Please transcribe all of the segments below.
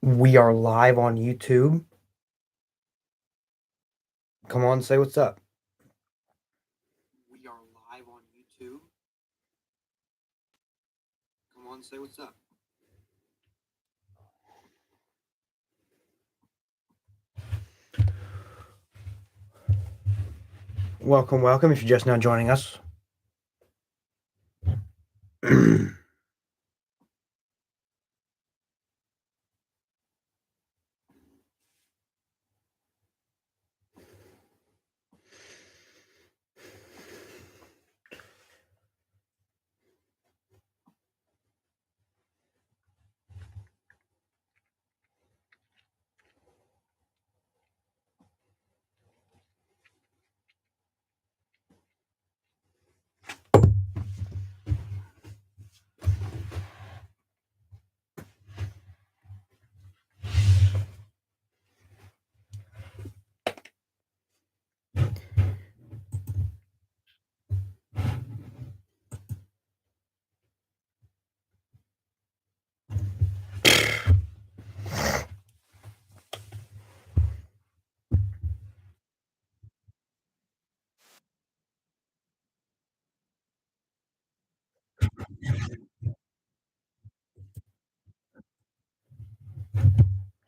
We are live on YouTube. Come on, say what's up. We are live on YouTube. Come on, say what's up. Welcome, welcome. If you're just now joining us.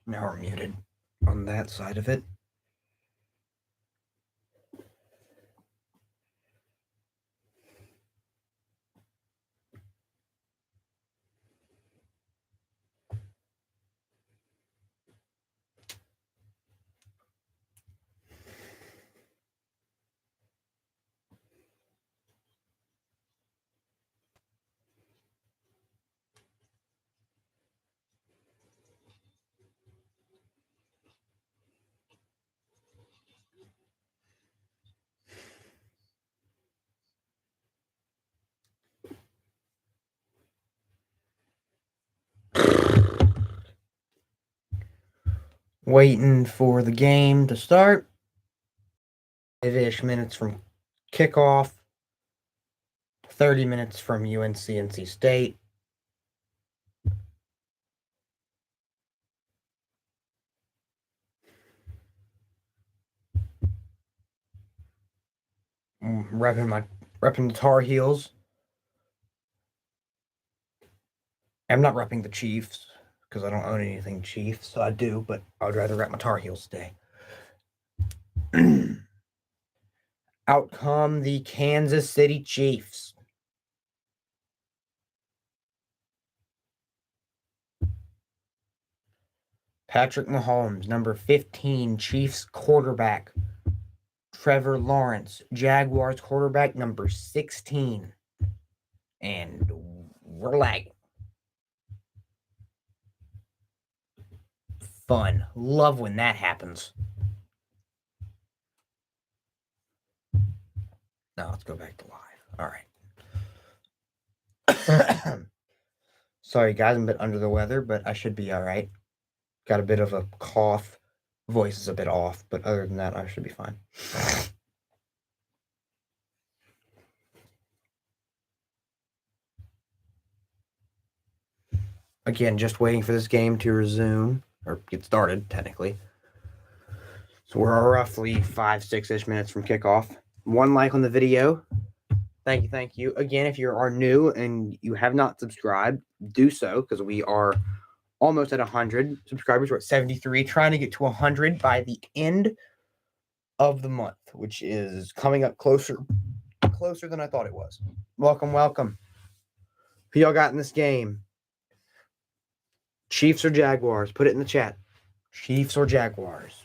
Now we're muted on that side of it. Waiting for the game to start. 5-ish minutes from kickoff. 30 minutes from UNC NC State. Repping the Tar Heels. I'm not repping the Chiefs because I don't own anything Chiefs, so I do, but I would rather rep my Tar Heels today. Out come the Kansas City Chiefs. Patrick Mahomes, number 15, Chiefs quarterback. Trevor Lawrence, Jaguars quarterback, number 16. And we're lagging. Fun. Love when that happens. Now let's go back to live. All right. Sorry, guys, I'm a bit under the weather, but I should be all right. Got a bit of a cough. Voice is a bit off, but other than that, I should be fine. Again, just waiting for this game to resume, or get started, technically. So we're roughly 5-6-ish minutes from kickoff. 1 like on the video. Thank you. Again, if you are new and you have not subscribed, do so, because we are almost at 100 subscribers. We're at 73, trying to get to 100 by the end of the month, which is coming up closer than I thought it was. Welcome. Who y'all got in this game? Chiefs or Jaguars? Put it in the chat. Chiefs or Jaguars?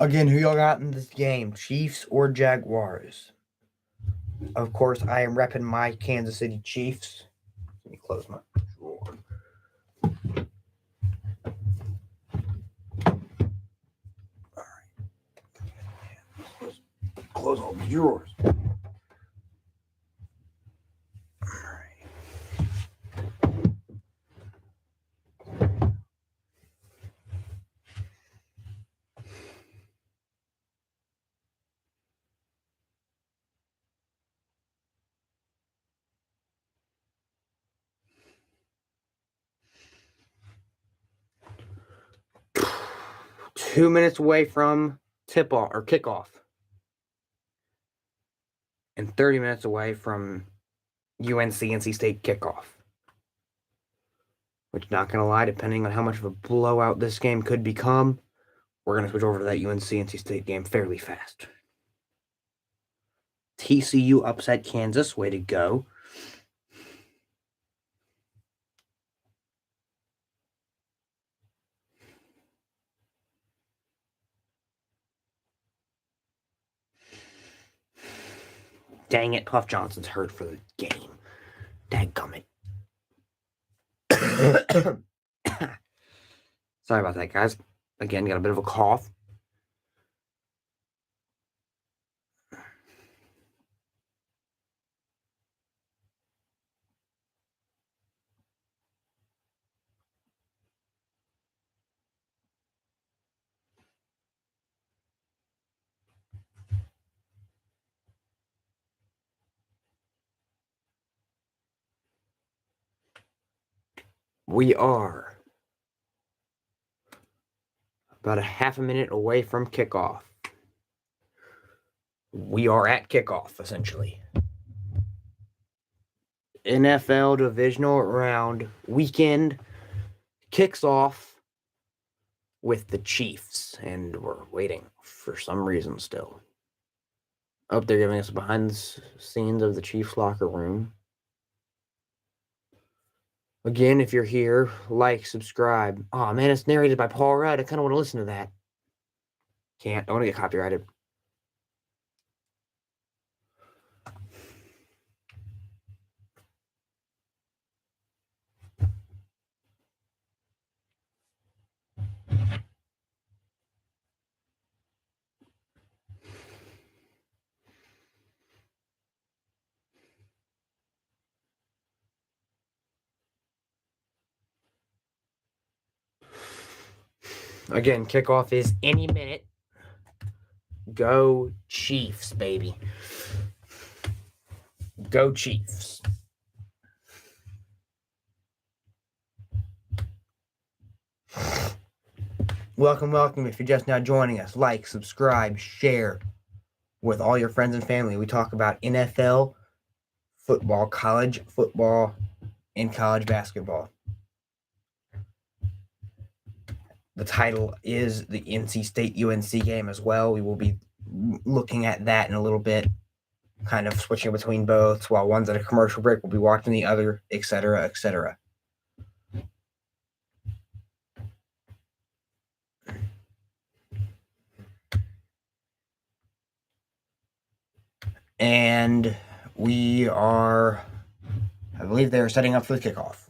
Again, who y'all got in this game? Chiefs or Jaguars? Of course, I am repping my Kansas City Chiefs. Let me close my drawer. All right. Close all the drawers. All right. 2 minutes away from tip-off or kickoff. And 30 minutes away from UNC NC State kickoff. Which, not going to lie, depending on how much of a blowout this game could become, we're going to switch over to that UNC NC State game fairly fast. TCU upset Kansas. Way to go. Dang it, Puff Johnson's hurt for the game. Dadgummit. Sorry about that, guys. Again, got a bit of a cough. We are about a half a minute away from kickoff. We are at kickoff, essentially. NFL Divisional Round weekend kicks off with the Chiefs, and we're waiting for some reason still. Oh, they're giving us behind the scenes of the Chiefs locker room. Again, if you're here, like, subscribe. Oh man, it's narrated by Paul Rudd. I kind of want to listen to that. Can't. Don't want to get copyrighted. Again, kickoff is any minute. Go Chiefs, baby. Go Chiefs. Welcome, welcome. If you're just now joining us, like, subscribe, share with all your friends and family. We talk about NFL, football, college football, and college basketball. The title is the NC State UNC game as well. We will be looking at that in a little bit, kind of switching between both. While one's at a commercial break, we'll be watching the other, etc., etc. And we are, I believe they're setting up for the kickoff.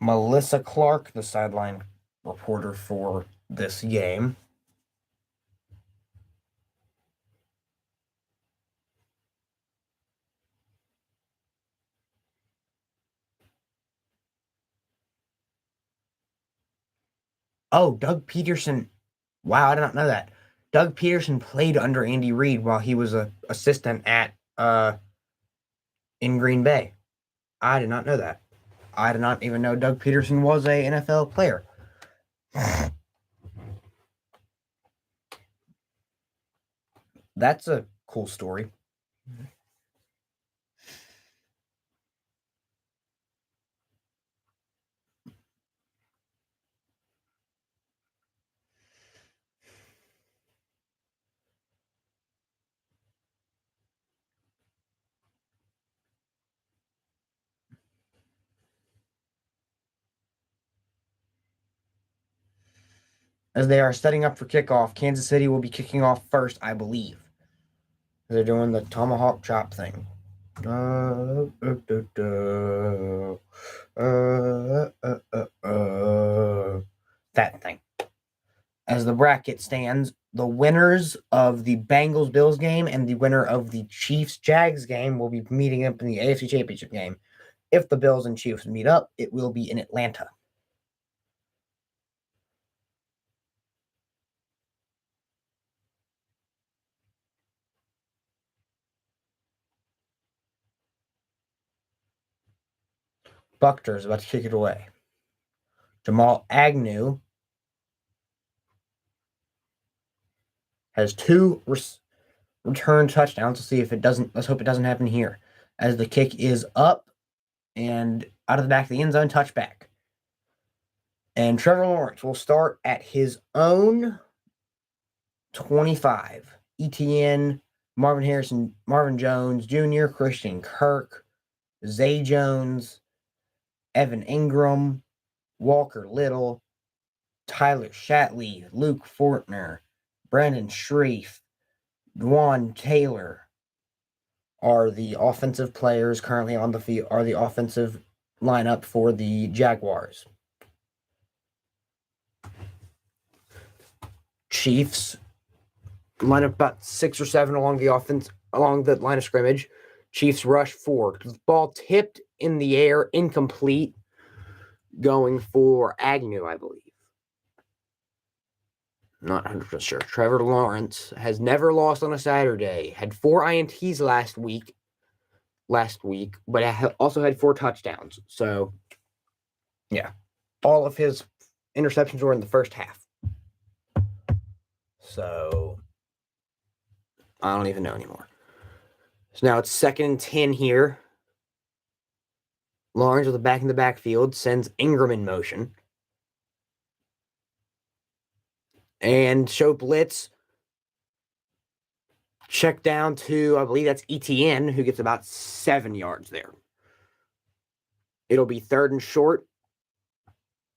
Melissa Clark, the sideline reporter for this game. Oh, Doug Peterson. Wow, I did not know that. Doug Peterson played under Andy Reid while he was an assistant at in Green Bay. I did not know that. I did not even know Doug Peterson was a NFL player. That's a cool story. as they are setting up for kickoff. Kansas City will be kicking off first, I believe. They're doing the tomahawk chop thing. That thing. As the bracket stands, the winners of the Bengals-Bills game and the winner of the Chiefs-Jags game will be meeting up in the AFC Championship game. If the Bills and Chiefs meet up, it will be in Atlanta. Buckner is about to kick it away. Jamal Agnew has two return touchdowns. Let's see if it doesn't. Let's hope it doesn't happen here. As the kick is up and out of the back of the end zone, touchback. And Trevor Lawrence will start at his own 25. ETN, Marvin Harrison, Marvin Jones Jr., Christian Kirk, Zay Jones, Evan Ingram, Walker Little, Tyler Shatley, Luke Fortner, Brandon Shreve, Dwan Taylor are the offensive players currently on the field, are the offensive lineup for the Jaguars. Chiefs line up about 6 or 7 along the line of scrimmage. Chiefs rush forward. The ball tipped in the air, incomplete, going for Agnew, I believe. Not 100% sure. Trevor Lawrence has never lost on a Saturday. Had 4 INTs last week, but also had 4 touchdowns. So, yeah. All of his interceptions were in the first half. So, I don't even know anymore. So now it's 2nd and 10 here. Lawrence with the back in the backfield sends Ingram in motion. And show blitz. Check down to, I believe that's ETN, who gets about 7 yards there. It'll be 3rd and short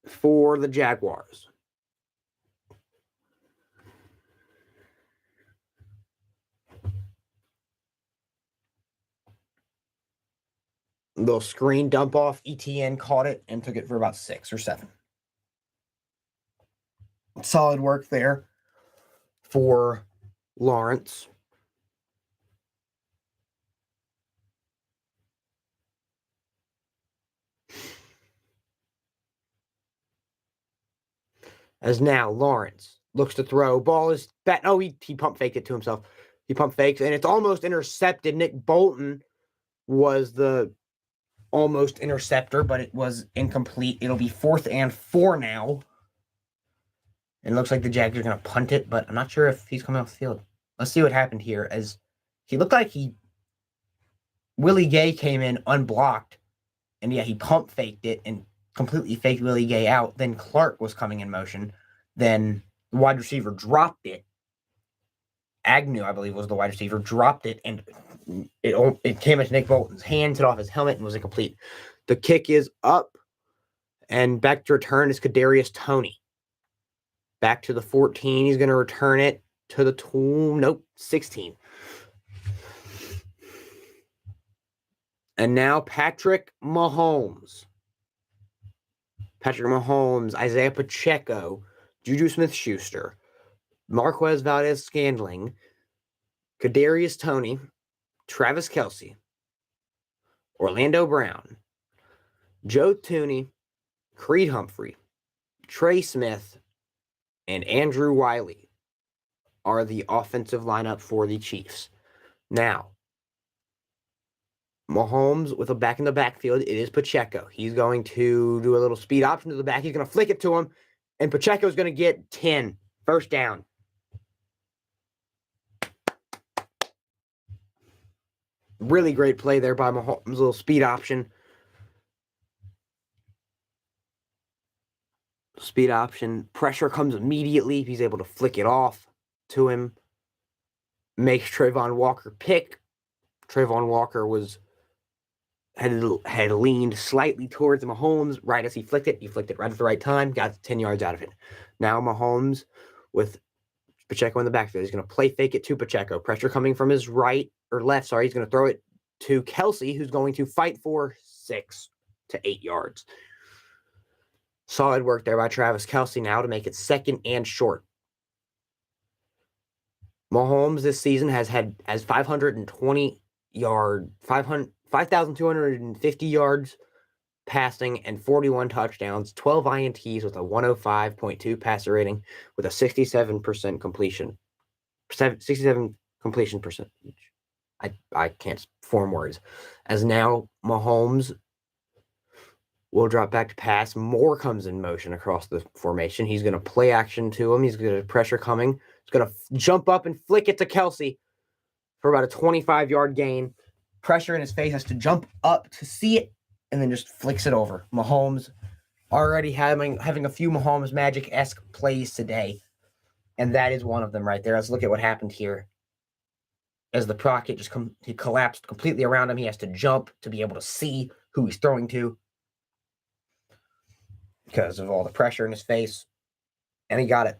for the Jaguars. Little screen dump off. ETN caught it and took it for about 6 or 7. Solid work there for Lawrence. As now Lawrence looks to throw. Ball is bat. Oh, he pump faked it to himself. He pump fakes, and it's almost intercepted. Nick Bolton was the almost interceptor, but it was incomplete. It'll be 4th and 4 now. It looks like the Jags are going to punt it, but I'm not sure if he's coming off the field. Let's see what happened here. As he looked like Willie Gay came in unblocked, and yeah, he pump faked it and completely faked Willie Gay out. Then Clark was coming in motion. Then the wide receiver dropped it. Agnew, I believe, was the wide receiver, dropped it, and it came into Nick Bolton's hand, hit off his helmet, and was incomplete. The kick is up, and back to return is Kadarius Toney. Back to the 14. He's going to return it to the 16. And now Patrick Mahomes. Isaiah Pacheco, Juju Smith-Schuster, Marquez Valdez-Scantling, Kadarius Toney, Travis Kelce, Orlando Brown, Joe Thuney, Creed Humphrey, Trey Smith, and Andrew Wiley are the offensive lineup for the Chiefs. Now, Mahomes with a back in the backfield, it is Pacheco. He's going to do a little speed option to the back. He's going to flick it to him, and Pacheco's going to get 10. First down. Really great play there by Mahomes, little speed option. Speed option. Pressure comes immediately. He's able to flick it off to him. Makes Trayvon Walker pick. Trayvon Walker was had leaned slightly towards Mahomes right as he flicked it. He flicked it right at the right time, got 10 yards out of it. Now Mahomes with Pacheco in the backfield. He's going to play fake it to Pacheco. Pressure coming from his right or left. Sorry, he's going to throw it to Kelsey, who's going to fight for 6 to 8 yards. Solid work there by Travis Kelsey now to make it second and short. Mahomes this season has 520 yards, 5,250 yards passing and 41 touchdowns, 12 INTs with a 105.2 passer rating with a 67% completion. 67 completion percentage. I can't form words. As now Mahomes will drop back to pass. Moore comes in motion across the formation. He's going to play action to him. He's going to pressure coming. He's going to jump up and flick it to Kelsey for about a 25-yard gain. Pressure in his face, has to jump up to see it, and then just flicks it over. Mahomes already having a few Mahomes magic-esque plays today, and that is one of them right there. Let's look at what happened here. As the pocket he collapsed completely around him, he has to jump to be able to see who he's throwing to because of all the pressure in his face, and he got it.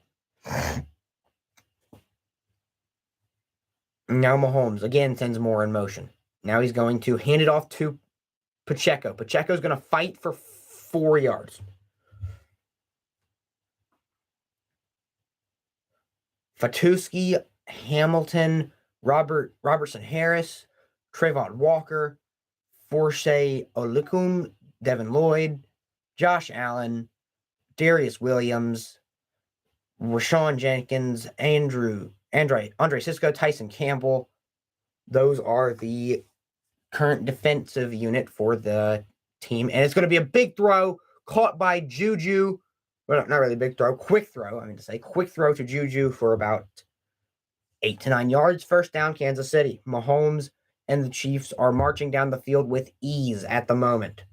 Now Mahomes again sends Moore in motion. Now he's going to hand it off to Pacheco. Pacheco's going to fight for 4 yards. Fatuski, Hamilton, Robertson Harris, Trayvon Walker, Forshay Olukum, Devin Lloyd, Josh Allen, Darius Williams, Rashawn Jenkins, Andre Cisco, Tyson Campbell. Those are the current defensive unit for the team. And it's going to be a big throw caught by Juju. Well, not really a big throw, quick throw. Quick throw to Juju for about 8 to 9 yards. First down, Kansas City. Mahomes and the Chiefs are marching down the field with ease at the moment.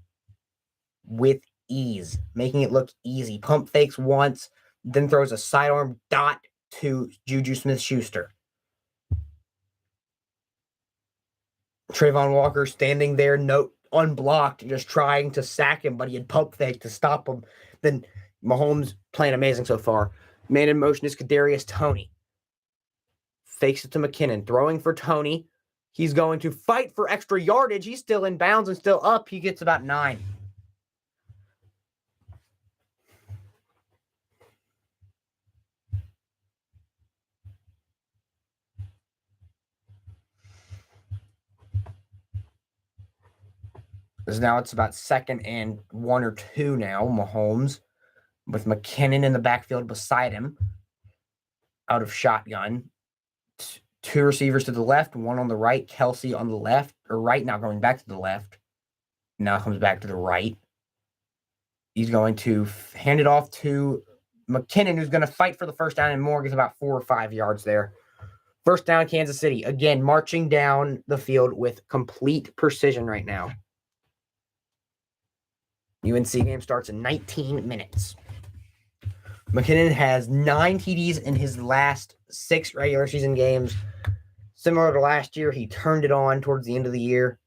With ease, making it look easy. Pump fakes once, then throws a sidearm dot to Juju Smith-Schuster. Trayvon Walker standing there, unblocked, just trying to sack him, but he had pump fake to stop him. Then Mahomes playing amazing so far. Man in motion is Kadarius Toney. Fakes it to McKinnon, throwing for Toney. He's going to fight for extra yardage. He's still in bounds and still up. He gets about 9. Because now it's about 2nd and 1 or 2 now. Mahomes with McKinnon in the backfield beside him. Out of shotgun. 2 receivers to the left, 1 on the right. Kelsey on the left, or right now, going back to the left. Now comes back to the right. He's going to hand it off to McKinnon, who's going to fight for the first down, and Moore gets about 4 or 5 yards there. First down, Kansas City. Again, marching down the field with complete precision right now. UNC game starts in 19 minutes. McKinnon has 9 TDs in his last 6 regular season games. Similar to last year, he turned it on towards the end of the year.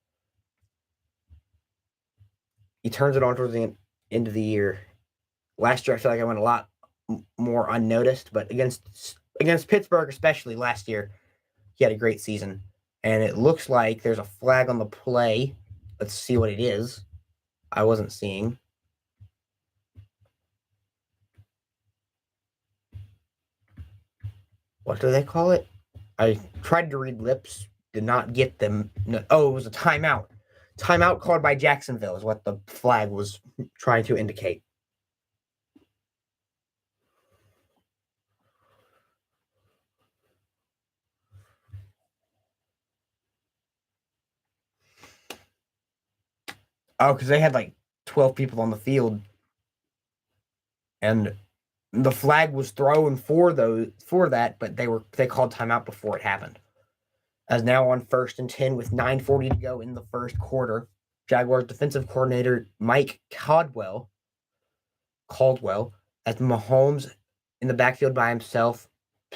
He turns it on towards the end of the year. Last year, I feel like I went a lot more unnoticed, but against Pittsburgh, especially last year, he had a great season. And it looks like there's a flag on the play. Let's see what it is. I wasn't seeing. What do they call it? I tried to read lips, did not get them. Oh, it was a timeout. Timeout called by Jacksonville is what the flag was trying to indicate. Oh, because they had like 12 people on the field. And the flag was thrown for that, but they called timeout before it happened. As now on 1st and 10 with 9:40 to go in the first quarter, Jaguars defensive coordinator Mike Caldwell as Mahomes in the backfield by himself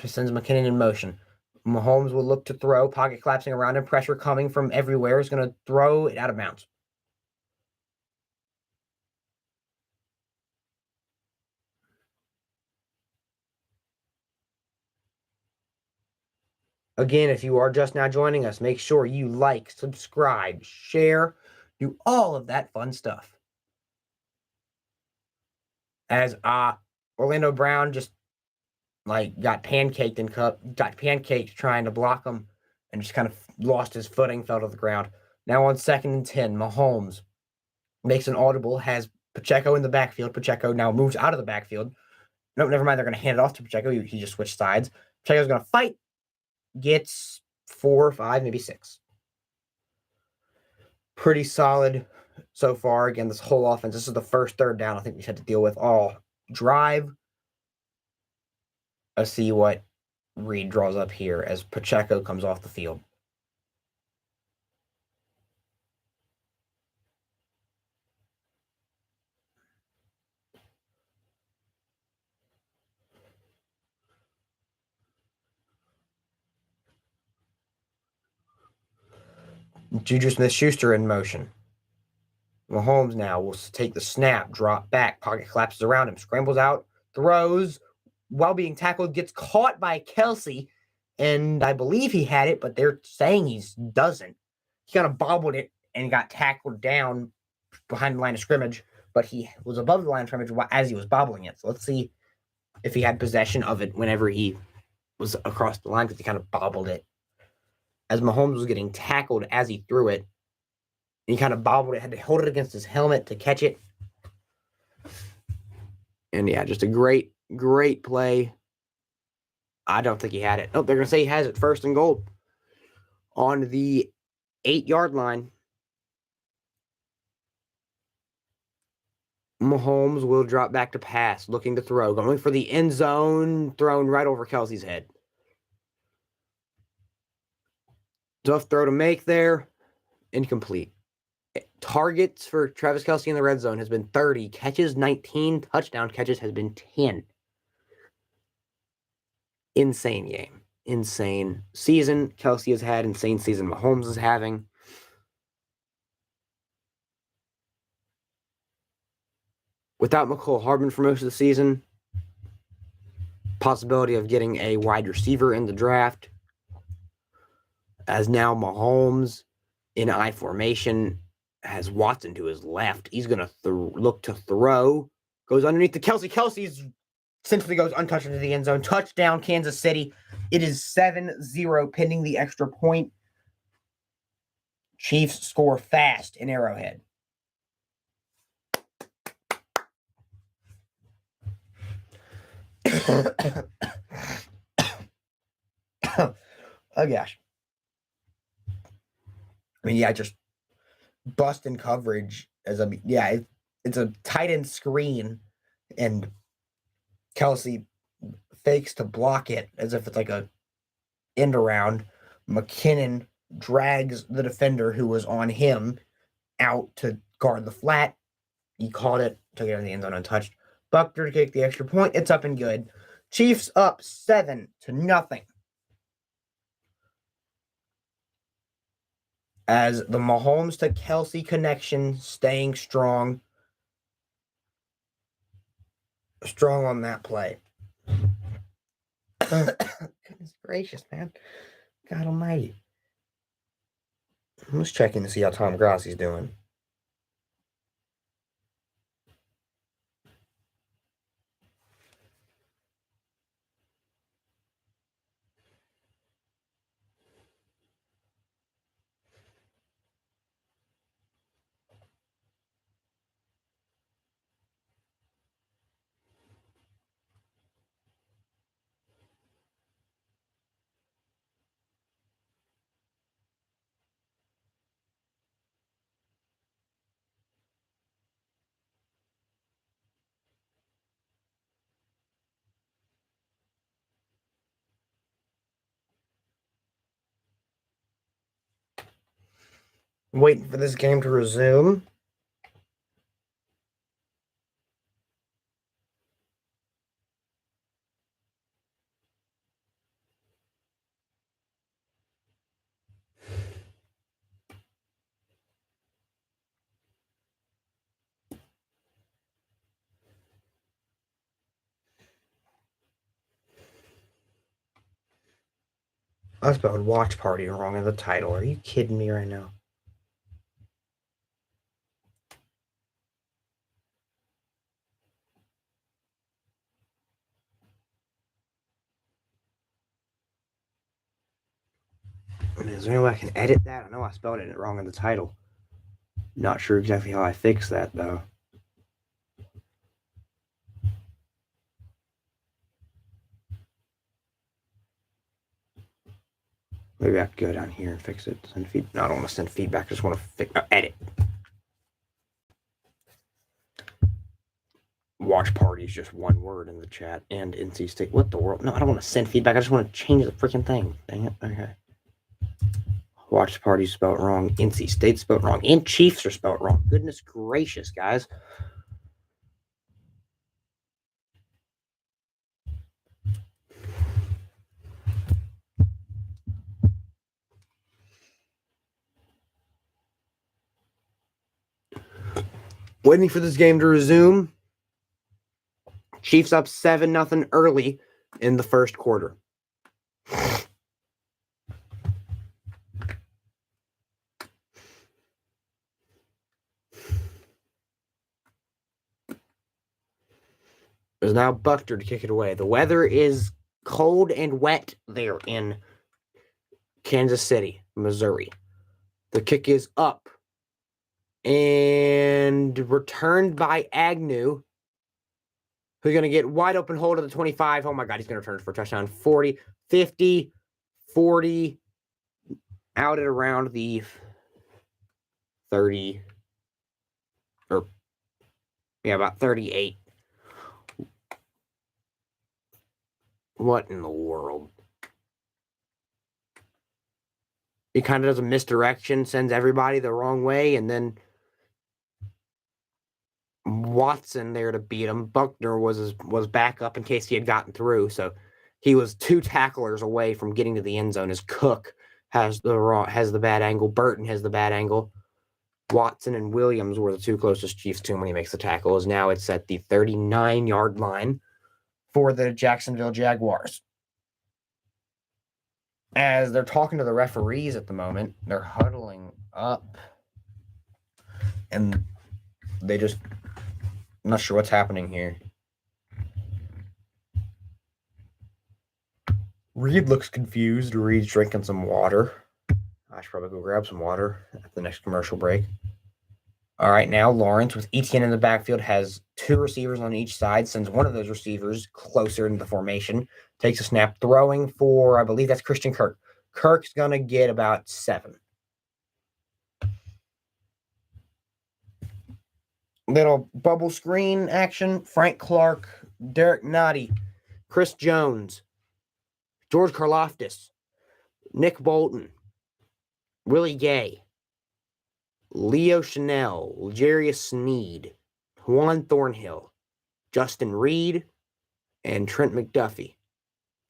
sends McKinnon in motion. Mahomes will look to throw, pocket collapsing around him, pressure coming from everywhere, is going to throw it out of bounds. Again, if you are just now joining us, make sure you like, subscribe, share, do all of that fun stuff. As Orlando Brown just got pancaked trying to block him and just kind of lost his footing, fell to the ground. Now on 2nd and 10, Mahomes makes an audible, has Pacheco in the backfield. Pacheco now moves out of the backfield. No, never mind. They're going to hand it off to Pacheco. He just switched sides. Pacheco's going to fight. Gets 4, 5, maybe 6. Pretty solid so far. Again, this whole offense. This is the first 3rd down I think we've had to deal with all drive. Let's see what Reed draws up here as Pacheco comes off the field. Juju Smith-Schuster in motion. Mahomes now will take the snap, drop back, pocket collapses around him, scrambles out, throws, while being tackled, gets caught by Kelsey, and I believe he had it, but they're saying he doesn't. He kind of bobbled it and got tackled down behind the line of scrimmage, but he was above the line of scrimmage as he was bobbling it. So let's see if he had possession of it whenever he was across the line, because he kind of bobbled it. As Mahomes was getting tackled as he threw it, he kind of bobbled it, had to hold it against his helmet to catch it. And yeah, just a great play. I don't think he had it. Oh, they're going to say he has it. 1st and goal on the 8-yard line. Mahomes will drop back to pass, looking to throw, going for the end zone, thrown right over Kelsey's head. Tough throw to make there. Incomplete. Targets for Travis Kelce in the red zone has been 30. Catches 19. Touchdown catches has been 10. Insane game. Insane season Kelce has had. Insane season Mahomes is having. Without McCole Hardman for most of the season. Possibility of getting a wide receiver in the draft. As now Mahomes in I formation has Watson to his left. He's going to look to throw. Goes underneath the Kelsey. Kelsey's essentially goes untouched into the end zone. Touchdown, Kansas City. It is 7-0 pending the extra point. Chiefs score fast in Arrowhead. Oh, gosh. I mean, yeah, just busting coverage it's a tight end screen, and Kelsey fakes to block it as if it's like a end around. McKinnon drags the defender who was on him out to guard the flat. He caught it, took it in the end zone untouched. Buckner to kick the extra point. It's up and good. Chiefs up 7-0. As the Mahomes to Kelsey connection staying strong. Strong on that play. Goodness gracious, man. God almighty. I'm just checking to see how Tom Grassi's doing. Waiting for this game to resume. I spelled watch party wrong in the title. Are you kidding me right now? Is there any way I can edit that? I know I spelled it wrong in the title. Not sure exactly how I fix that, though. Maybe I could go down here and fix it. Send feed. No, I don't want to send feedback. I just want to edit. Watch party is just one word in the chat. And NC State. What the world? No, I don't want to send feedback. I just want to change the freaking thing. Dang it. Okay. Watch party spelled wrong. NC State spelled wrong. And Chiefs are spelled wrong. Goodness gracious, guys. Waiting for this game to resume. Chiefs up 7-0 early in the first quarter. There's now Buckner to kick it away. The weather is cold and wet there in Kansas City, Missouri. The kick is up and returned by Agnew, who's going to get wide open hold of the 25. Oh, my God, he's going to return it for a touchdown. 40, 50, 40, out at around the 30, or, yeah, about 38. What in the world? He kind of does a misdirection, sends everybody the wrong way, and then Watson there to beat him. Buckner was back up in case he had gotten through, so he was 2 tacklers away from getting to the end zone. As Cook has the bad angle, Burton has the bad angle. Watson and Williams were the 2 closest Chiefs to him when he makes the tackle. As now it's at the 39-yard line for the Jacksonville Jaguars. As they're talking to the referees at the moment, they're huddling up, and they just, I'm not sure what's happening here. Reed looks confused. Reed's drinking some water. I should probably go grab some water at the next commercial break. All right, now Lawrence with Etienne in the backfield has 2 receivers on each side, sends one of those receivers closer into the formation, takes a snap, throwing for, I believe that's Christian Kirk. Kirk's going to get about 7. Little bubble screen action. Frank Clark, Derek Nottie, Chris Jones, George Karlaftis, Nick Bolton, Willie Gay, Leo Chanel, Jarius Sneed, Juan Thornhill, Justin Reed, and Trent McDuffie.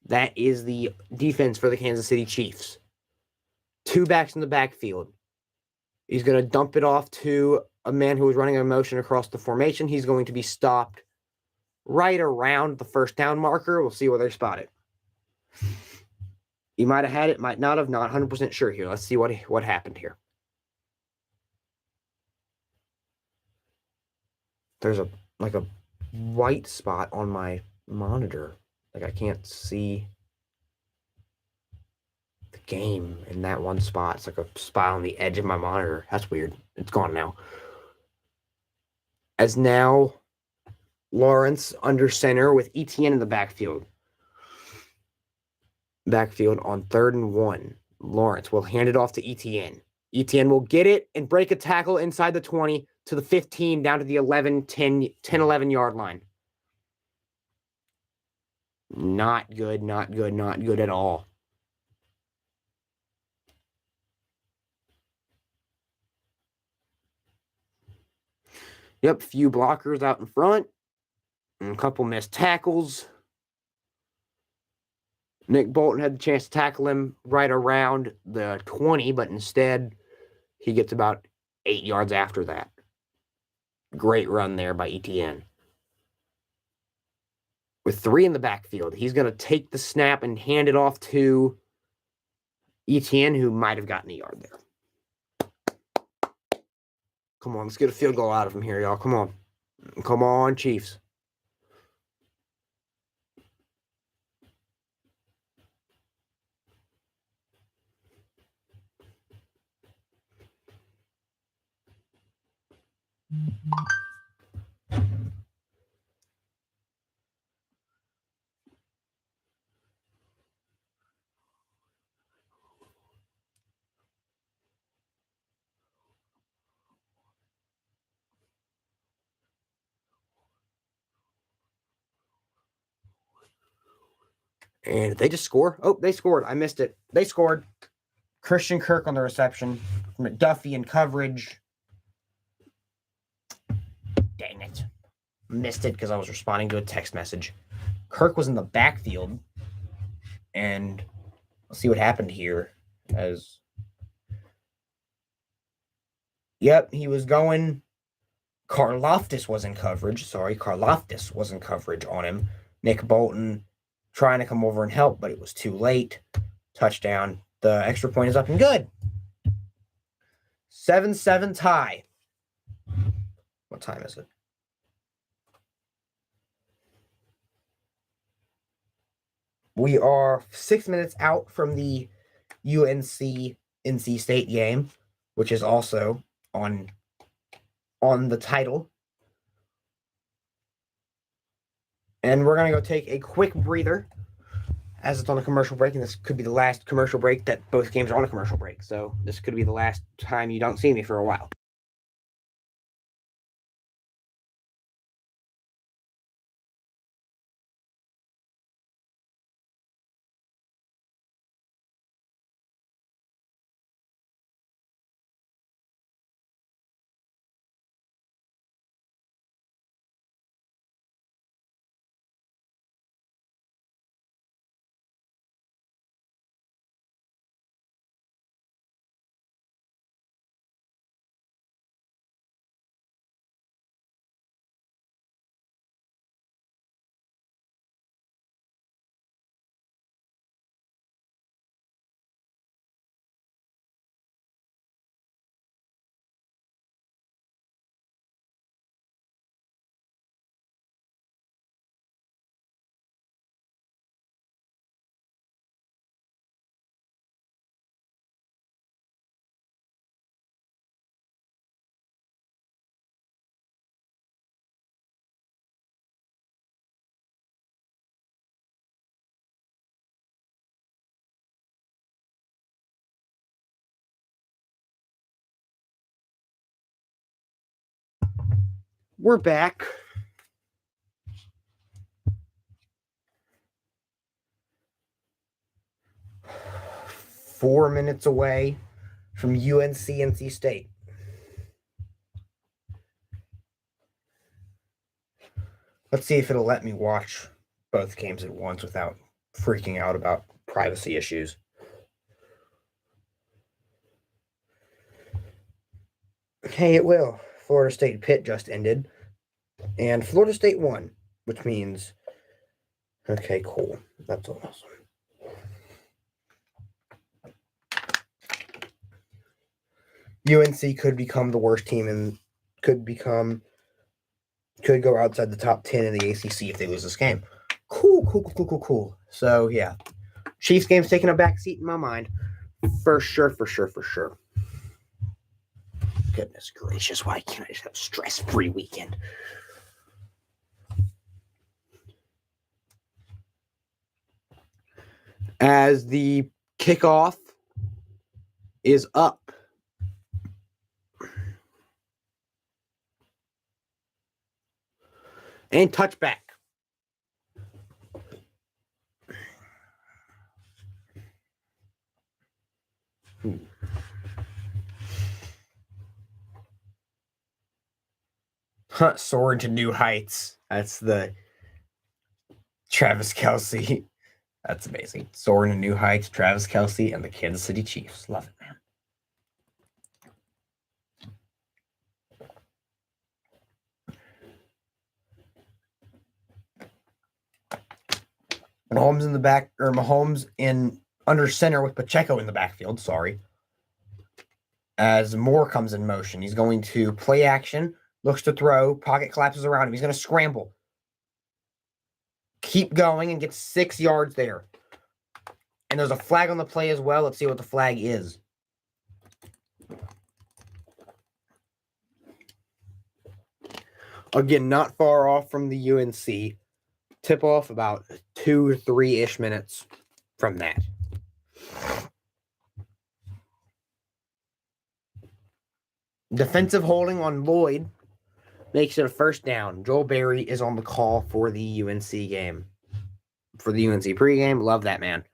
That is the defense for the Kansas City Chiefs. 2 backs in the backfield. He's going to dump it off to a man who was running a motion across the formation. He's going to be stopped right around the first down marker. We'll see where they spot it. He might have had it, might not have. Not 100% sure here. Let's see what happened here. There's a white spot on my monitor. Like I can't see the game in that one spot. It's like a spot on the edge of my monitor. That's weird. It's gone now. As now Lawrence under center with Etienne in the backfield. Backfield on 3rd and 1. Lawrence will hand it off to Etienne. Etienne will get it and break a tackle inside the 20 to the 15 down to the 11 yard line. Not good, not good, not good at all. Yep, few blockers out in front. And a couple missed tackles. Nick Bolton had the chance to tackle him right around the 20, but instead he gets about 8 yards after that. Great run there by Etienne. With 3 in the backfield, he's going to take the snap and hand it off to Etienne, who might have gotten a yard there. Come on, let's get a field goal out of him here, y'all. Come on. Come on, Chiefs. And they just score. Oh, they scored. I missed it. They scored. Christian Kirk on the reception. McDuffie in coverage. Dang it. Missed it because I was responding to a text message. Kirk was in the backfield. And let's see what happened here. Yep, he was going. Karlaftis was in coverage. Karlaftis was in coverage on him. Nick Bolton trying to come over and help, but it was too late. Touchdown. The extra point is up and good. 7-7 tie. What time is it? We are 6 minutes out from the UNC NC State game, which is also on the title. And we're going to go take a quick breather as it's on a commercial break, and this could be the last commercial break that both games are on a commercial break. So this could be the last time you don't see me for a while. We're back. Four minutes away from UNC NC State. Let's see if it'll let me watch both games at once without freaking out about privacy issues. Hey, it will. Florida State Pitt just ended, and Florida State won, which means, okay, cool. That's awesome. UNC could become the worst team and could go outside the top 10 in the ACC if they lose this game. Cool. So, yeah. Chiefs game's taking a back seat in my mind. For sure. Goodness gracious, why can't I just have a stress-free weekend? As the kickoff is up. And touchback. Soaring to new heights. That's the Travis Kelce. That's amazing. Soaring to new heights, Travis Kelce and the Kansas City Chiefs. Love it, man. Mahomes in the back, or Mahomes in under center with Pacheco in the backfield. Sorry. As Moore comes in motion, he's going to play action, looks to throw, pocket collapses around him. He's going to scramble. Keep going and get 6 yards there. And there's a flag on the play as well. Let's see what the flag is. Again, not far off from the UNC. Tip off about 2 or 3-ish minutes from that. Defensive holding on Lloyd makes it a first down. Joel Berry is on the call for the UNC game. For the UNC pregame. Love that man.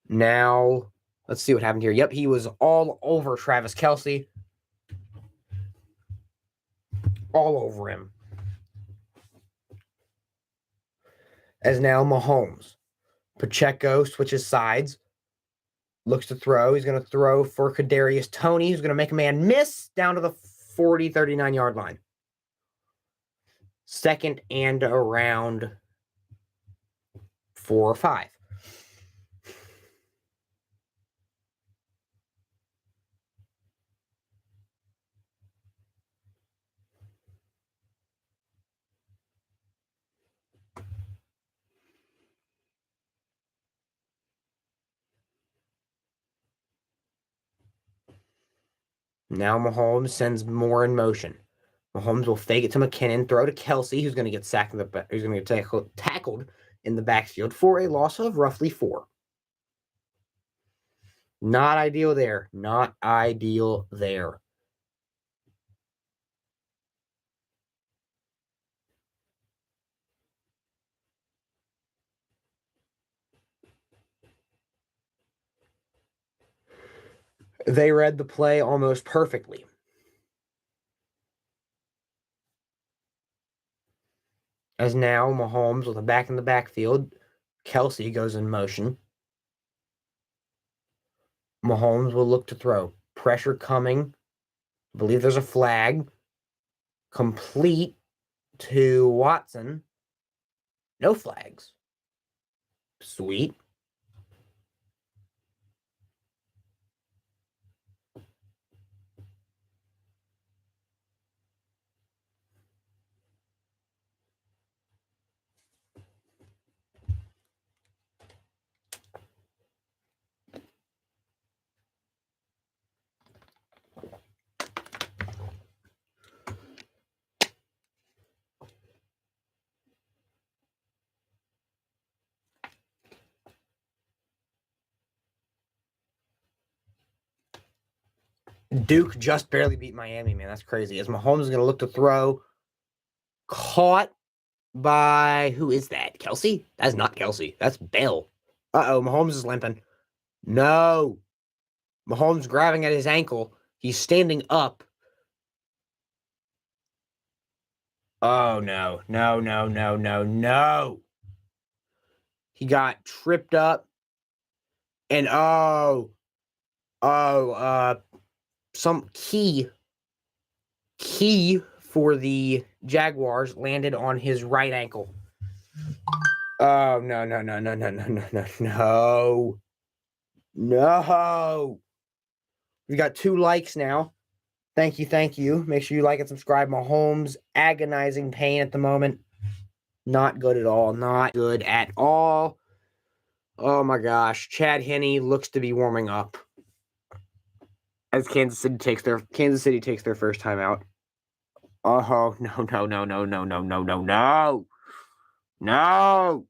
Now, let's see what happened here. Yep, he was all over Travis Kelce. All over him. As now Mahomes. Pacheco switches sides. Looks to throw. He's going to throw for Kadarius Toney, who's going to make a man miss down to the 40, 39-yard line. Second and around 4 or 5. Now Mahomes sends Moore in motion. Mahomes will fake it to McKinnon, throw to Kelce, who's going to get sacked who's going to get tackled in the backfield for a loss of roughly 4. Not ideal there. Not ideal there. They read the play almost perfectly. As now Mahomes with a back in the backfield, Kelce goes in motion. Mahomes will look to throw. Pressure coming. I believe there's a flag. Complete to Watson. No flags. Sweet. Duke just barely beat Miami, man. That's crazy. As Mahomes is going to look to throw. Caught by, who is that? Kelce? That's not Kelce. That's Bell. Uh-oh, Mahomes is limping. No. Mahomes grabbing at his ankle. He's standing up. Oh, no. No, no, no, no, no. He got tripped up. And, some key for the Jaguars landed on his right ankle. Oh, no, no, no, no, no, no, no, no, no. No. We got 2 likes now. Thank you, thank you. Make sure you like and subscribe. Mahomes, agonizing pain at the moment. Not good at all. Not good at all. Oh, my gosh. Chad Henne looks to be warming up as Kansas City takes their first time out. Oh, no, no, no, no, no, no, no, no, no. No.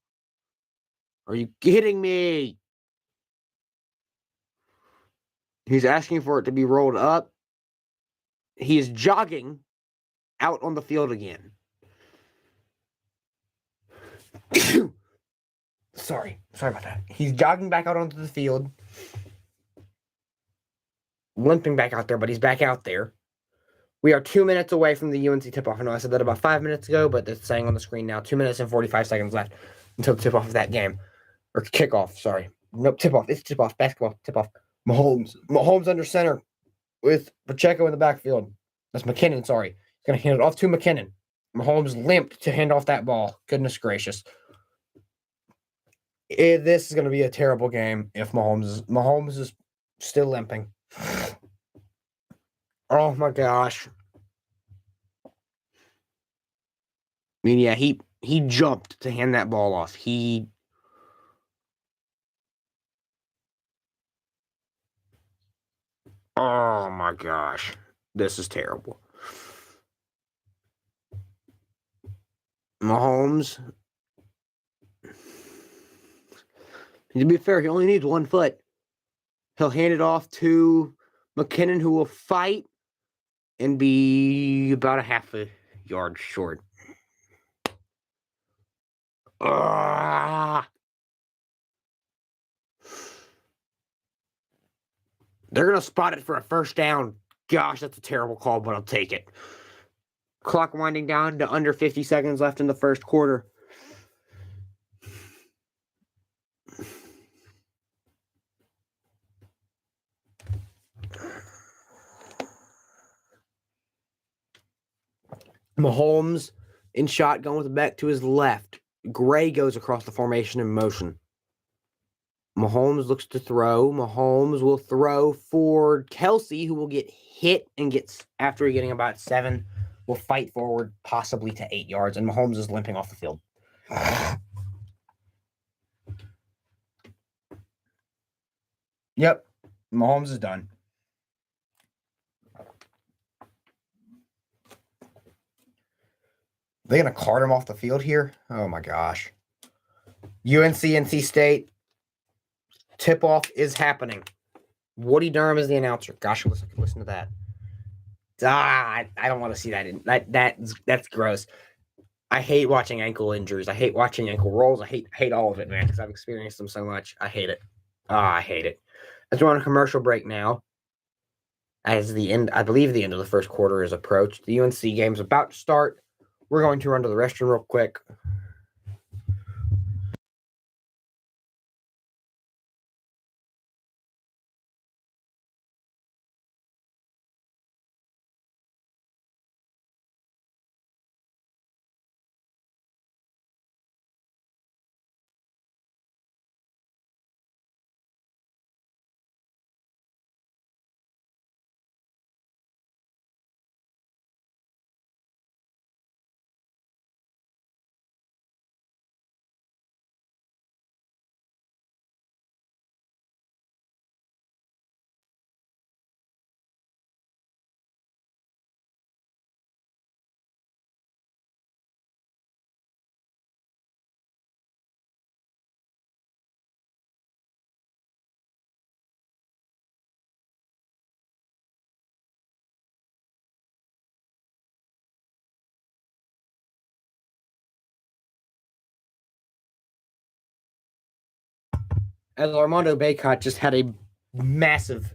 Are you kidding me? He's asking for it to be rolled up. He is jogging out on the field again. Sorry about that. He's jogging back out onto the field. Limping back out there, but he's back out there. We are 2 minutes away from the UNC tip-off. I know I said that about 5 minutes ago, but it's saying on the screen now 2 minutes and 45 seconds left until the tip-off of that game. Or kickoff, sorry. Nope, tip-off. It's tip-off. Basketball, tip-off. Mahomes under center with Pacheco in the backfield. That's McKinnon, sorry. He's going to hand it off to McKinnon. Mahomes limped to hand off that ball. Goodness gracious. This is going to be a terrible game if Mahomes is still limping. Oh my gosh. I mean, yeah, he jumped to hand that ball off. Oh my gosh. This is terrible. Mahomes. To be fair, he only needs 1 foot. He'll hand it off to McKinnon, who will fight and be about a half a yard short. They're going to spot it for a first down. Gosh, that's a terrible call, but I'll take it. Clock winding down to under 50 seconds left in the first quarter. Mahomes in shotgun with the back to his left. Gray goes across the formation in motion. Mahomes looks to throw. Mahomes will throw for Kelsey, who will get hit and gets, after getting about 7, will fight forward possibly to 8 yards, and Mahomes is limping off the field. Yep, Mahomes is done. They're going to cart him off the field here? Oh, my gosh. UNC NC State. Tip-off is happening. Woody Durham is the announcer. Gosh, listen to that. I don't want to see that. That's gross. I hate watching ankle injuries. I hate watching ankle rolls. I hate all of it, man, because I've experienced them so much. I hate it. I hate it. As we're on a commercial break now, as I believe the end of the first quarter is approached. The UNC game's about to start. We're going to run to the restroom real quick. As Armando Bacot just had a massive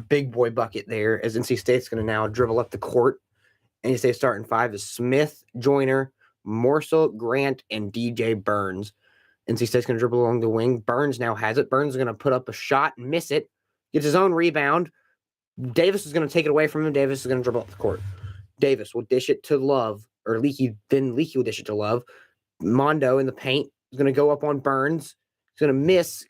big boy bucket there, as NC State's going to now dribble up the court. NC State starting 5 is Smith, Joyner, Morsel, Grant, and DJ Burns. NC State's going to dribble along the wing. Burns now has it. Burns is going to put up a shot and miss it. Gets his own rebound. Davis is going to take it away from him. Davis is going to dribble up the court. Davis will dish it to Love, or Leaky will dish it to Love. Mondo in the paint is going to go up on Burns. He's going to miss.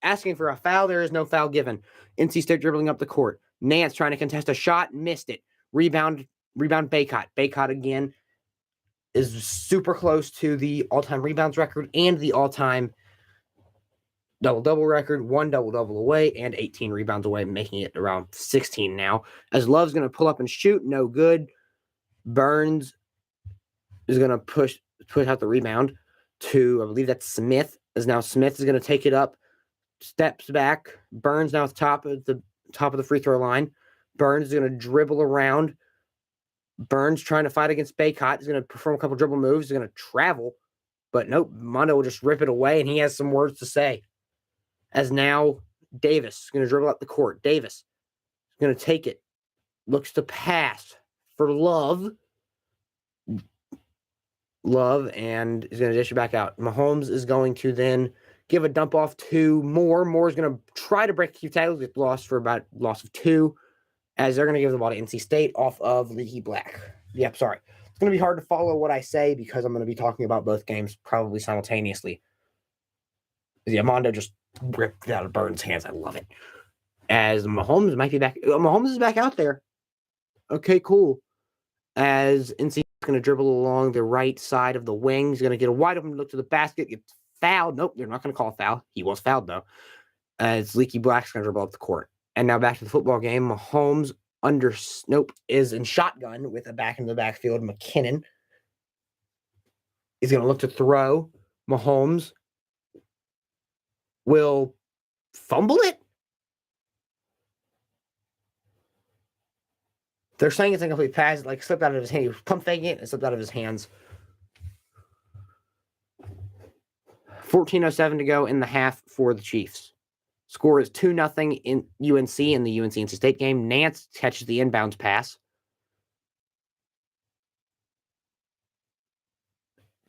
Asking for a foul. There is no foul given. NC State dribbling up the court. Nance trying to contest a shot. Missed it. Rebound Bacot. Bacot again is super close to the all-time rebounds record and the all-time double-double record. 1 double-double away and 18 rebounds away, making it around 16 now. As Love's going to pull up and shoot. No good. Burns is going to push out the rebound to, I believe that's Smith. As now Smith is going to take it up, steps back. Burns now at the top of the free throw line. Burns is going to dribble around. Burns trying to fight against Bacot. He's going to perform a couple dribble moves. He's going to travel, but nope. Mondo will just rip it away, and he has some words to say. As now Davis is going to dribble up the court. Davis is going to take it. Looks to pass for Love, and is going to dish it back out. Mahomes is going to then give a dump off to Moore. Moore is going to try to break a few tackles, get lost of 2, as they're going to give the ball to NC State off of Leaky Black. Yep, sorry. It's going to be hard to follow what I say because I'm going to be talking about both games probably simultaneously. Yeah, Mondo just ripped it out of Burns' hands. I love it. As Mahomes might be back. Mahomes is back out there. Okay, cool. As NC is going to dribble along the right side of the wing. He's going to get a wide open look to the basket. Gets fouled. Nope, they're not going to call a foul. He was fouled, though. As Leaky Black's going to dribble up the court. And now back to the football game. Mahomes is in shotgun with a back in the backfield. McKinnon is going to look to throw. Mahomes will fumble it. They're saying it's a complete pass. It slipped out of his hand. He was pump faking it and slipped out of his hands. 14:07 to go in the half for the Chiefs. Score is 2-0 in UNC in the UNC NC State game. Nance catches the inbounds pass.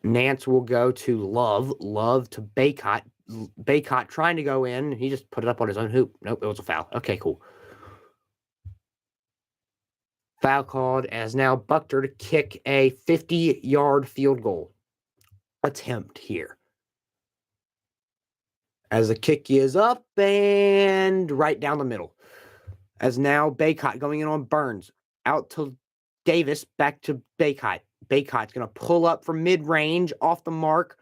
Nance will go to Love. Love to Baycott. Baycott trying to go in. He just put it up on his own hoop. Nope, it was a foul. Okay, cool. Foul called as now Buckter to kick a 50-yard field goal attempt here. As the kick is up and right down the middle. As now Baycott going in on Burns. Out to Davis, back to Baycott. Baycott's going to pull up from mid-range, off the mark,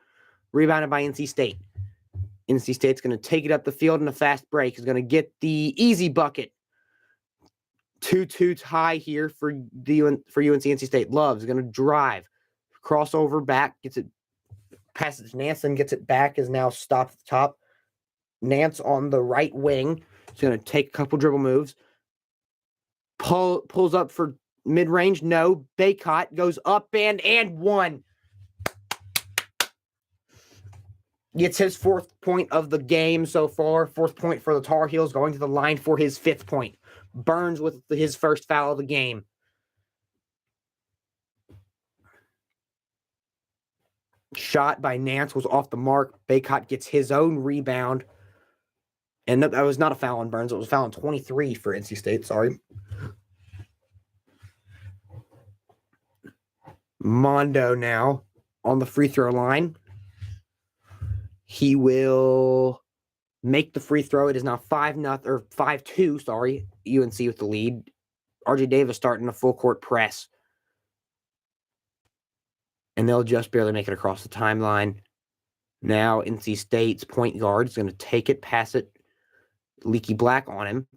rebounded by NC State. NC State's going to take it up the field in a fast break. Is going to get the easy bucket. 2-2 tie here for UNC NC State. Love's going to drive. Crossover back, gets it, passes to Nance, and gets it back, is now stopped at the top. Nance on the right wing. He's going to take a couple dribble moves. Pulls up for mid-range. No. Baycott goes up and one. Gets his 4th point of the game so far. 4th point for the Tar Heels, going to the line for his 5th point. Burns with his first foul of the game. Shot by Nance was off the mark. Baycott gets his own rebound. And that was not a foul on Burns. It was a foul on 23 for NC State. Sorry. Mondo now on the free throw line. He will make the free throw. It is now 5-2, sorry. UNC with the lead. RJ Davis starting a full court press. And they'll just barely make it across the timeline. Now NC State's point guard is going to take it, pass it. Leaky Black on him.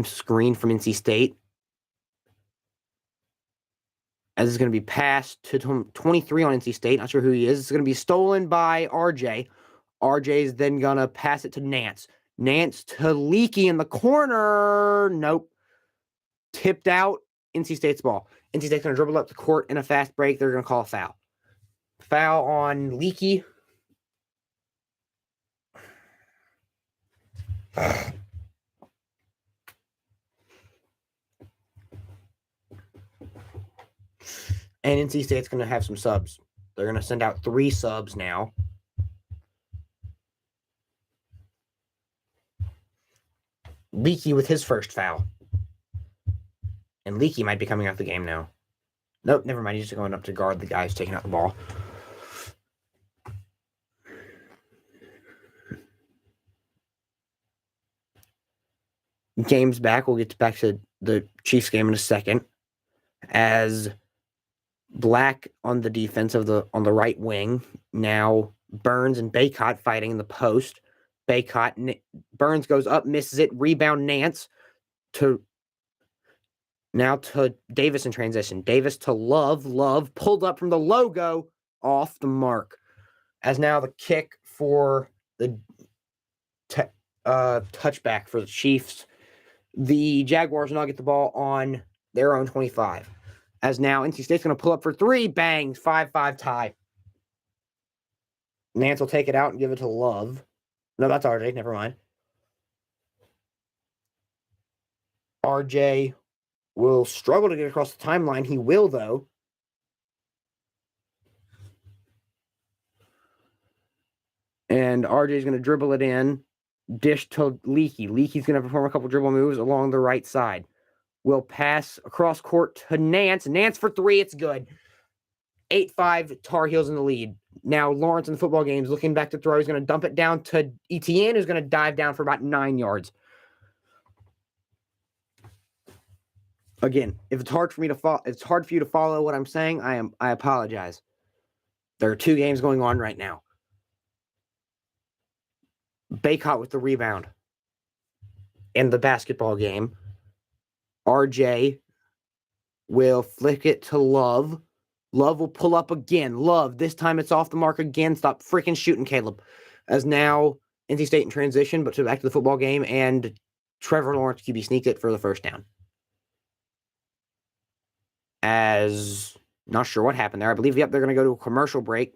Screen from NC State. As it's going to be passed to 23 on NC State. Not sure who he is. It's going to be stolen by RJ. RJ is then going to pass it to Nance. Nance to Leaky in the corner. Nope. Tipped out. NC State's ball. NC State's going to dribble up the court in a fast break. They're going to call a foul. Foul on Leaky. And NC State's going to have some subs. They're going to send out 3 subs now. Leaky with his first foul. And Leaky might be coming out the game now. Nope, never mind. He's just going up to guard the guy who's taking out the ball. Game's back. We'll get back to the Chiefs game in a second. As Black on the defense on the right wing. Now Burns and Baycott fighting in the post. Burns goes up, misses it. Rebound Nance to Davis in transition. Davis to Love. Love pulled up from the logo, off the mark. As now the kick for the touchback for the Chiefs. The Jaguars will now get the ball on their own 25. As now NC State's going to pull up for 3. Bang. 5-5 tie. Nance will take it out and give it to Love. No, that's RJ. Never mind. RJ will struggle to get across the timeline. He will, though. And RJ is going to dribble it in. Dish to Leaky. Leaky's going to perform a couple dribble moves along the right side. Will pass across court to Nance. Nance for 3. It's good. 8-5 Tar Heels in the lead. Now Lawrence in the football game is looking back to throw. He's going to dump it down to Etienne, who's going to dive down for about 9 yards. Again, if it's hard for me to follow, it's hard for you to follow what I'm saying. I apologize. There are 2 games going on right now. Baycott with the rebound in the basketball game. RJ will flick it to Love. Love will pull up again. Love, this time it's off the mark again. Stop freaking shooting, Caleb. As now NC State in transition, but back to the football game, and Trevor Lawrence QB sneak it for the first down. As not sure what happened there. I believe, yep, they're going to go to a commercial break.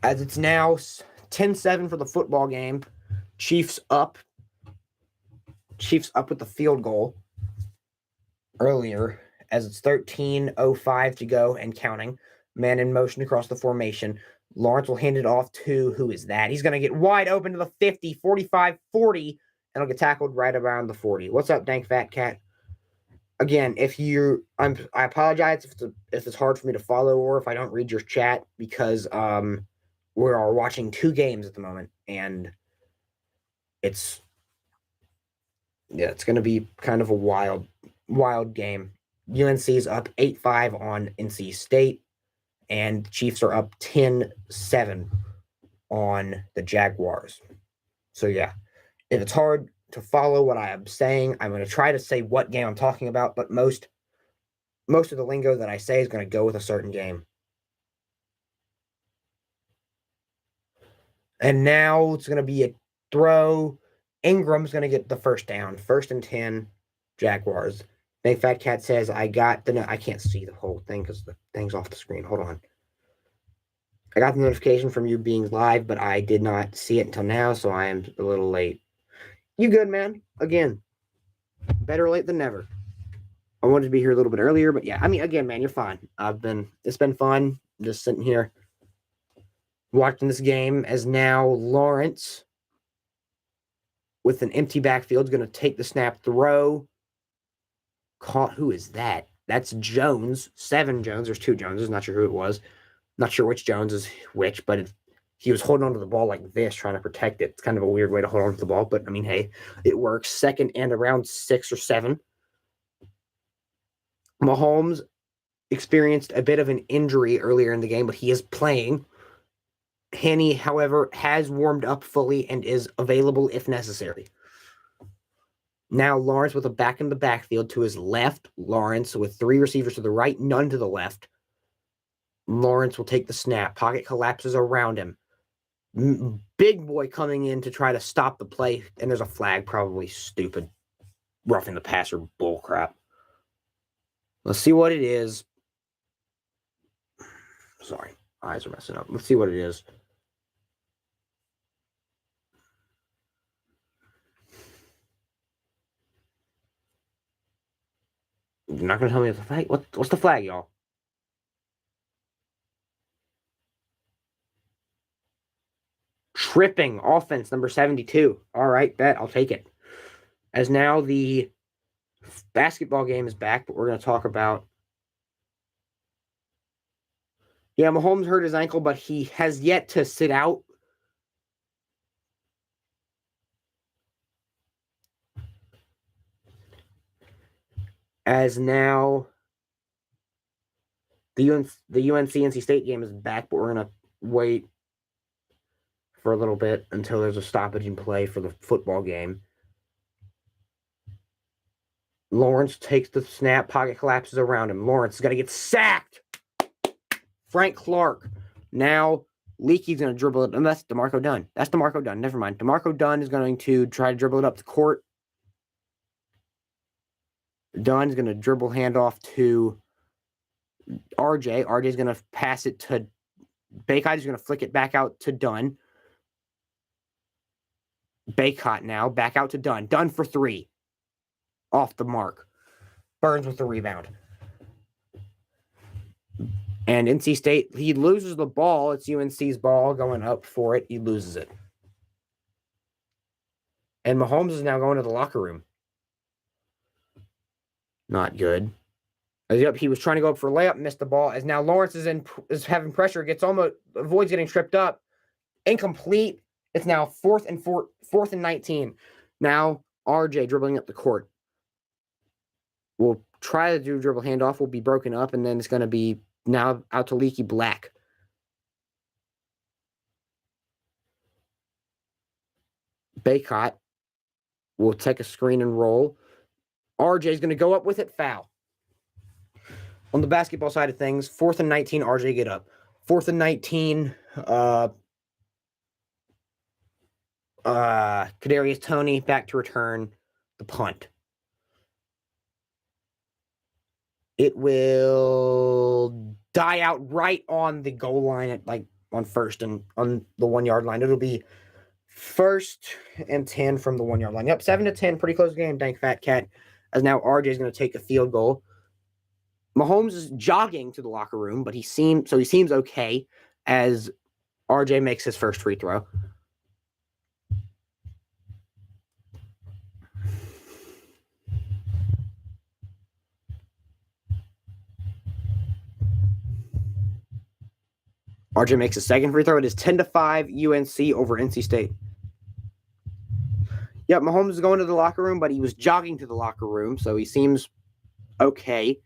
As it's now 10-7 for the football game. Chiefs up. Chiefs up with the field goal earlier, as it's 13:05 to go and counting. Man in motion across the formation. Lawrence will hand it off to, who is that? He's going to get wide open to the 50, 45, 40, and he'll get tackled right around the 40. What's up, Dank Fat Cat? Again, I apologize if it's hard for me to follow or if I don't read your chat, because we are watching 2 games at the moment, and it's going to be kind of a wild game. UNC is up 8-5 on NC State, and the Chiefs are up 10-7 on the Jaguars. So yeah, if it's hard to follow what I am saying, I'm going to try to say what game I'm talking about, but most of the lingo that I say is going to go with a certain game. And now it's going to be a throw. Ingram's going to get the first down. 1st and 10, Jaguars. Big Fat Cat says, I can't see the whole thing because the thing's off the screen. Hold on. I got the notification from you being live, but I did not see it until now, so I am a little late. You good, man? Again, better late than never. I wanted to be here a little bit earlier, but yeah, I mean, again, man, you're fine. It's been fun just sitting here watching this game, as now Lawrence, with an empty backfield, is going to take the snap, throw. Caught. Who is that? That's Jones. 7 Jones. There's 2 Joneses. Not sure who it was. Not sure which Jones is which, but he was holding onto the ball like this, trying to protect it. It's kind of a weird way to hold on to the ball, but I mean, hey, it works. 2nd and around 6 or 7. Mahomes experienced a bit of an injury earlier in the game, but he is playing. Henne, however, has warmed up fully and is available if necessary. Now Lawrence with a back in the backfield to his left. Lawrence with 3 receivers to the right, none to the left. Lawrence will take the snap. Pocket collapses around him. Big boy coming in to try to stop the play, and there's a flag, probably stupid. Roughing the passer bullcrap. Let's see what it is. Sorry, eyes are messing up. Let's see what it is. You're not going to tell me it's a flag? What's the flag, y'all? Tripping offense, number 72. All right, bet. I'll take it. As now the basketball game is back, but we're going to talk about... Yeah, Mahomes hurt his ankle, but he has yet to sit out. As now the UNC NC State game is back, but we're going to wait for a little bit until there's a stoppage in play for the football game. Lawrence takes the snap. Pocket collapses around him. Lawrence is going to get sacked. Frank Clark. Now Leakey's going to dribble it. And that's DeMarco Dunn. That's DeMarco Dunn. Never mind. DeMarco Dunn is going to try to dribble it up the court. Dunn's going to dribble handoff to RJ. RJ's going to pass it to Baycott. He's going to flick it back out to Dunn. Baycott now back out to Dunn. Dunn for 3. Off the mark. Burns with the rebound. And NC State, he loses the ball. It's UNC's ball going up for it. He loses it. And Mahomes is now going to the locker room. Not good. Yep, he was trying to go up for a layup, missed the ball. As now Lawrence is having pressure, avoids getting tripped up, incomplete. It's now fourth and 19. Now RJ dribbling up the court. We'll try to do dribble handoff. Will be broken up, and then it's going to be now out to Leaky Black. Baycott will take a screen and roll. RJ is going to go up with it, foul. On the basketball side of things, 4th and 19, RJ get up. 4th and 19, Kadarius Toney back to return the punt. It will die out right on the goal line at on first and on the 1 yard line. It'll be 1st and 10 from the 1 yard line. Yep, 7-10, pretty close game, Dank Fat Cat. As now RJ is going to take a field goal. Mahomes is jogging to the locker room, but he seems okay as RJ makes his first free throw. RJ makes his second free throw. It is 10-5 UNC over NC State. Yep, Mahomes is going to the locker room, but he was jogging to the locker room, so he seems okay.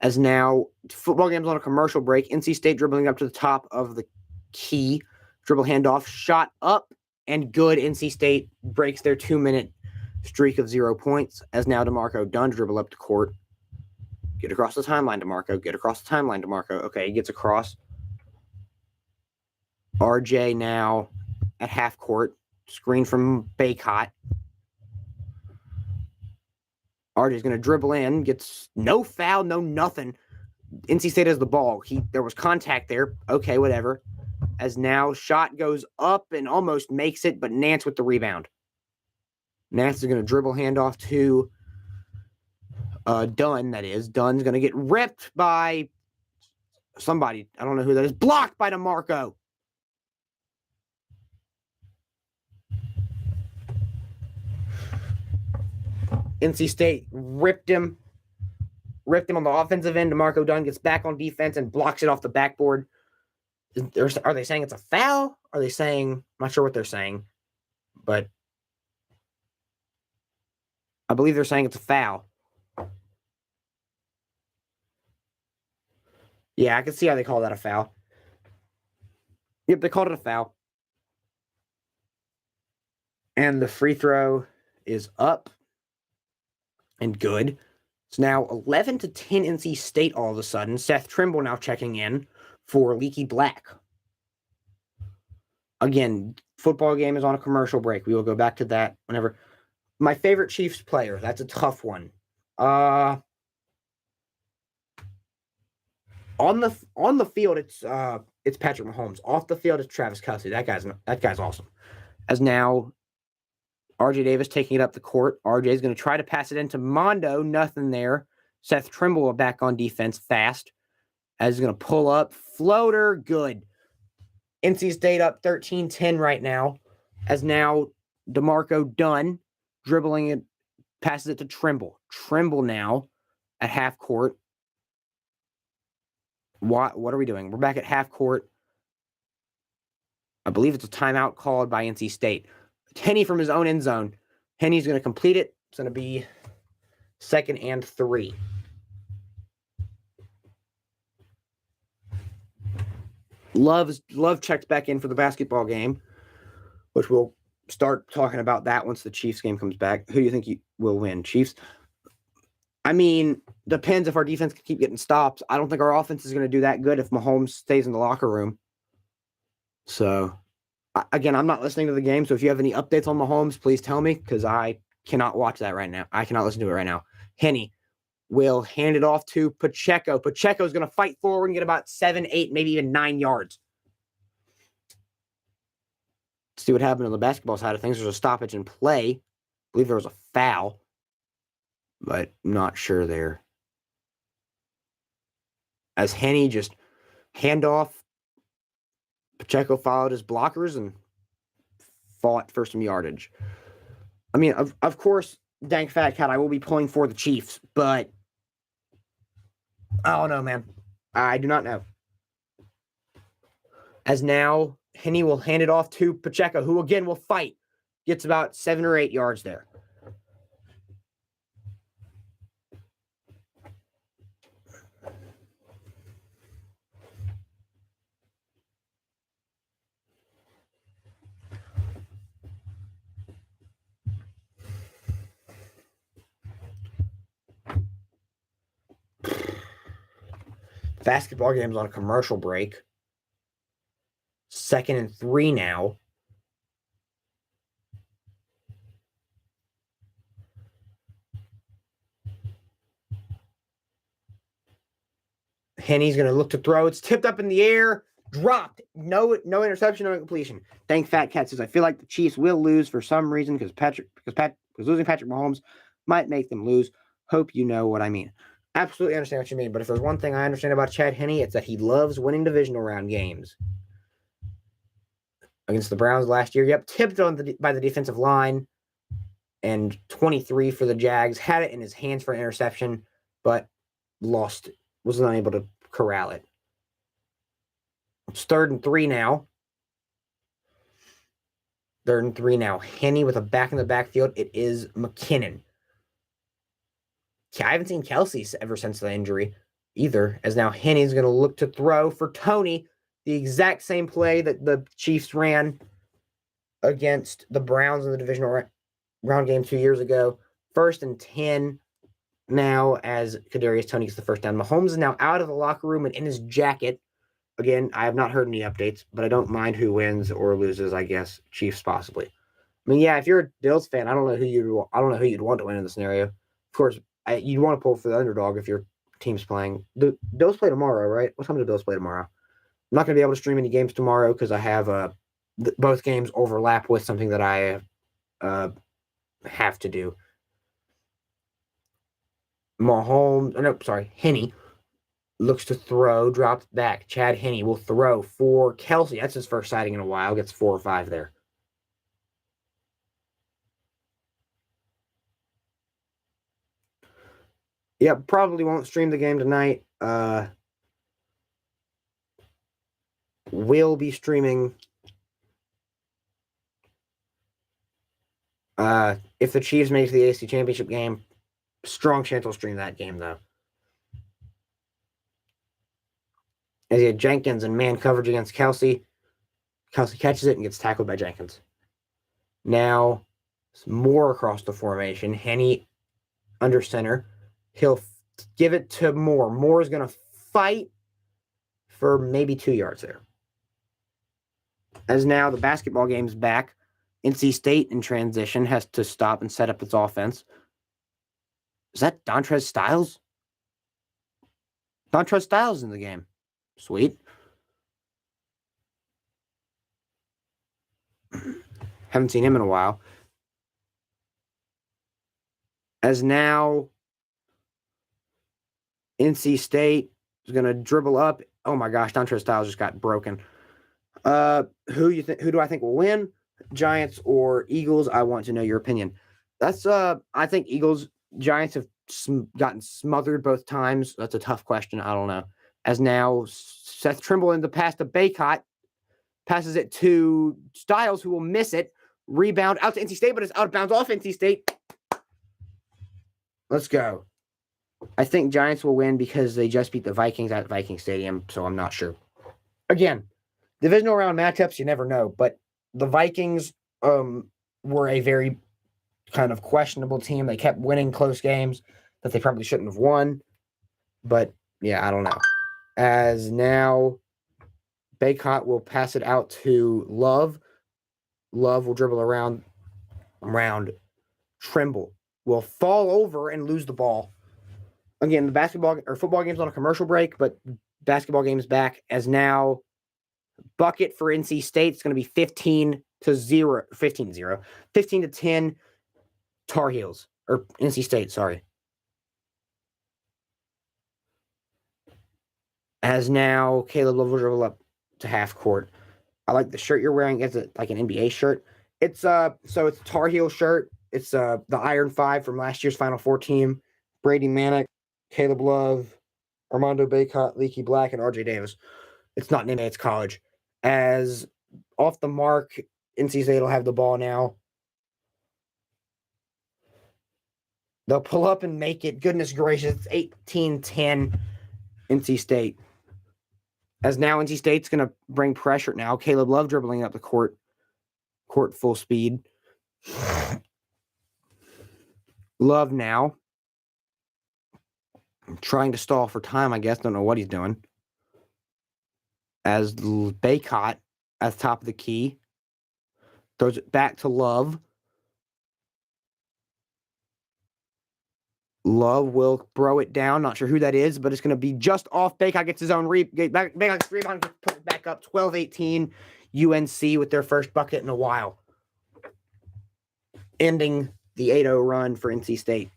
As now, football game's on a commercial break. NC State dribbling up to the top of the key. Dribble handoff, shot up, and good. NC State breaks their 2-minute streak of 0 points. As now DeMarco Dunn dribble up the court. Get across the timeline, DeMarco. Get across the timeline, DeMarco. Okay, he gets across. RJ now at half court. Screen from Baycott. RJ's going to dribble in. Gets no foul, no nothing. NC State has the ball. There was contact there. Okay, whatever. As now shot goes up and almost makes it, but Nance with the rebound. Nance is going to dribble handoff to Dunn, that is. Dunn's going to get ripped by somebody. I don't know who that is. Blocked by DeMarco. NC State ripped him on the offensive end. DeMarco Dunn gets back on defense and blocks it off the backboard. Are they saying it's a foul? Are they saying, I'm not sure what they're saying, but I believe they're saying it's a foul. Yeah, I can see how they call that a foul. Yep, they called it a foul. And the free throw is up and good. It's now 11-10 NC State all of a sudden. Seth Trimble now checking in for Leaky Black. Again, football game is on a commercial break. We will go back to that whenever. My favorite Chiefs player. That's a tough one. On the field, it's Patrick Mahomes. Off the field, it's Travis Kelce. That guy's awesome. As now, RJ Davis taking it up the court. RJ is going to try to pass it into Mondo. Nothing there. Seth Trimble back on defense fast. As he's going to pull up. Floater. Good. NC State up 13-10 right now. As now DeMarco Dunn dribbling it. Passes it to Trimble. Trimble now at half court. What are we doing? We're back at half court. I believe it's a timeout called by NC State. Henney from his own end zone. Henney's going to complete it. It's going to be 2nd and 3. Love checks back in for the basketball game, which we'll start talking about that once the Chiefs game comes back. Who do you think will win? Chiefs? I mean, depends if our defense can keep getting stops. I don't think our offense is going to do that good if Mahomes stays in the locker room. So, again, I'm not listening to the game, so if you have any updates on Mahomes, please tell me, because I cannot watch that right now. I cannot listen to it right now. Henney will hand it off to Pacheco. Pacheco is going to fight forward and get about 7, 8, maybe even 9 yards. Let's see what happened on the basketball side of things. There's a stoppage in play. I believe there was a foul, but I'm not sure there. As Henney just hand off, Pacheco followed his blockers and fought for some yardage. I mean, of course, Dank Fat Cat, I will be pulling for the Chiefs, but I don't know, man. I do not know. As now, Henne will hand it off to Pacheco, who again will fight. Gets about 7 or 8 yards there. Basketball game's on a commercial break. 2nd and 3 now. Henny's going to look to throw. It's tipped up in the air. Dropped. No interception, no completion. Thank Fat Cat says, I feel like the Chiefs will lose for some reason because losing Patrick Mahomes might make them lose. Hope you know what I mean. Absolutely understand what you mean. But if there's one thing I understand about Chad Henne, it's that he loves winning divisional round games. Against the Browns last year, yep, tipped on by the defensive line. And 23 for the Jags. Had it in his hands for an interception, but lost it. Was not able to corral it. It's 3rd and 3 now. 3rd and 3 now. Henne with a back in the backfield. It is McKinnon. I haven't seen Kelsey ever since the injury either, as now Henny's going to look to throw for Tony. The exact same play that the Chiefs ran against the Browns in the divisional round game 2 years ago. 1st and 10 now as Kadarius Toney gets the first down. Mahomes is now out of the locker room and in his jacket. Again, I have not heard any updates, but I don't mind who wins or loses, I guess. Chiefs possibly. I mean, yeah, if you're a Bills fan, I don't know who you'd want to win in the scenario. Of course, you'd want to pull for the underdog if your team's playing. The Bills play tomorrow, right? What time do the Bills play tomorrow? I'm not going to be able to stream any games tomorrow because I have both games overlap with something that I have to do. Henne looks to throw, drops back. Chad Henne will throw for Kelsey. That's his first sighting in a while. Gets 4 or 5 there. Yeah, probably won't stream the game tonight. Will be streaming. If the Chiefs make the AFC Championship game, strong chance I'll stream that game, though. As he had Jenkins and man coverage against Kelsey. Kelsey catches it and gets tackled by Jenkins. Now, Moore across the formation. Henne under center. He'll give it to Moore. Moore is going to fight for maybe 2 yards there. As now the basketball game's back. NC State in transition has to stop and set up its offense. Is that Dontrez Styles? Dontrez Styles in the game. Sweet. Haven't seen him in a while. As now NC State is going to dribble up. Oh my gosh, Dontrez Styles just got broken. Who do I think will win? Giants or Eagles? I want to know your opinion. That's I think Eagles. Giants have gotten smothered both times. That's a tough question. I don't know. As now Seth Trimble in the pass to Baycott passes it to Styles, who will miss it. Rebound out to NC State, but it's out of bounds off NC State. Let's go. I think Giants will win because they just beat the Vikings at Viking Stadium, so I'm not sure. Again, divisional round matchups, you never know, but the Vikings were a very kind of questionable team. They kept winning close games that they probably shouldn't have won. But, yeah, I don't know. As now Baycott will pass it out to Love. Love will dribble around. Trimble will fall over and lose the ball. Again, the basketball or football game's on a commercial break, but basketball game's back as now bucket for NC State. It's going to be 15 to 10 Tar Heels or NC State, sorry. As now Caleb Love will dribble up to half court. I like the shirt you're wearing. It's like an NBA shirt. It's so it's a Tar Heel shirt. It's the Iron Five from last year's Final Four team. Brady Manick, Caleb Love, Armando Bacot, Leaky Black, and RJ Davis. It's not an NBA, it's college. As off the mark, NC State will have the ball now. They'll pull up and make it. Goodness gracious, it's 18-10 NC State. As now NC State's going to bring pressure now. Caleb Love dribbling up the court full speed. Love now. Trying to stall for time, I guess. Don't know what he's doing. As Bacot at the top of the key. Throws it back to Love. Love will throw it down. Not sure who that is, but it's going to be just off. Bacot gets his own rebound. Bacot rebound, put it back up. 12-18. UNC with their first bucket in a while. Ending the 8-0 run for NC State.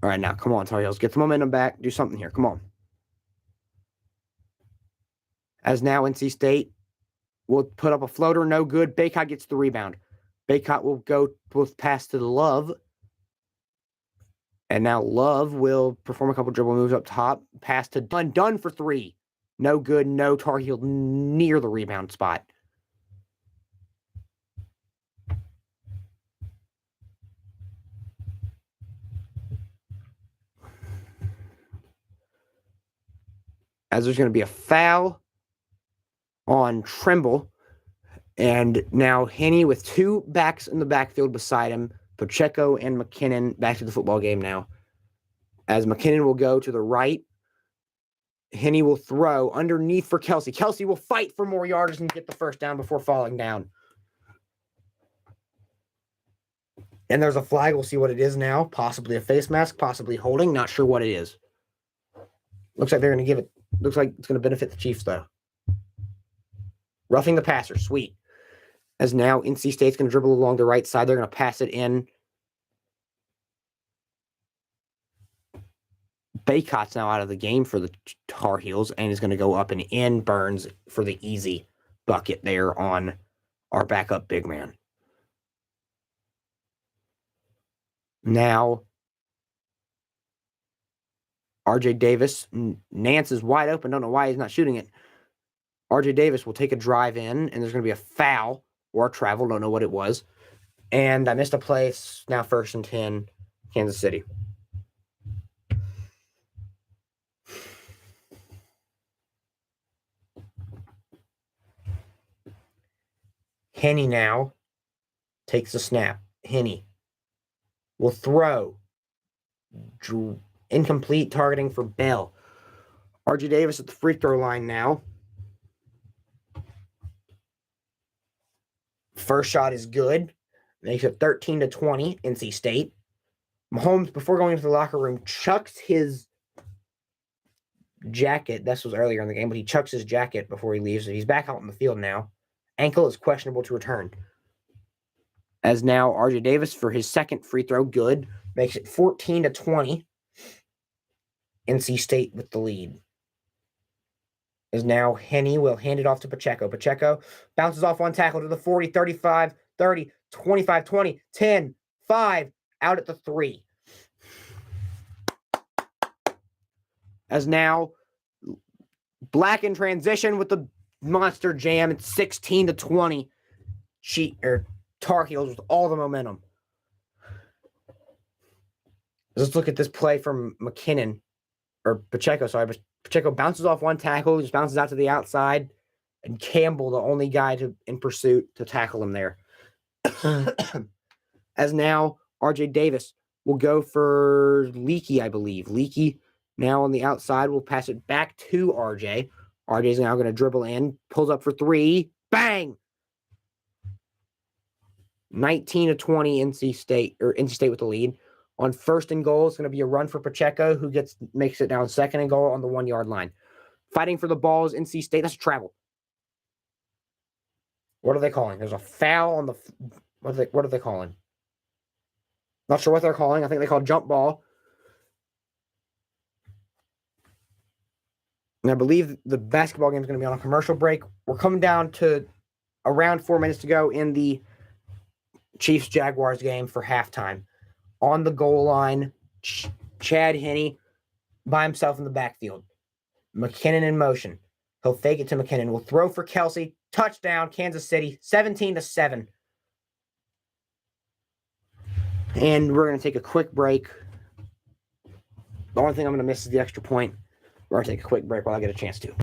All right, now, come on, Tar Heels. Get the momentum back. Do something here. Come on. As now NC State will put up a floater. No good. Bacot gets the rebound. Bacot will go with pass to the Love. And now Love will perform a couple dribble moves up top. Pass to Dunn. Dunn for three. No good. No Tar Heel near the rebound spot. As there's going to be a foul on Trimble. And now Henney with two backs in the backfield beside him. Pacheco and McKinnon back to the football game now. As McKinnon will go to the right. Henney will throw underneath for Kelsey. Kelsey will fight for more yards and get the first down before falling down. And there's a flag. We'll see what it is now. Possibly a face mask, possibly holding. Not sure what it is. Looks like they're going to give it. Looks like it's going to benefit the Chiefs, though. Roughing the passer. Sweet. As now NC State's going to dribble along the right side. They're going to pass it in. Bacot's now out of the game for the Tar Heels and is going to go up and in. Burns for the easy bucket there on our backup big man. Now, RJ Davis. Nance is wide open. Don't know why he's not shooting it. RJ Davis will take a drive in, and there's going to be a foul or a travel. Don't know what it was. And I missed a play. It's now 1st and 10, Kansas City. Henney now takes the snap. Henney will throw. Incomplete targeting for Bell. RJ Davis at the free throw line now. First shot is good. Makes it 13-20, NC State. Mahomes, before going into the locker room, chucks his jacket. This was earlier in the game, but he chucks his jacket before he leaves. He's back out in the field now. Ankle is questionable to return. As now RJ Davis for his second free throw, good. Makes it 14-20. NC State with the lead. As now Henney will hand it off to Pacheco. Pacheco bounces off one tackle to the 40, 35, 30, 25, 20, 10, 5, out at the 3. As now Black in transition with the monster jam. It's 16-20. Tar Heels with all the momentum. Let's look at this play from McKinnon. Or Pacheco, sorry. Pacheco bounces off one tackle, just bounces out to the outside, and Campbell, the only guy in pursuit, to tackle him there. As now, RJ Davis will go for Leaky, I believe. Leaky now on the outside will pass it back to RJ. RJ's now going to dribble in, pulls up for 3, bang! 19-20 NC State with the lead. On 1st and goal, it's going to be a run for Pacheco, who makes it down 2nd and goal on the 1-yard line. Fighting for the ball is NC State. That's a travel. What are they calling? There's a foul on the. What are they calling? Not sure what they're calling. I think they call jump ball. And I believe the basketball game is going to be on a commercial break. We're coming down to around 4 minutes to go in the Chiefs-Jaguars game for halftime. On the goal line, Chad Henne by himself in the backfield. McKinnon in motion. He'll fake it to McKinnon. Will throw for Kelsey. Touchdown, Kansas City, 17-7. And we're going to take a quick break. The only thing I'm going to miss is the extra point. We're going to take a quick break while I get a chance to.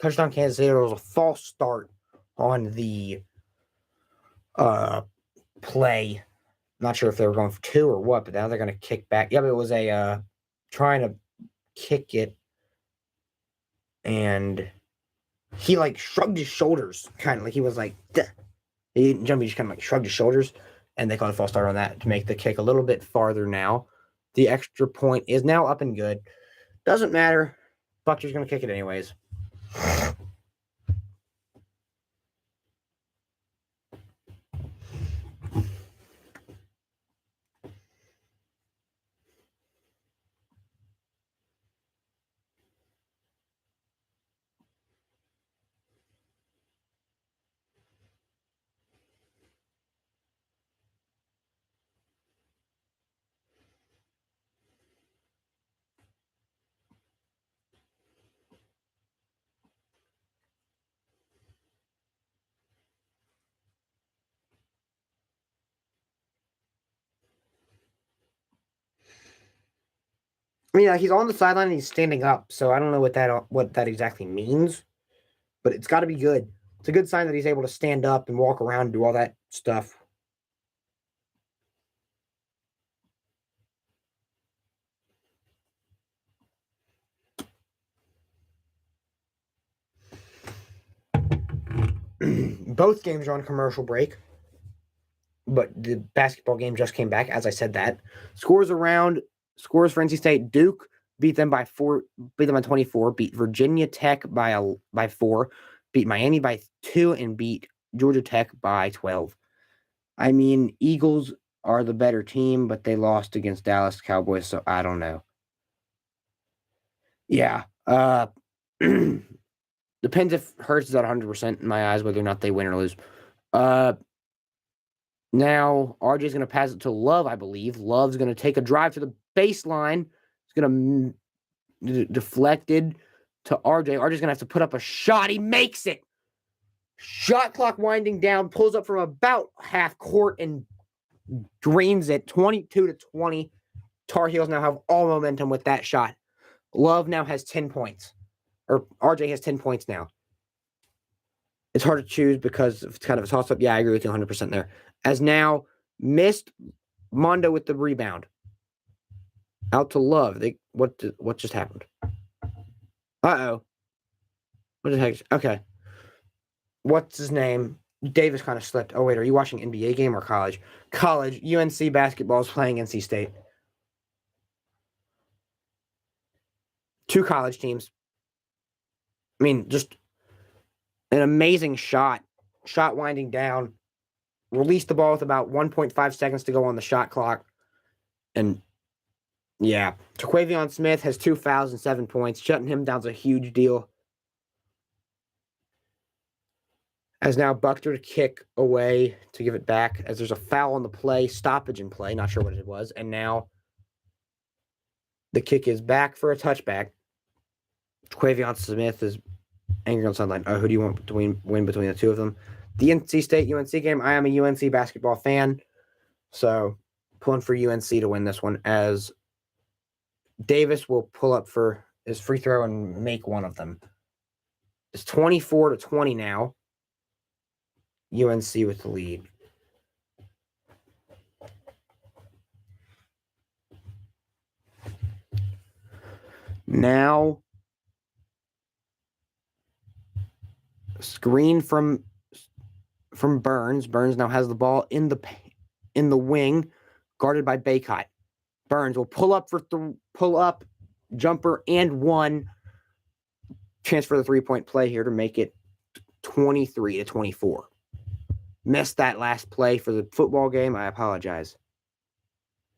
Touchdown, Kansas City. There was a false start on the play. Not sure if they were going for 2 or what, but now they're going to kick back. Yeah, but it was a trying to kick it, and he like shrugged his shoulders, kind of like he was like, duh. He didn't jump, he just kind of like shrugged his shoulders, and they called a false start on that to make the kick a little bit farther now. The extra point is now up and good. Doesn't matter. Bucky's going to kick it anyways. I mean, he's on the sideline and he's standing up, so I don't know what that exactly means, but it's got to be good. It's a good sign that he's able to stand up and walk around and do all that stuff. Both games are on commercial break, but the basketball game just came back, as I said that. Scores for NC State. Duke beat them by 24, beat Virginia Tech by 4, beat Miami by 2, and beat Georgia Tech by 12. I mean, Eagles are the better team, but they lost against Dallas Cowboys, so I don't know. Yeah. Depends if Hurts is at 100% in my eyes, whether or not they win or lose. Now, RJ's going to pass it to Love, I believe. Love's going to take a drive to the baseline. It's going to deflected to RJ. RJ's going to have to put up a shot. He makes it. Shot clock winding down, pulls up from about half court and drains it 22-20. Tar Heels now have all momentum with that shot. Love now has 10 points. Or RJ has 10 points now. It's hard to choose because it's kind of a toss-up. Yeah, I agree with you 100% there. As now, missed Mondo with the rebound. Out to Love. What just happened? Uh-oh. What the heck? Okay. What's his name? Davis kind of slipped. Oh, wait, are you watching NBA game or college? College. UNC basketball is playing NC State. 2 college teams. I mean, just an amazing shot. Shot winding down. Released the ball with about 1.5 seconds to go on the shot clock. And, yeah. Terquavion Smith has 2 fouls and 7 points. Shutting him down's a huge deal. As now Buckner to kick away to give it back, as there's a foul on the play, stoppage in play, not sure what it was, and now the kick is back for a touchback. Quavion Smith is angry on the sideline. Who do you want to win between the two of them? The NC State-UNC game, I am a UNC basketball fan, so pulling for UNC to win this one, as Davis will pull up for his free throw and make one of them. It's 24-20 now. UNC with the lead. Now, screen from Burns. Burns now has the ball in the wing, guarded by Baycott. Burns will pull up jumper and one. Chance for the 3-point play here to make it 23-24. Missed that last play for the football game. I apologize.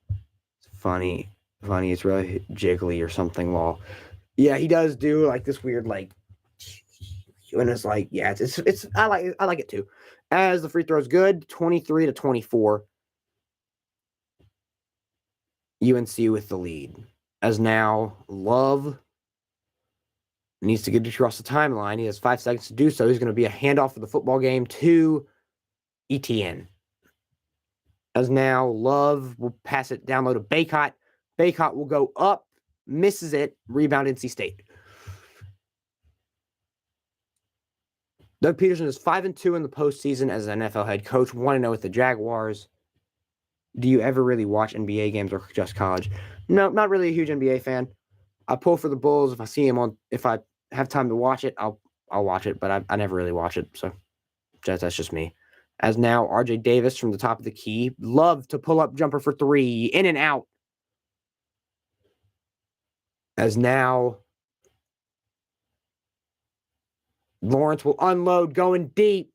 It's funny. It's really jiggly or something. Lol. Yeah, he does do like this weird like, and it's like, yeah, it's I like it too. As the free throw is good, 23-24. UNC with the lead. As now Love needs to get across the timeline. He has 5 seconds to do so. He's going to be a handoff for the football game to ETN. As now Love will pass it down low to Baycott. Baycott will go up, misses it, rebound NC State. Doug Peterson is 5-2 in the postseason as an NFL head coach, 1-0 with the Jaguars. Do you ever really watch NBA games or just college? No, not really a huge NBA fan. I pull for the Bulls if I see him on. If I have time to watch it, I'll watch it, but I never really watch it. So that's just me. As now RJ Davis from the top of the key, love to pull up jumper for 3, in and out. As now Lawrence will unload, going deep,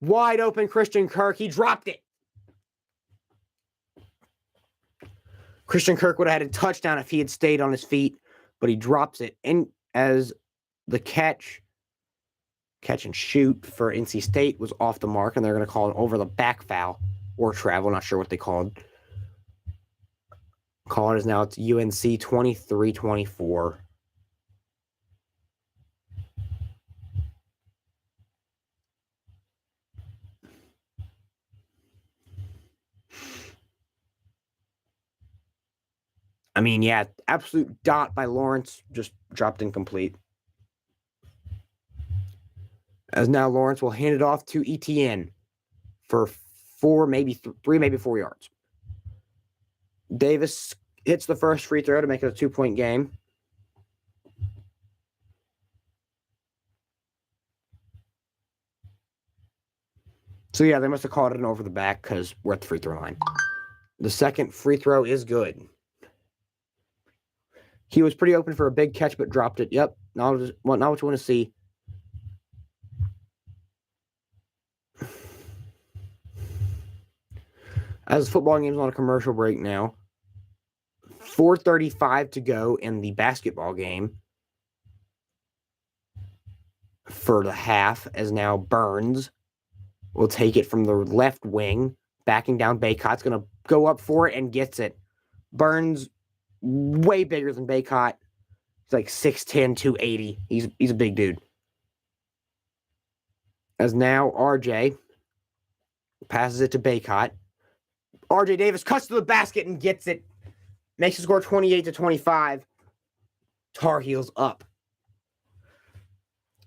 wide open. Christian Kirk, he dropped it. Christian Kirk would have had a touchdown if he had stayed on his feet, but he drops it. And as the catch and shoot for NC State was off the mark, and they're going to call it over the back foul or travel. Not sure what they called. Call it is now it's UNC 23-24. I mean, yeah, absolute dot by Lawrence, just dropped incomplete. As now Lawrence will hand it off to ETN for 4, maybe 3, maybe 4 yards. Davis hits the first free throw to make it a 2-point game. So, yeah, they must have called it an over the back because we're at the free throw line. The second free throw is good. He was pretty open for a big catch, but dropped it. Yep, not what you want to see. As the football game's on a commercial break now, 4:35 to go in the basketball game for the half, as now Burns will take it from the left wing, backing down Baycott's going to go up for it and gets it. Burns, way bigger than Baycott. He's like 6'10", 280. He's a big dude. As now RJ passes it to Baycott. RJ Davis cuts to the basket and gets it. Makes the score 28-25. Tar Heels up.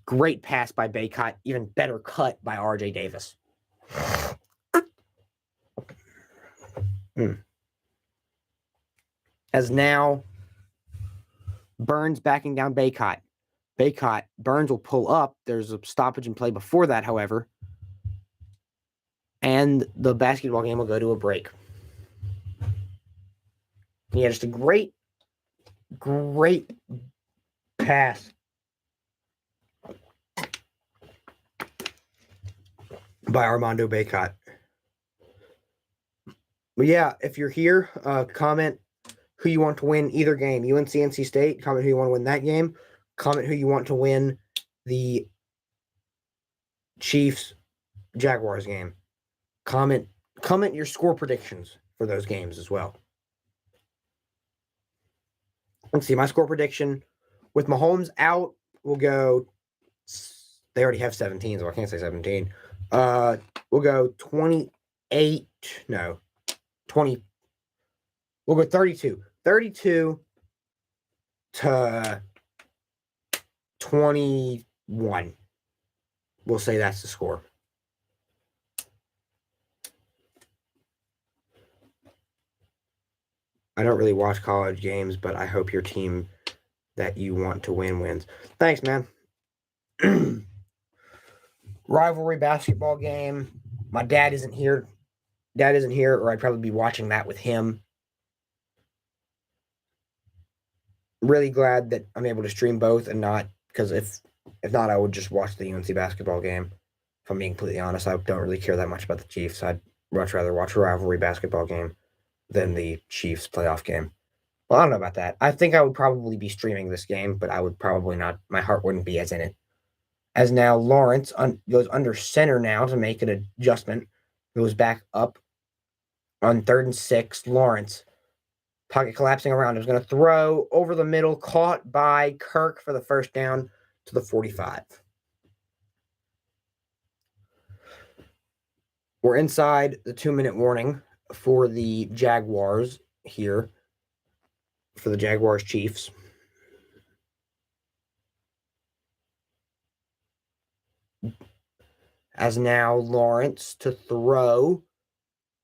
Great pass by Baycott. Even better cut by RJ Davis. As now Burns backing down Baycott. Burns will pull up. There's a stoppage in play before that, however. And the basketball game will go to a break. Yeah, just a great pass by Armando Baycott. But yeah, if you're here, comment who you want to win either game. UNC NC State, comment who you want to win that game. Comment who you want to win the Chiefs Jaguars game. Comment your score predictions for those games as well. Let's see, my score prediction with Mahomes out will go. They already have 17, so I can't say 17. We'll go 28. No, 20. We'll go 32. 32 to 21. We'll say that's the score. I don't really watch college games, but I hope your team that you want to win wins. Thanks, man. Rivalry basketball game. My dad isn't here. Dad isn't here, or I'd probably be watching that with him. Really glad that I'm able to stream both and not, because if not, I would just watch the UNC basketball game. If I'm being completely honest, I don't really care that much about the Chiefs. I'd much rather watch a rivalry basketball game than the Chiefs playoff game. Well, I don't know about that. I think I would probably be streaming this game, but I would probably not. My heart wouldn't be as in it. As now Lawrence goes under center now to make an adjustment. Goes back up on 3rd and 6. Lawrence, pocket collapsing around. Is going to throw over the middle, caught by Kirk for the first down to the 45. We're inside the 2-minute warning for the Jaguars here, for the Jaguars Chiefs. As now Lawrence to throw,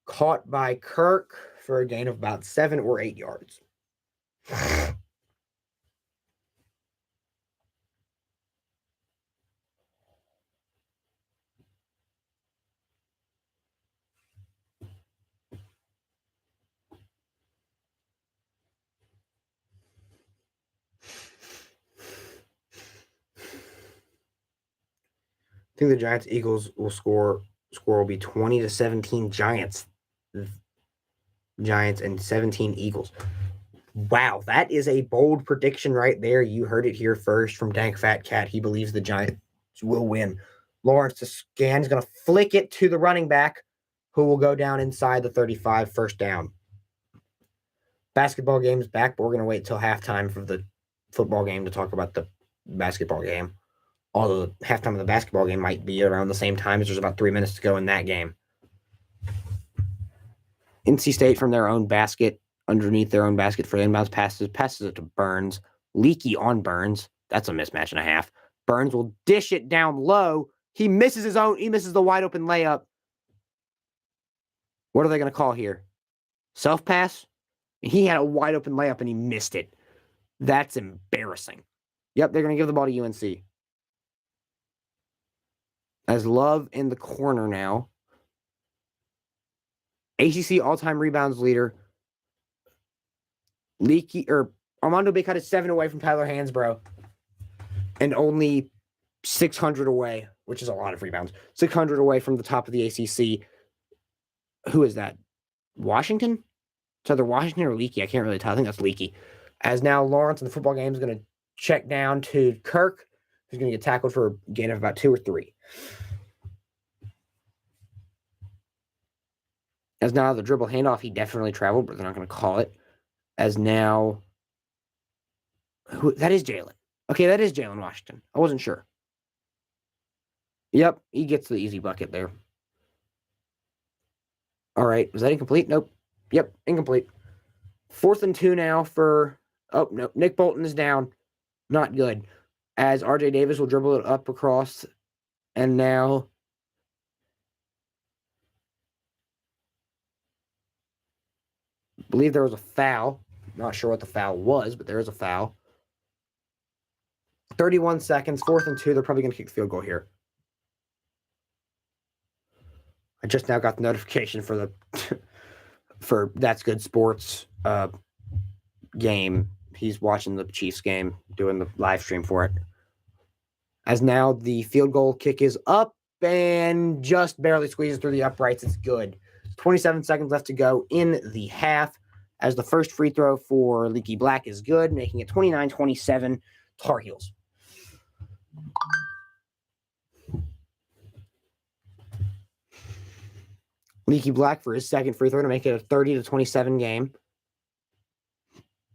caught by Kirk for a gain of about 7 or 8 yards. I think the Giants-Eagles will score will be 20-17 Giants. Giants and 17 Eagles. Wow, that is a bold prediction right there. You heard it here first from Dank Fat Cat. He believes the Giants will win. Lawrence to scan is going to flick it to the running back, who will go down inside the 35, first down. Basketball game's back, but we're going to wait till halftime for the football game to talk about the basketball game. Although the halftime of the basketball game might be around the same time, as there's about 3 minutes to go in that game. NC State from their own basket, underneath their own basket for the inbounds passes it to Burns. Leaky on Burns. That's a mismatch and a half. Burns will dish it down low. He misses the wide open layup. What are they going to call here? Self pass? He had a wide open layup and he missed it. That's embarrassing. Yep, they're going to give the ball to UNC. As Love in the corner now. ACC all-time rebounds leader. Armando Bacot is 7 away from Tyler Hansbrough. And only 600 away, which is a lot of rebounds. 600 away from the top of the ACC. Who is that? Washington? It's either Washington or Leaky. I can't really tell. I think that's Leaky. As now Lawrence in the football game is going to check down to Kirk, who's going to get tackled for a gain of about 2 or 3. As now the dribble handoff, he definitely traveled, but they're not going to call it. As now, that is Jalen. Okay, that is Jalen Washington. I wasn't sure. Yep, he gets the easy bucket there. All right, was that incomplete? Nope. Yep, incomplete. 4th and 2 now for... Oh, no, Nick Bolton is down. Not good. As RJ Davis will dribble it up across, and now... I believe there was a foul. Not sure what the foul was, but there is a foul. 31 seconds, 4th and 2. They're probably going to kick the field goal here. I just now got the notification for the for That's Good Sports game. He's watching the Chiefs game, doing the live stream for it. As now the field goal kick is up and just barely squeezes through the uprights. It's good. 27 seconds left to go in the half, as the first free throw for Leaky Black is good, making it 29-27 Tar Heels. Leaky Black for his second free throw to make it a 30-27 game.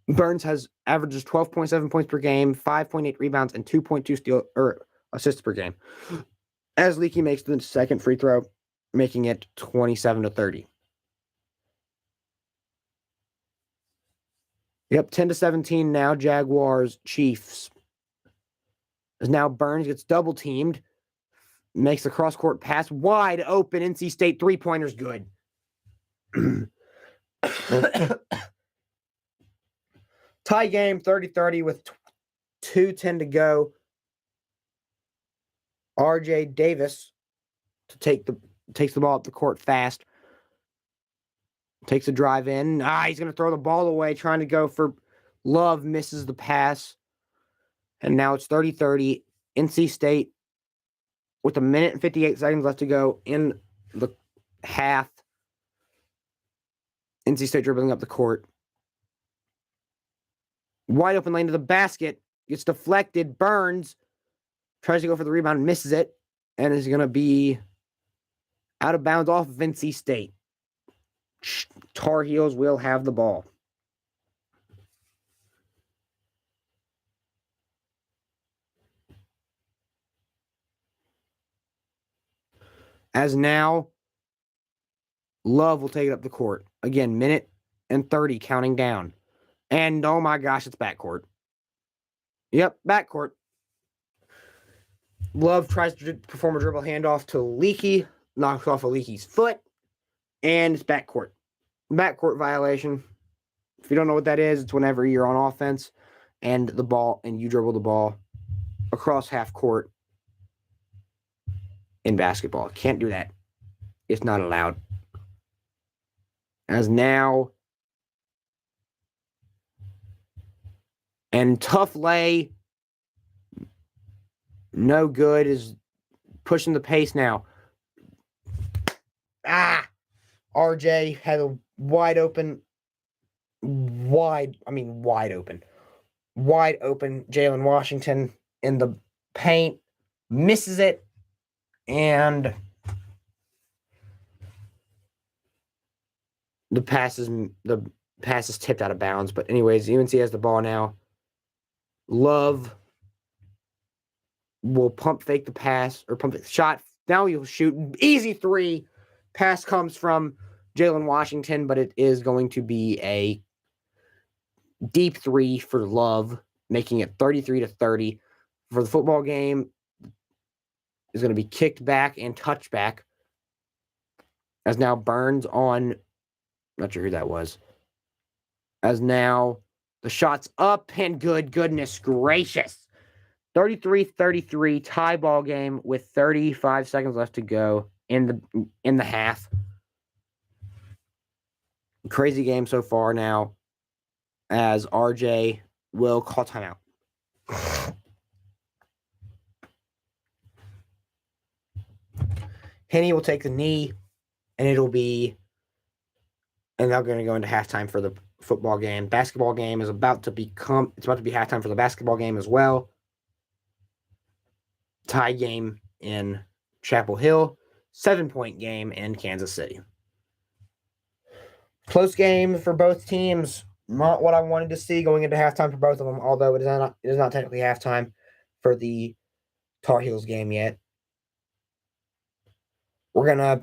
Burns averages 12.7 points per game, 5.8 rebounds, and 2.2 assists per game. As Leaky makes the second free throw, making it 27-30. Yep, 10-17 now, Jaguars, Chiefs. As now Burns gets double teamed, makes the cross-court pass wide open. NC State three-pointer's good. Tie game, 30-30 with 2:10 to go. R.J. Davis takes the ball up the court fast. Takes a drive in. He's going to throw the ball away, trying to go for Love, misses the pass. And now it's 30-30. NC State with 1 minute and 58 seconds left to go in the half. NC State dribbling up the court. Wide open lane to the basket. Gets deflected. Burns tries to go for the rebound, misses it, and is going to be out of bounds off of NC State. Tar Heels will have the ball. As now, Love will take it up the court. Again, 1 minute and 30 counting down. And oh my gosh, it's backcourt. Yep, backcourt. Love tries to perform a dribble handoff to Leaky, knocks off of Leaky's foot, and it's backcourt. Backcourt violation. If you don't know what that is, it's whenever you're on offense and you dribble the ball across half court in basketball. Can't do that. It's not allowed. As now, and tough lay, no good, is pushing the pace now. RJ had a wide open Jalen Washington in the paint, misses it, and the pass is tipped out of bounds. But anyways, UNC has the ball now. Love will pump fake the pass, or pump fake the shot. Now he'll shoot. Easy three. Pass comes from Jalen Washington, but it is going to be a deep three for Love, making it 33-30. For the football game, is going to be kicked back and touchback. As now Burns on, not sure who that was. As now the shot's up and good. Goodness gracious. 33-33 tie ball game with 35 seconds left to go in the half. Crazy game so far now, as RJ will call timeout. Henny will take the knee, and they're going to go into halftime for the football game. Basketball game is about to be halftime for the basketball game as well. Tie game in Chapel Hill. 7-point game in Kansas City. Close game for both teams. Not what I wanted to see going into halftime for both of them, although it is not technically halftime for the Tar Heels game yet. We're going to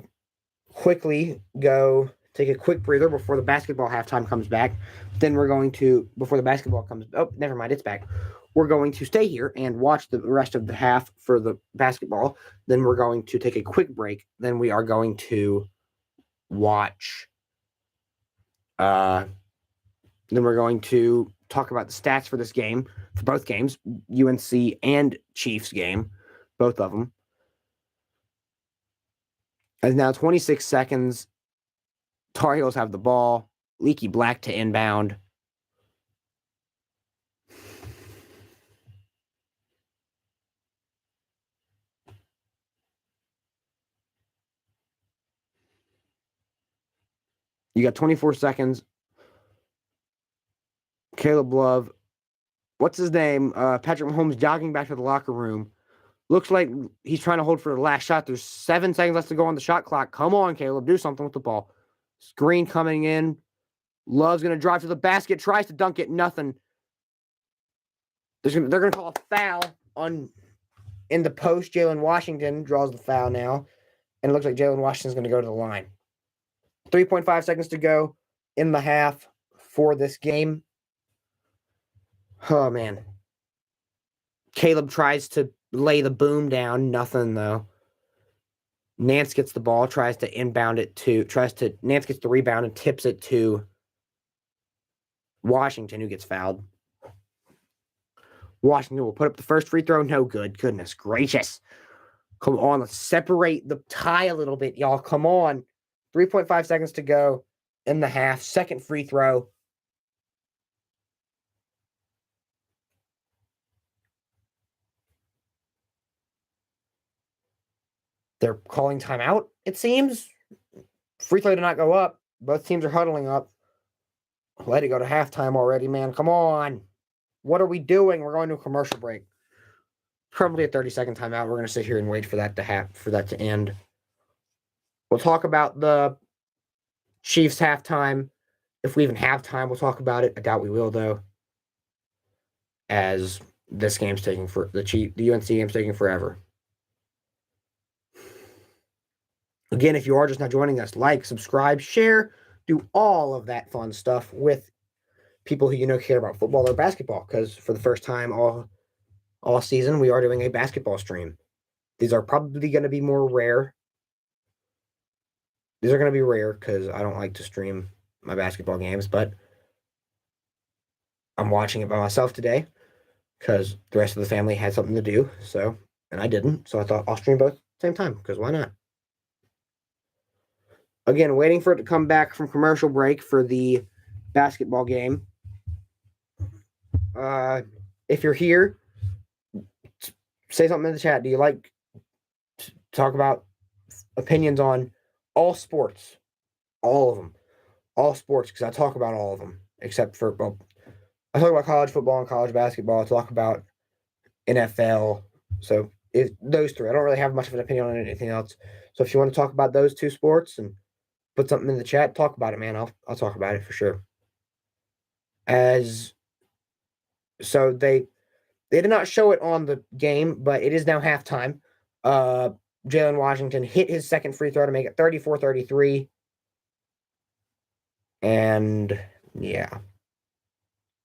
quickly go take a quick breather before the basketball halftime comes back. Then we're going to, before the basketball comes, never mind, it's back. We're going to stay here and watch the rest of the half for the basketball. Then we're going to take a quick break. Then we are going to watch. Then we're going to talk about the stats for this game, for both games, UNC and Chiefs game, both of them. As now 26 seconds, Tar Heels have the ball. Leaky Black to inbound. You got 24 seconds. Caleb Love. What's his name? Patrick Mahomes jogging back to the locker room. Looks like he's trying to hold for the last shot. There's 7 seconds left to go on the shot clock. Come on, Caleb. Do something with the ball. Screen coming in. Love's going to drive to the basket. Tries to dunk it. Nothing. They're going to call a foul in the post. Jalen Washington draws the foul now. And it looks like Jalen Washington's going to go to the line. 3.5 seconds to go in the half for this game. Oh, man. Caleb tries to lay the boom down. Nothing, though. Nance gets the ball, Nance gets the rebound and tips it to Washington, who gets fouled. Washington will put up the first free throw. No good. Goodness gracious. Come on. Let's separate the tie a little bit, y'all. Come on. 3.5 seconds to go in the half. Second free throw. They're calling timeout, it seems. Free throw did not go up. Both teams are huddling up. Let it go to halftime already, man. Come on. What are we doing? We're going to a commercial break. Probably a 30-second timeout. We're going to sit here and wait for that to end. We'll talk about the Chiefs halftime. If we even have time, we'll talk about it. I doubt we will, though, as this game's taking for the UNC game's taking forever. Again, if you are just now joining us, like, subscribe, share, do all of that fun stuff with people who you know care about football or basketball, because for the first time all season, we are doing a basketball stream. These are probably going to be more rare. These are going to be rare because I don't like to stream my basketball games, but I'm watching it by myself today because the rest of the family had something to do, and I didn't, so I thought I'll stream both at the same time, because why not? Again, waiting for it to come back from commercial break for the basketball game. If you're here, say something in the chat. Do you like to talk about opinions on all sports? All of them. All sports, because I talk about all of them, except for, I talk about college football and college basketball. I talk about NFL. So those three. I don't really have much of an opinion on anything else. So if you want to talk about those two sports and put something in the chat, talk about it, man. I'll talk about it for sure. So they did not show it on the game, but it is now halftime. Jalen Washington hit his second free throw to make it 34-33. And yeah,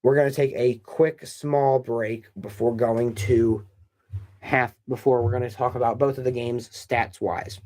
we're going to take a quick small break before we're going to talk about both of the games stats wise.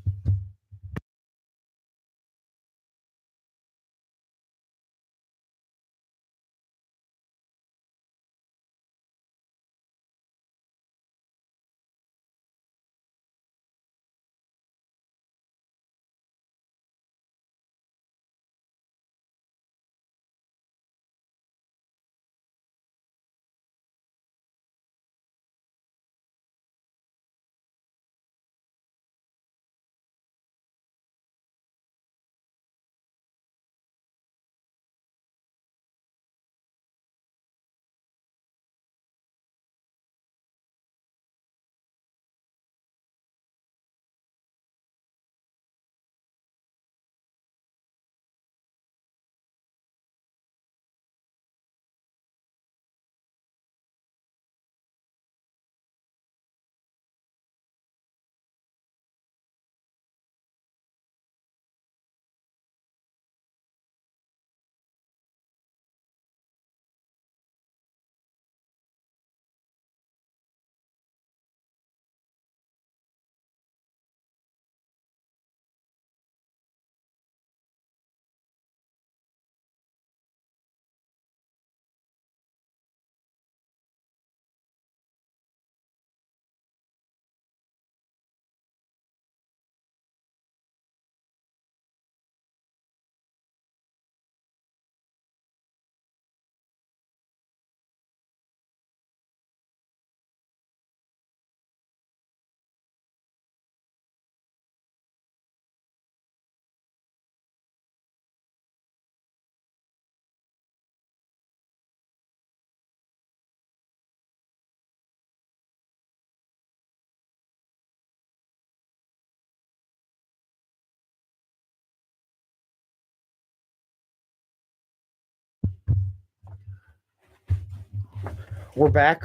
We're back.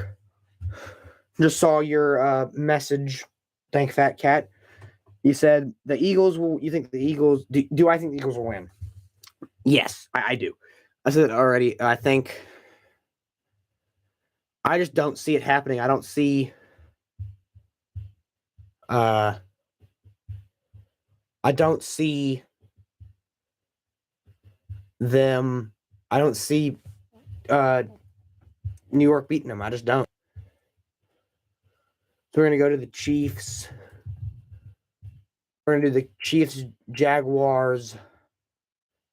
Just saw your message. Thank Fat Cat. You said the Eagles will. You think the Eagles? Do I think the Eagles will win? Yes, I do. I said it already. I think. I just don't see it happening. I don't see. I don't see them. I don't see New York beating them. I just don't. So we're going to go to the Chiefs. We're going to do the Chiefs Jaguars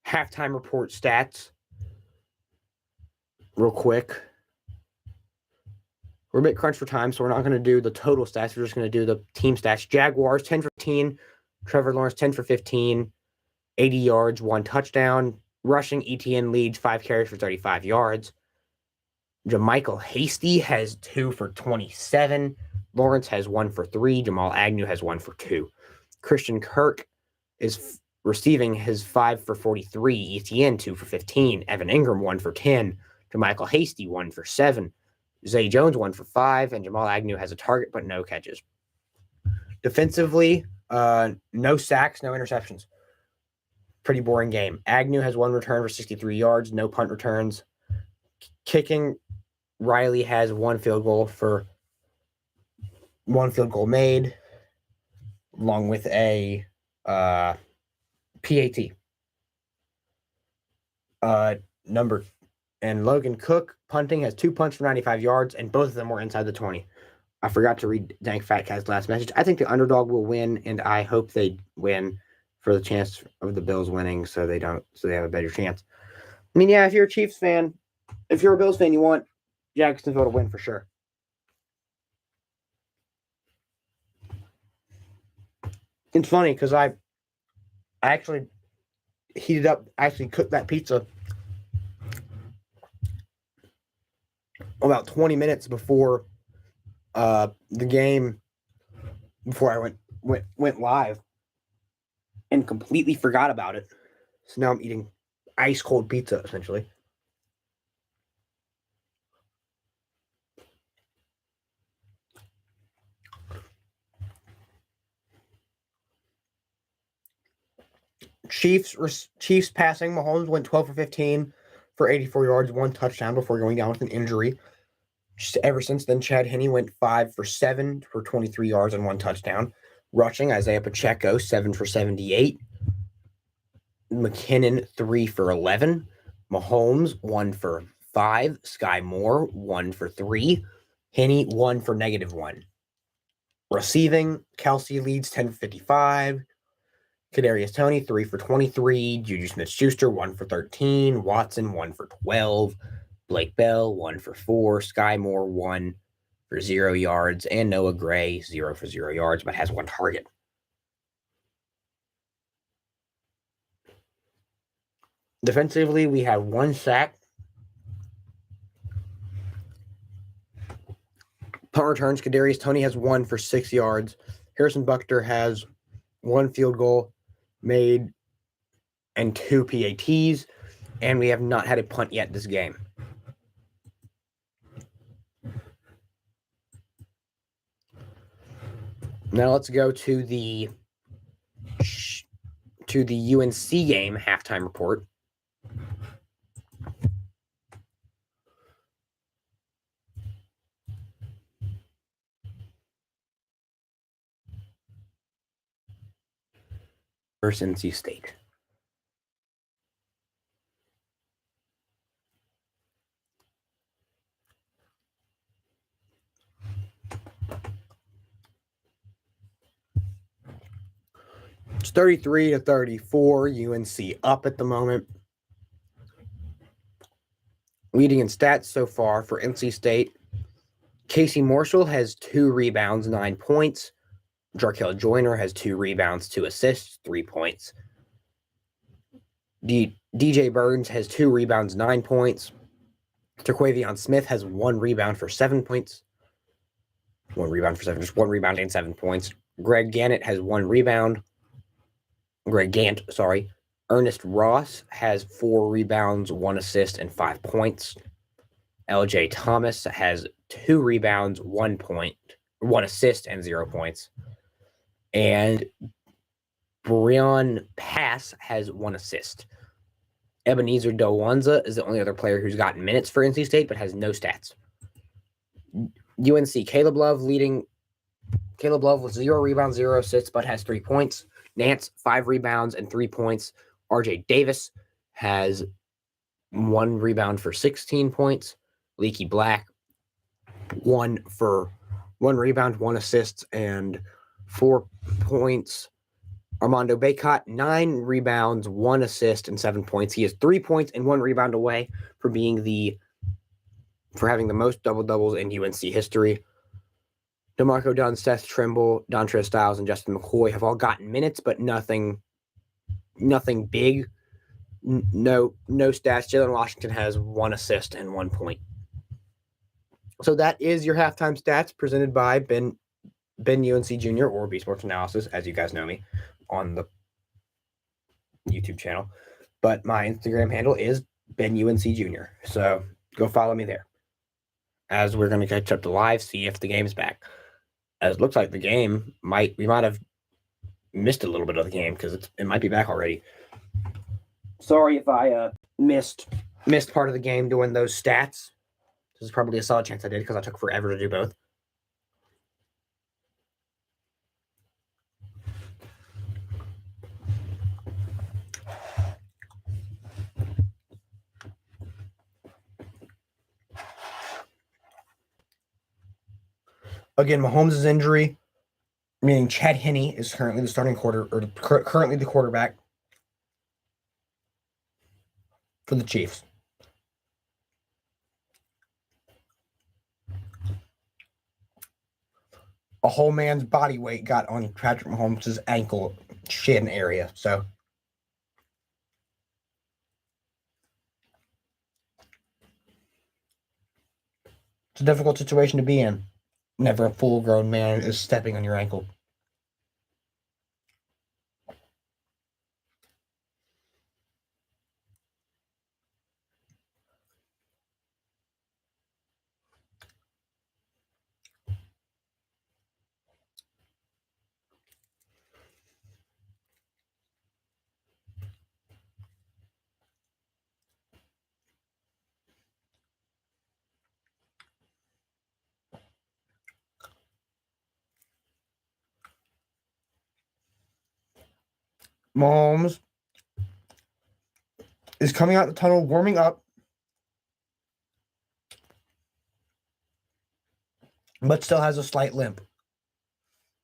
halftime report stats real quick. We're a bit crunched for time, so we're not going to do the total stats. We're just going to do the team stats. Jaguars 10 for 15. Trevor Lawrence 10 for 15. 80 yards, 1 touchdown. Rushing, ETN leads 5 carries for 35 yards. Jermichael Hasty has 2 for 27. Lawrence has 1 for 3. Jamal Agnew has 1 for 2. Christian Kirk is receiving his 5 for 43. ETN 2 for 15. Evan Ingram 1 for 10. Jermichael Hasty 1 for 7. Zay Jones 1 for 5. And Jamal Agnew has a target but no catches. Defensively, no sacks, no interceptions. Pretty boring game. Agnew has 1 return for 63 yards, no punt returns. Kicking, Riley has 1 field goal made, along with a PAT. And Logan Cook punting has 2 punts for 95 yards, and both of them were inside the 20. I forgot to read Dank Fat Cat's last message. I think the underdog will win, and I hope they win for the chance of the Bills winning, so they have a better chance. I mean, yeah, if you're a Chiefs fan, if you're a Bills fan, you want Jacksonville to win for sure. It's funny because I actually cooked that pizza about 20 minutes before the game, before I went live, and completely forgot about it. So now I'm eating ice cold pizza essentially. Chiefs passing. Mahomes went 12 for 15 for 84 yards, 1 touchdown before going down with an injury. Ever since then, Chad Henne went 5 for 7 for 23 yards and 1 touchdown. Rushing, Isaiah Pacheco 7 for 78. McKinnon 3 for 11. Mahomes 1 for 5. Sky Moore 1 for 3. Henne 1 for -1. Receiving, Kelsey leads 10 for 55. Kadarius Toney 3 for 23. Juju Smith-Schuster 1 for 13. Watson 1 for 12. Blake Bell 1 for 4. Sky Moore 1 for 0 yards, and Noah Gray 0 for 0 yards, but has 1 target. Defensively, we have 1 sack. Punt returns, Kadarius Toney has 1 for 6 yards. Harrison Buckner has 1 field goal made and 2 PATs, and we have not had a punt yet this game. Now let's go to the UNC game halftime report. Versus NC State. It's 33-34, UNC up at the moment. Leading in stats so far for NC State, Casey Marshall has 2 rebounds, 9 points. Jarkel Joyner has 2 rebounds, 2 assists, 3 points. DJ Burns has 2 rebounds, 9 points. Terquavion Smith has 1 rebound for 7 points. 1 rebound for 7, just 1 rebound and 7 points. Greg Gant has 1 rebound. Ernest Ross has 4 rebounds, 1 assist, and 5 points. LJ Thomas has 2 rebounds, 1 point, 1 assist, and 0 points. And Breon Pass has 1 assist. Ebenezer Dowanza is the only other player who's gotten minutes for NC State but has no stats. UNC, Caleb Love with 0 rebounds, 0 assists, but has 3 points. Nance, 5 rebounds and 3 points. RJ Davis has 1 rebound for 16 points. Leaky Black, 1 for 1 rebound, 1 assist, and 4 points. Armando Bacot, 9 rebounds, 1 assist, and 7 points. He is 3 points and 1 rebound away for having the most double-doubles in UNC history. DeMarco Dunn, Seth Trimble, Dontrez Styles, and Justin McCoy have all gotten minutes, but nothing big. No stats. Jalen Washington has 1 assist and 1 point. So that is your halftime stats presented by Ben UNC Jr. or B Sports Analysis, as you guys know me on the YouTube channel. But my Instagram handle is Ben UNC Jr. So go follow me there. As we're going to catch up to live, see if the game's back. As it looks like the game we might have missed a little bit of the game because it might be back already. Sorry if I missed part of the game doing those stats. This is probably a solid chance I did because I took forever to do both. Again, Mahomes' injury, meaning Chad Henne is currently currently the quarterback for the Chiefs. A whole man's body weight got on Patrick Mahomes' ankle shin area. So it's a difficult situation to be in. Never a full-grown man is stepping on your ankle. Mahomes is coming out the tunnel, warming up, but still has a slight limp.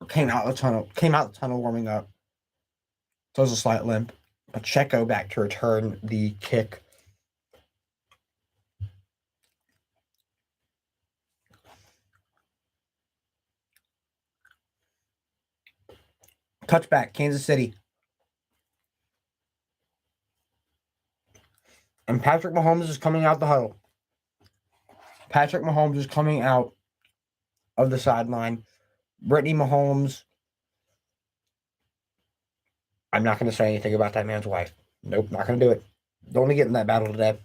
Came out the tunnel warming up. Still has a slight limp. Pacheco back to return the kick. Touchback, Kansas City. And Patrick Mahomes is coming out the huddle. Patrick Mahomes is coming out of the sideline. Brittany Mahomes. I'm not going to say anything about that man's wife. Nope, not going to do it. Don't want to get in that battle today.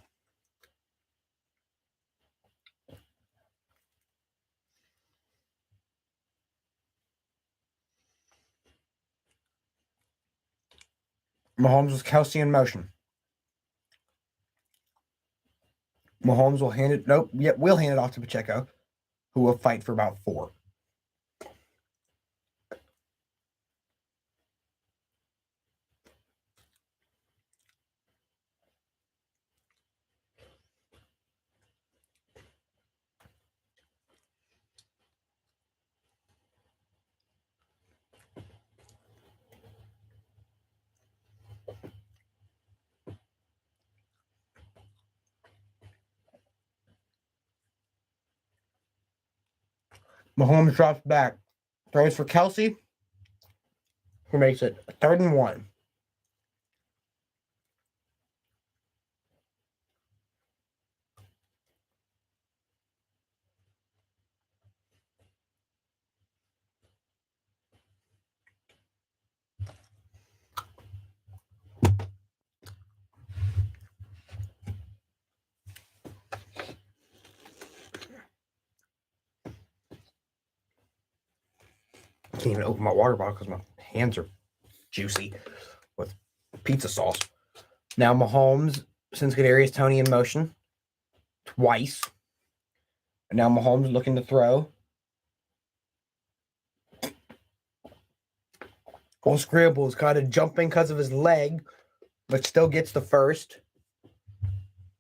Mahomes with Kelsey in motion. Mahomes will hand it. Nope. Yep, we'll hand it off to Pacheco, who will fight for about 4. Mahomes drops back. Throws for Kelsey, who makes it 3rd and 1. I can't even open my water bottle because my hands are juicy with pizza sauce. Now Mahomes sends Kadarius Toney in motion twice. And now Mahomes looking to throw. Cole Scramble is kind of jumping because of his leg, but still gets the first.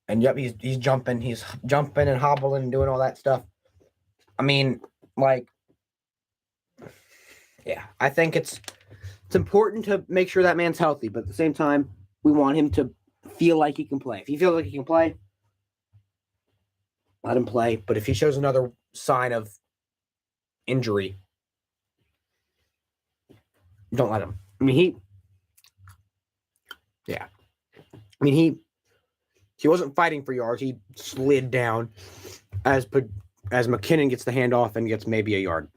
And yep, he's jumping. He's jumping and hobbling and doing all that stuff. I mean, like, Yeah, I think it's important to make sure that man's healthy, but at the same time, we want him to feel like he can play. If he feels like he can play, let him play. But if he shows another sign of injury, don't let him. I mean, he wasn't fighting for yards. He slid down as McKinnon gets the handoff and gets maybe a yard.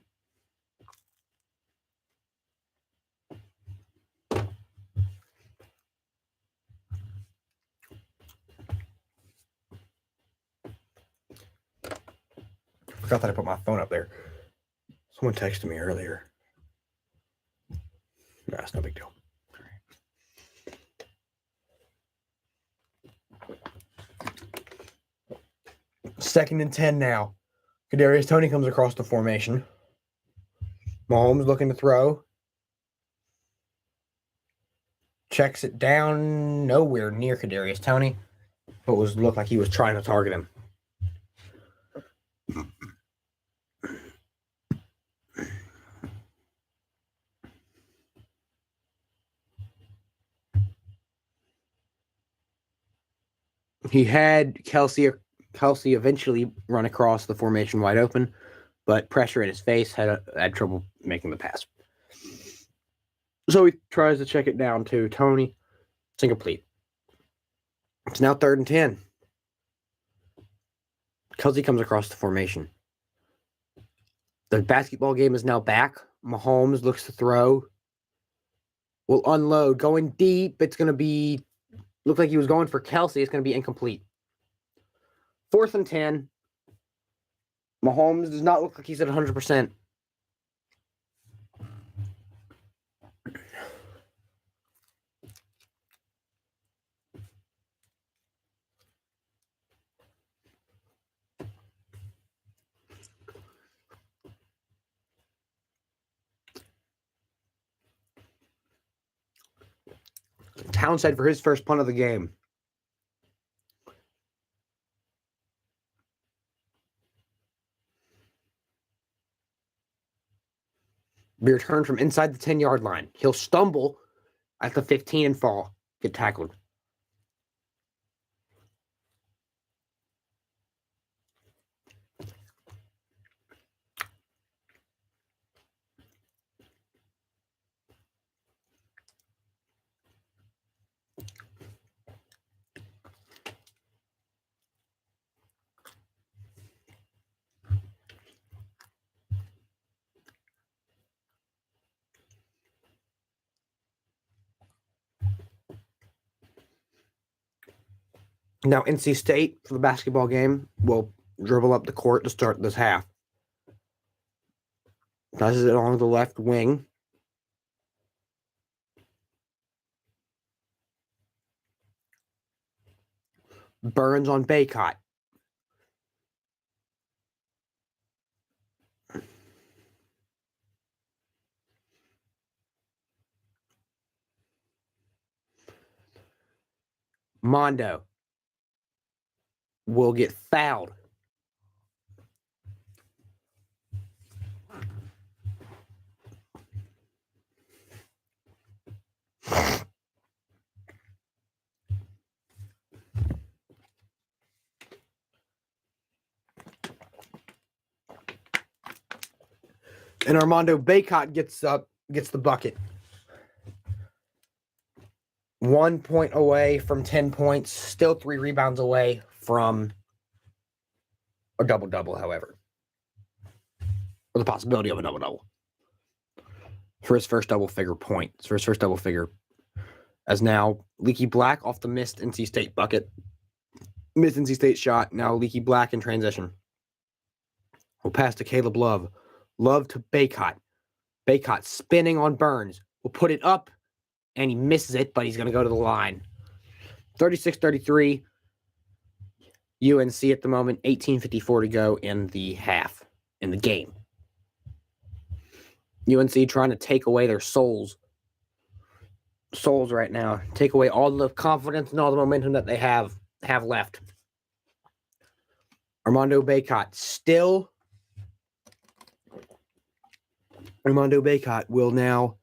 I forgot that I put my phone up there. Someone texted me earlier. No, it's no big deal. 2nd and 10 now. Kadarius Toney comes across the formation. Mahomes looking to throw. Checks it down nowhere near Kadarius Toney, but looked like he was trying to target him. He had Kelsey eventually run across the formation wide open, but pressure in his face had trouble making the pass. So he tries to check it down to Toney. It's incomplete. It's now 3rd and 10. Kelsey comes across the formation. The basketball game is now back. Mahomes looks to throw. Will unload. Going deep. It's going to be... Looked like he was going for Kelsey. It's going to be incomplete. 4th and 10. Mahomes does not look like he's at 100%. Townsend for his first punt of the game. Be returned from inside the 10-yard line. He'll stumble at the 15 and fall. Get tackled. Now, NC State, for the basketball game, will dribble up the court to start this half. Passes it along the left wing. Burns on Baycott. Mondo will get fouled. And Armando Baycott gets the bucket. 1 point away from 10 points, still 3 rebounds away from a double-double, however. Or the possibility of a double-double. For his first double-figure point. For his first double-figure. As now, Leaky Black off the missed NC State bucket. Missed NC State shot. Now Leaky Black in transition. We'll pass to Caleb Love. Love to Baycott. Baycott spinning on Burns. Will put it up. And he misses it, but he's going to go to the line. 36-33. UNC at the moment. 18:54 to go in the half. In the game. UNC trying to take away their souls right now. Take away all the confidence and all the momentum that they have left. Armando Baycott still Armando Bacot will now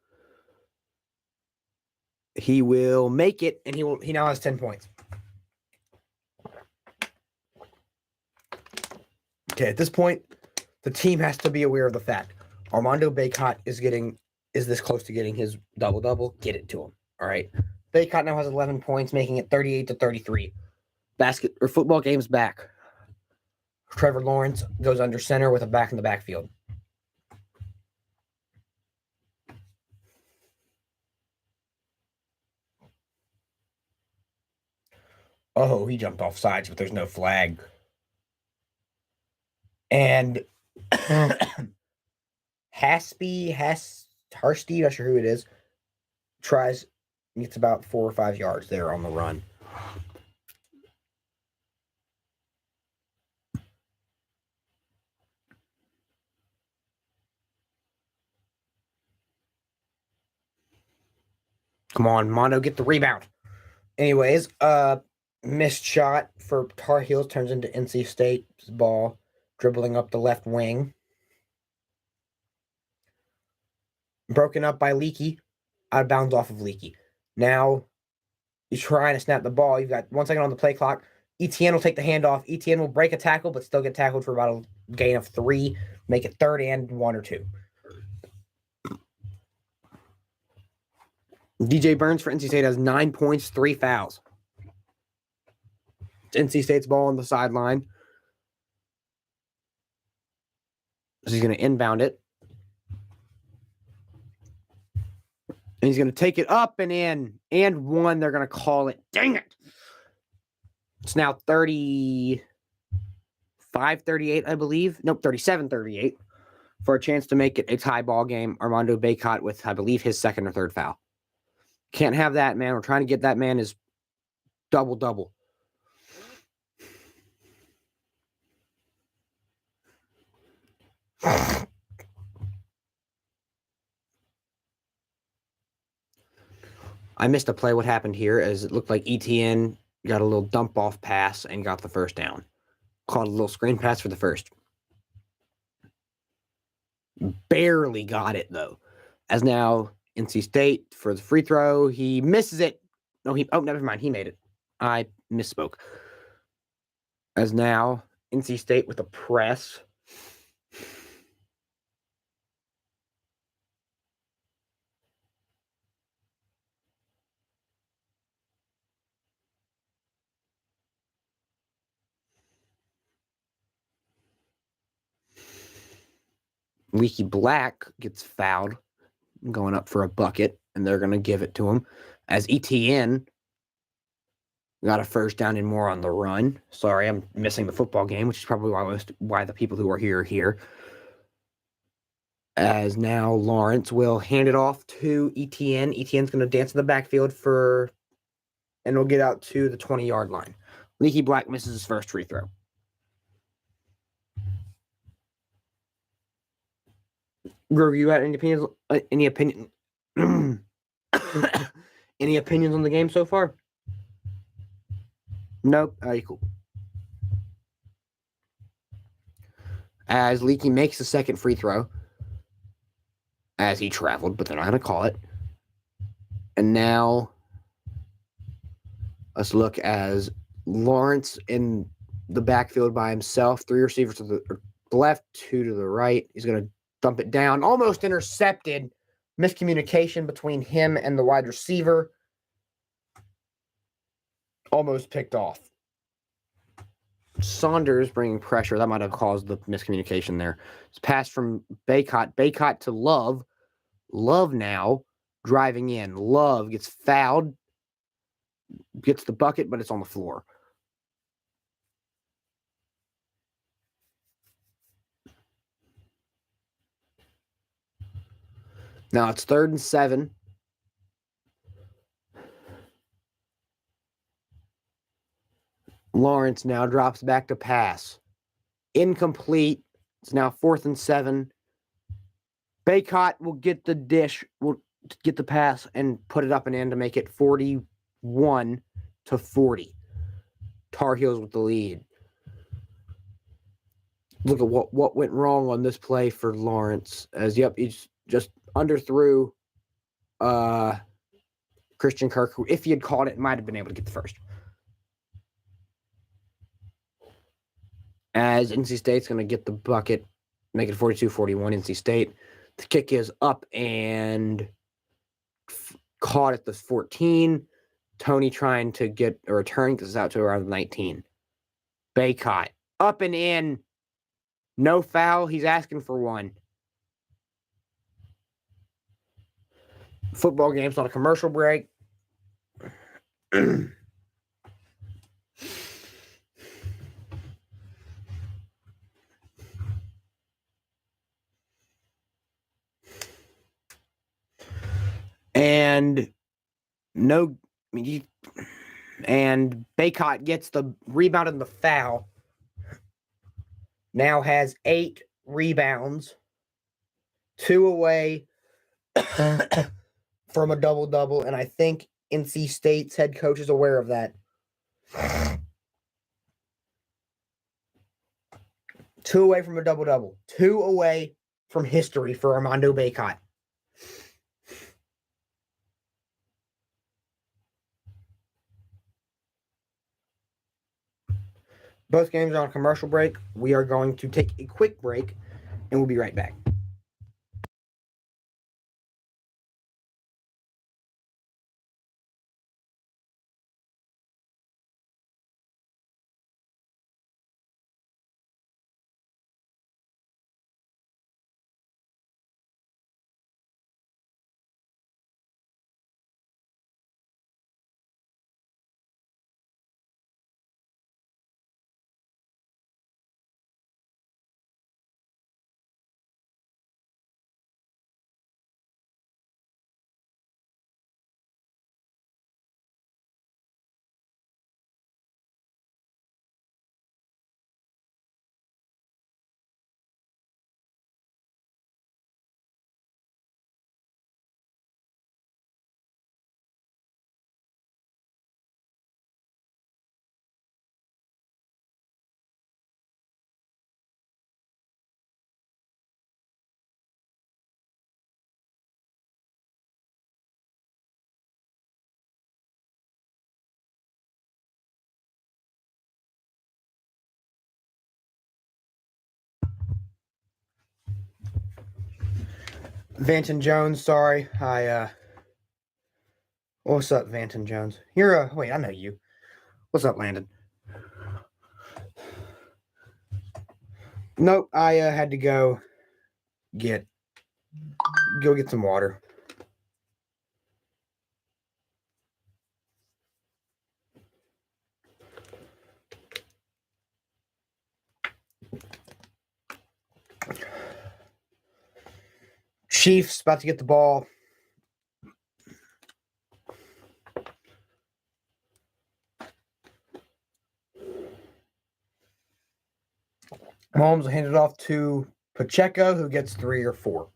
make it, and he now has 10 points. Okay, at this point, the team has to be aware of the fact Armando Bacot is this close to getting his double-double. Get it to him. All right. Bacot now has 11 points, making it 38-33. Football game's back. Trevor Lawrence goes under center with a back in the backfield. Oh, he jumped off sides, but there's no flag. And Harsty, not sure who it is, gets about 4 or 5 yards there on the run. Come on, Mondo, get the rebound. Anyways, missed shot for Tar Heels turns into NC State's ball, dribbling up the left wing. Broken up by Leaky, out of bounds off of Leaky. Now, he's trying to snap the ball. You've got 1 second on the play clock. ETN will take the handoff. ETN will break a tackle, but still get tackled for about a gain of 3. Make it 3rd and 1 or 2. DJ Burns for NC State has 9 points, 3 fouls. It's NC State's ball on the sideline. So he's going to inbound it. And he's going to take it up and in. And 1, they're going to call it. Dang it. It's now 35-38, I believe. Nope, 37-38. For a chance to make it a tie ball game. Armando Bacot with, I believe, his 2nd or 3rd foul. Can't have that, man. We're trying to get that man his double-double. I missed a play. What happened here is it looked like ETN got a little dump-off pass and got the first down. Called a little screen pass for the first. Barely got it, though. As now NC State for the free throw. He misses it. Never mind. He made it. I misspoke. As now NC State with a press. Leaky Black gets fouled, going up for a bucket, and they're going to give it to him. As ETN got a first down and more on the run. Sorry, I'm missing the football game, which is probably why the people who are here are here. As now Lawrence will hand it off to ETN. ETN's going to dance in the backfield and will get out to the 20-yard line. Leaky Black misses his first free throw. Grover, you got any opinions? Any opinions on the game so far? Nope. All right, cool. As Leaky makes the second free throw, as he traveled, but they're not going to call it. And now let's look as Lawrence in the backfield by himself. 3 receivers to the left, 2 to the right. He's going to dump it down. Almost intercepted. Miscommunication between him and the wide receiver. Almost picked off. Saunders bringing pressure. That might have caused the miscommunication there. It's passed from Bacot. Bacot to Love. Love now driving in. Love gets fouled. Gets the bucket, but it's on the floor. Now it's 3rd and 7. Lawrence now drops back to pass. Incomplete. It's now 4th and 7. Bacot will get the dish, will get the pass and put it up and in to make it 41-40. Tar Heels with the lead. Look at what went wrong on this play for Lawrence. As he's just underthrew Christian Kirk, who, if he had caught it, might have been able to get the first. As NC State's going to get the bucket, make it 42-41 NC State. The kick is up and caught at the 14. Tony trying to get a return because it's out to around the 19. Baycott up and in. No foul. He's asking for one. Football game's on a commercial break. And Baycott gets the rebound and the foul. Now has 8 rebounds, 2 away from a double-double, and I think NC State's head coach is aware of that. 2 away from a double-double. 2 away from history for Armando Baycott. Both games are on commercial break. We are going to take a quick break, and we'll be right back. Vanton Jones, sorry. What's up, Vanton Jones? Wait, I know you. What's up, Landon? Nope, I had to go get some water. Chiefs about to get the ball. Mahomes will hand it off to Pacheco, who gets 3 or 4.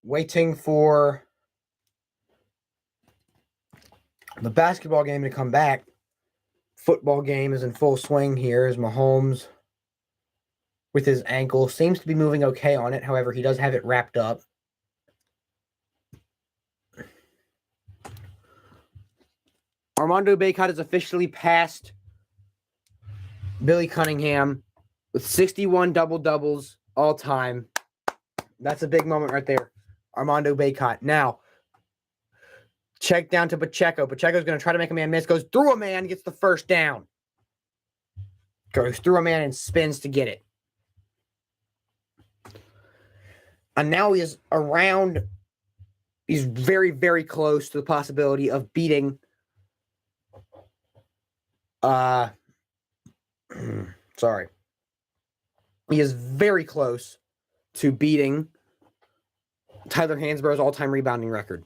Waiting for the basketball game to come back. Football game is in full swing here as Mahomes, with his ankle, seems to be moving okay on it. However, he does have it wrapped up. Armando Baycott has officially passed Billy Cunningham with 61 double-doubles all time. That's a big moment right there. Armando Baycott. Now, check down to Pacheco. Pacheco's going to try to make a man miss. Goes through a man, gets the first down. Goes through a man and spins to get it. And now he's very, very close to the possibility of beating sorry. He is very close to beating Tyler Hansborough's all-time rebounding record.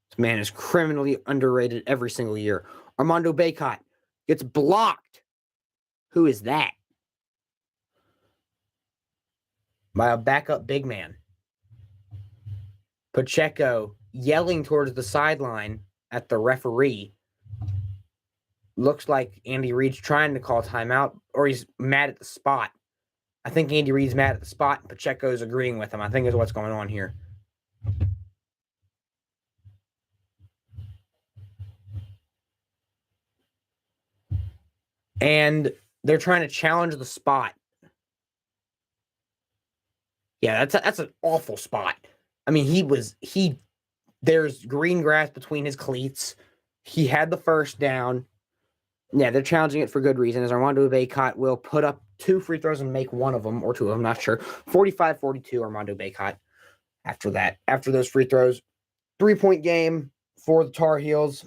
This man is criminally underrated every single year. Armando Baycott gets blocked. Who is that? By a backup big man. Pacheco yelling towards the sideline at the referee. Looks like Andy Reid's trying to call timeout, or he's mad at the spot. I think Andy Reid's mad at the spot, and Pacheco's agreeing with him. I think is what's going on here. And they're trying to challenge the spot. Yeah, that's an awful spot. I mean, there's green grass between his cleats. He had the first down. Yeah, they're challenging it for good reason, as Armando Bacot will put up 2 free throws and make one of them, or 2 of them, not sure. 45-42, Armando Bacot. After those free throws, 3-point game for the Tar Heels.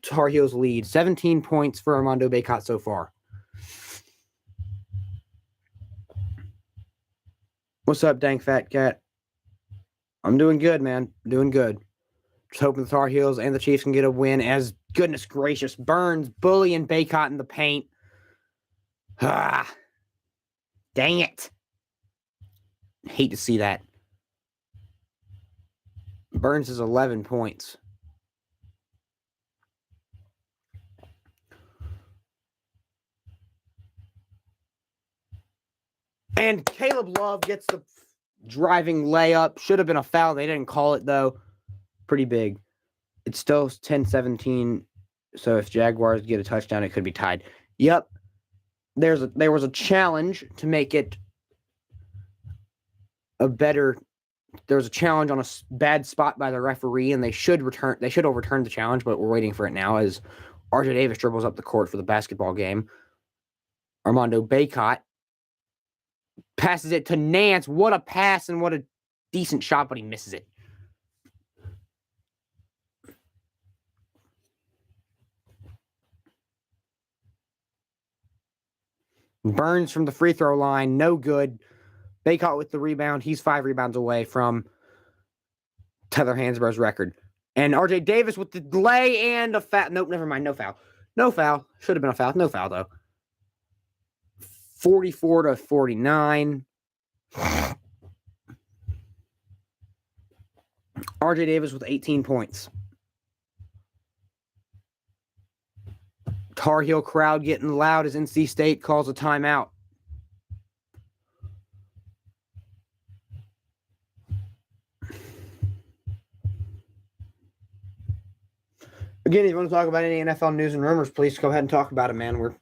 Tar Heels lead 17 points for Armando Bacot so far. What's up, dang fat cat? I'm doing good, man. Doing good. Just hoping the Tar Heels and the Chiefs can get a win, as goodness gracious, Burns bullying Bacot in the paint. Ah, dang it. Hate to see that. Burns is 11 points. And Caleb Love gets the driving layup. Should have been a foul. They didn't call it, though. Pretty big. It's still 10-17. So if Jaguars get a touchdown, it could be tied. Yep. There was a challenge to make it a better. There was a challenge on a bad spot by the referee, and they should overturn the challenge, but we're waiting for it now as RJ Davis dribbles up the court for the basketball game. Armando Bacot passes it to Nance. What a pass and what a decent shot, but he misses it. Burns from the free throw line, no good. Bacot with the rebound. He's 5 rebounds away from Tyler Hansborough's record. And RJ Davis with the delay and a foul. Nope, never mind. No foul. No foul. Should have been a foul. No foul, though. 44-49. RJ Davis with 18 points. Tar Heel crowd getting loud as NC State calls a timeout. Again, if you want to talk about any NFL news and rumors, please go ahead and talk about it, man. We're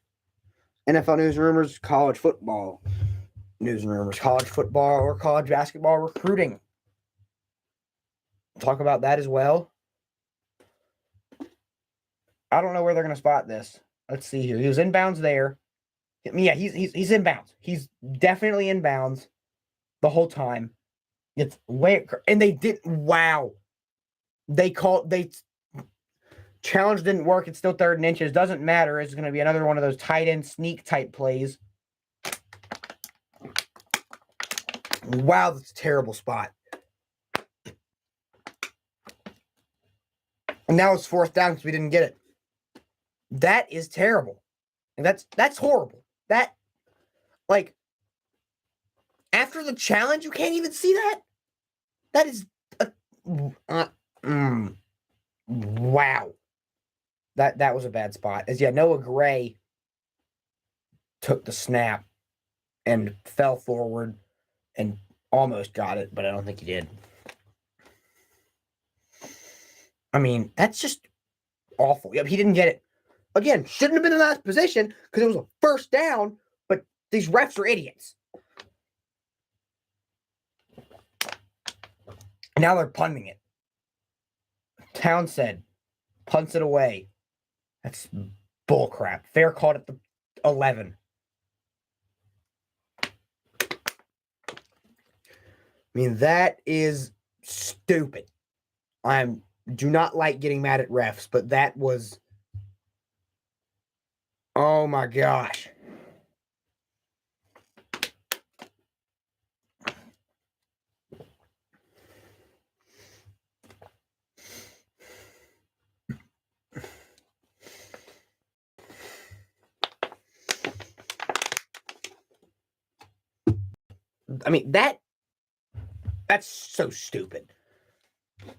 NFL news and rumors, college football news and rumors, college football or college basketball recruiting. Talk about that as well. I don't know where they're going to spot this. Let's see here. He was inbounds there. Yeah, he's inbounds. He's definitely inbounds the whole time. It's way, and they did. Wow. Challenge didn't work. It's still 3rd and inches. Doesn't matter. It's going to be another one of those tight end sneak type plays. Wow, that's a terrible spot. And now it's 4th down because we didn't get it. That is terrible. And that's horrible. That, like, after the challenge, you can't even see that? That is wow. That was a bad spot. As Noah Gray took the snap and fell forward and almost got it, but I don't think he did. I mean, that's just awful. Yep, he didn't get it. Again, shouldn't have been in that position because it was a 1st down, but these refs are idiots. Now they're punting it. Townsend punts it away. That's bullcrap. Fair caught at the 11. I mean, that is stupid. Do not like getting mad at refs, but that was, oh my gosh. I mean, that's so stupid.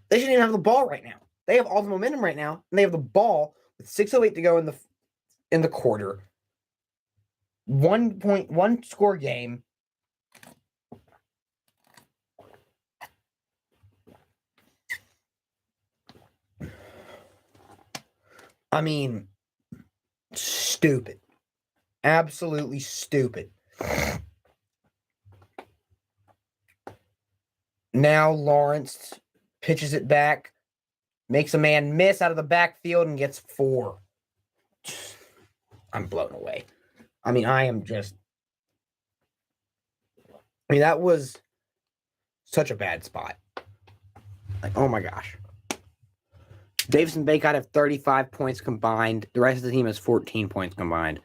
They shouldn't even have the ball right now. They have all the momentum right now, and they have the ball with 6:08 to go in in the quarter. 1.1 score game. I mean, stupid. Absolutely stupid. Now Lawrence pitches it back, makes a man miss out of the backfield, and gets 4. I'm blown away. I mean, that was such a bad spot. Like, oh my gosh. Davis and Bacot have 35 points combined. The rest of the team has 14 points combined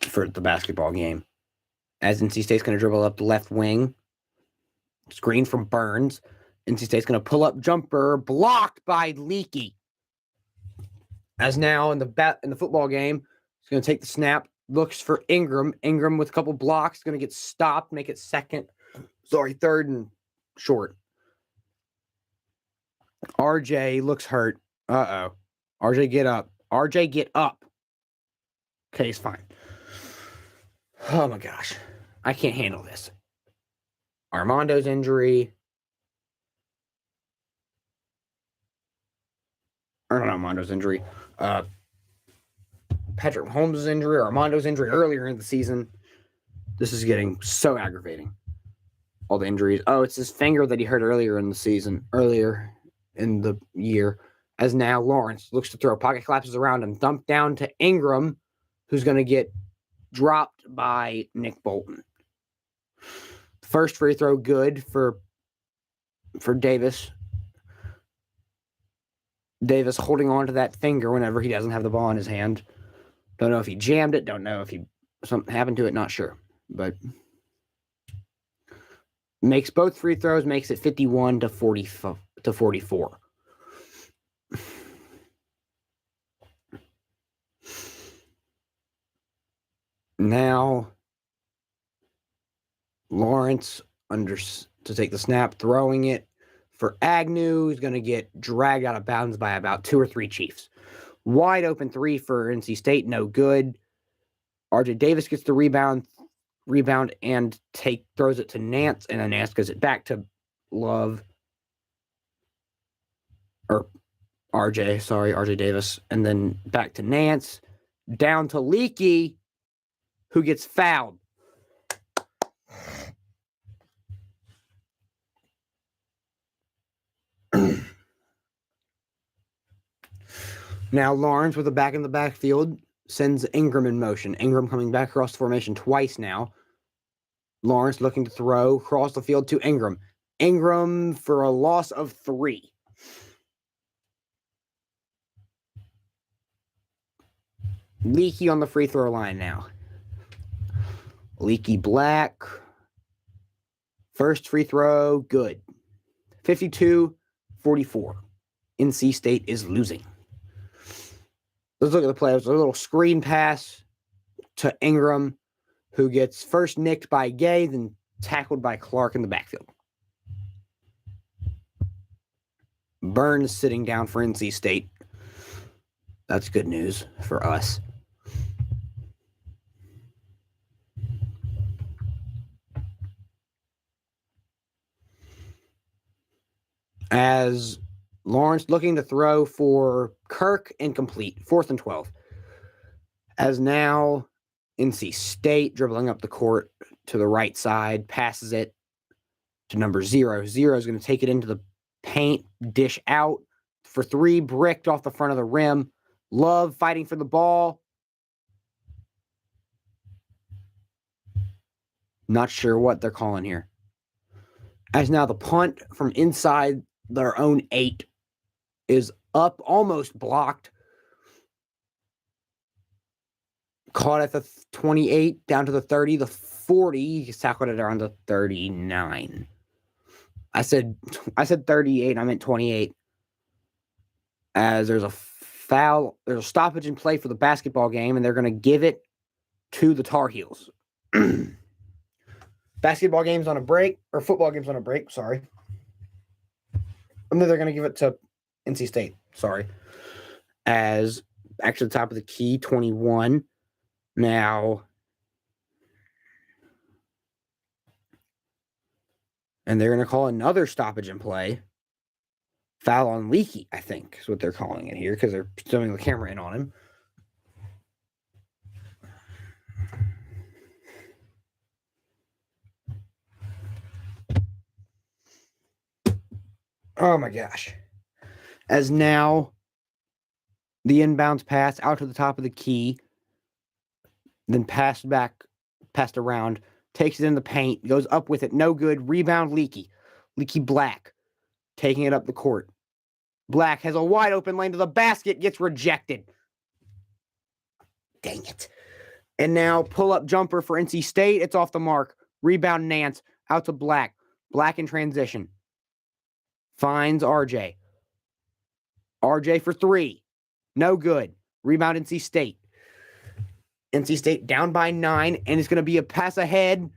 for the basketball game. As NC State's going to dribble up the left wing. Screen from Burns. NC State's going to pull up jumper, blocked by Leakey. As now in the football game, he's going to take the snap, looks for Ingram. Ingram with a couple blocks, going to get stopped, make it third and short. RJ looks hurt. Uh-oh. RJ, get up. RJ, get up. Okay, he's fine. Oh, my gosh. I can't handle this. Armando's injury. Or not Armando's injury. Patrick Mahomes' injury or Armando's injury earlier in the season. This is getting so aggravating. All the injuries. Oh, it's his finger that he hurt earlier in the year. As now Lawrence looks to throw. Pocket collapses around him. Dumped down to Ingram, who's going to get dropped by Nick Bolton. First free throw good for Davis. Davis holding on to that finger whenever he doesn't have the ball in his hand. Don't know if he jammed it. Don't know if something happened to it. Not sure. But makes both free throws. Makes it 51 to 44. Now Lawrence to take the snap, throwing it for Agnew. He's going to get dragged out of bounds by about 2 or 3 Chiefs. Wide open 3 for NC State, no good. RJ Davis gets the rebound and throws it to Nance, and then Nance gives it back to Love. Or RJ Davis, and then back to Nance, down to Leakey, who gets fouled. Now Lawrence with a back in the backfield sends Ingram in motion. Ingram coming back across the formation twice now. Lawrence looking to throw across the field to Ingram. Ingram for a loss of 3. Leakey on the free throw line now. Leakey Black. First free throw, good. 52-44. NC State is losing. Let's look at the play. It was a little screen pass to Ingram, who gets first nicked by Gay, then tackled by Clark in the backfield. Burns sitting down for NC State. That's good news for us. As Lawrence looking to throw for Kirk, incomplete. 4th and 12. As now NC State dribbling up the court to the right side, passes it to number 0. 0 is going to take it into the paint, dish out for 3, bricked off the front of the rim. Love fighting for the ball. Not sure what they're calling here. As now the punt from inside their own 8 is up, almost blocked. Caught at the 28, down to the 30, the 40. He's tackled it around the 39. I said 38. I meant 28. As there's a foul, there's a stoppage in play for the basketball game, and they're going to give it to the Tar Heels. Basketball game's on a break, or football game's on a break, sorry. And then they're going to give it to NC State, sorry. As back to the top of the key, 21. Now, and they're going to call another stoppage in play. Foul on Leaky, I think, is what they're calling it here because they're zooming the camera in on him. Oh my gosh. As now the inbounds pass out to the top of the key, then passed around, takes it in the paint, goes up with it, no good, rebound Leaky. Leaky Black, taking it up the court. Black has a wide open lane to the basket, gets rejected. Dang it. And now pull-up jumper for NC State, it's off the mark. Rebound Nance, out to Black. Black in transition. Finds RJ. RJ for three. No good. Rebound NC State. NC State down by 9, and it's going to be a pass ahead.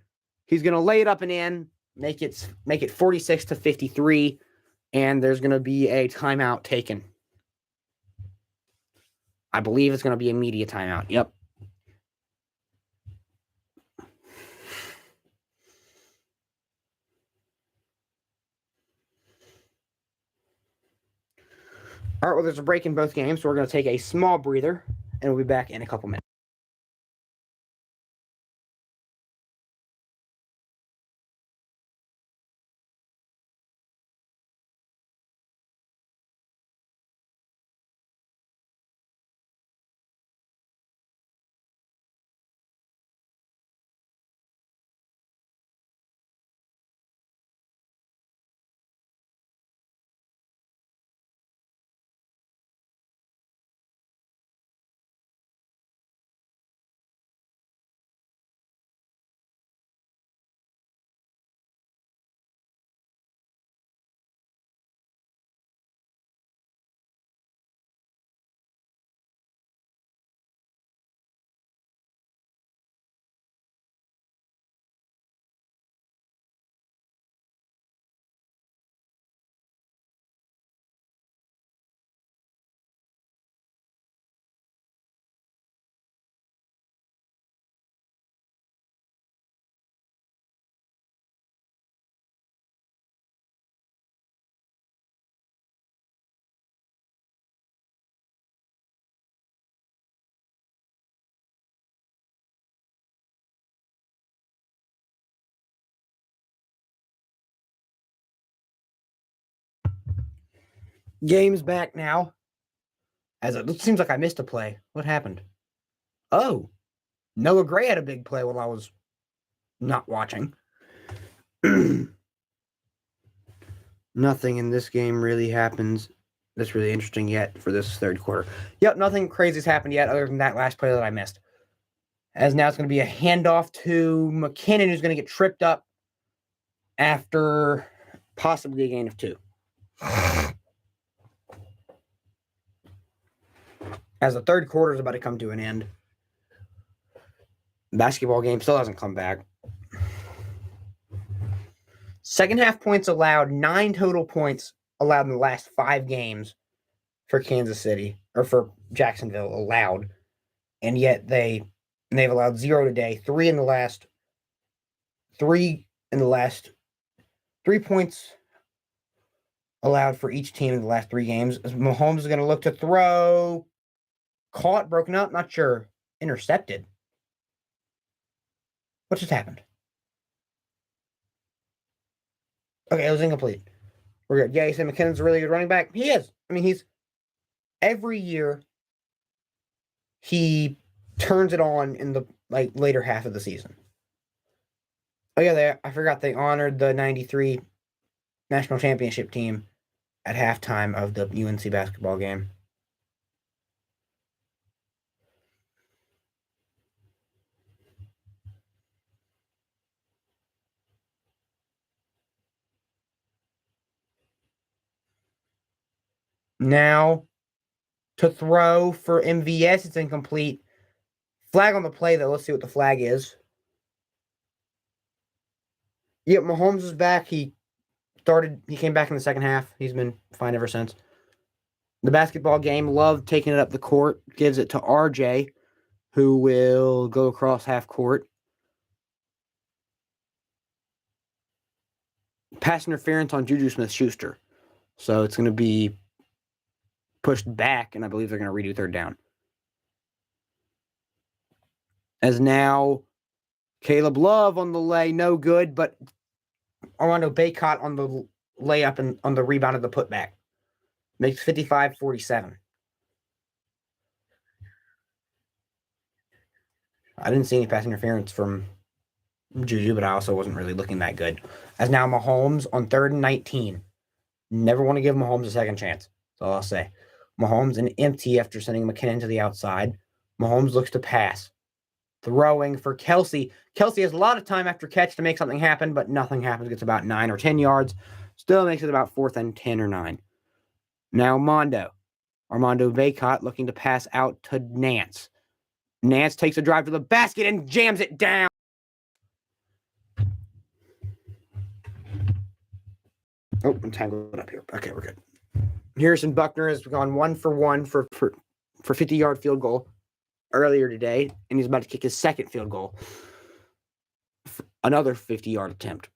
He's going to lay it up and in, make it 46-53, and there's going to be a timeout taken. I believe it's going to be a media timeout. Yep. All right, well, there's a break in both games, so we're going to take a small breather, and we'll be back in a couple minutes. Game's back now. It seems like I missed a play. What happened? Oh, Noah Gray had a big play while I was not watching. Nothing in this game really happens that's really interesting yet for this third quarter. Yep, nothing crazy's happened yet other than that last play that I missed. As now it's going to be a handoff to McKinnon, who's going to get tripped up after possibly a gain of 2. As the third quarter is about to come to an end, the basketball game still hasn't come back. Second half points allowed, 9 total points allowed in the last 5 games for Kansas City, or for Jacksonville allowed. And yet they've allowed 0 today, 3 points allowed for each team in the last 3 games. Mahomes is going to look to throw. Caught, broken up, not sure. Intercepted. What just happened? Okay, it was incomplete. We're good. Yeah, you said McKinnon's a really good running back. He is. I mean, every year he turns it on in the later half of the season. Oh yeah, I forgot they honored the 93 national championship team at halftime of the UNC basketball game. Now to throw for MVS, it's incomplete. Flag on the play, though. Let's see what the flag is. Yep, Mahomes is back. He came back in the second half. He's been fine ever since. The basketball game, Love taking it up the court, gives it to RJ, who will go across half court. Pass interference on Juju Smith-Schuster. So it's going to be pushed back, and I believe they're going to redo third down. As now, Caleb Love on the lay, no good, but Armando Bacot on the layup and on the rebound of the putback. Makes 55-47. I didn't see any pass interference from Juju, but I also wasn't really looking that good. As now Mahomes on 3rd and 19. Never want to give Mahomes a second chance. That's all I'll say. Mahomes an empty after sending McKinnon to the outside. Mahomes looks to pass. Throwing for Kelsey. Kelsey has a lot of time after catch to make something happen, but nothing happens. Gets about 9 or 10 yards. Still makes it about 4th and 10 or 9. Now Armando Bacot looking to pass out to Nance. Nance takes a drive to the basket and jams it down. Oh, I'm tangled up here. Okay, we're good. Harrison Buckner has gone 1 for 1 for 50-yard field goal earlier today, and he's about to kick his second field goal. Another 50-yard attempt.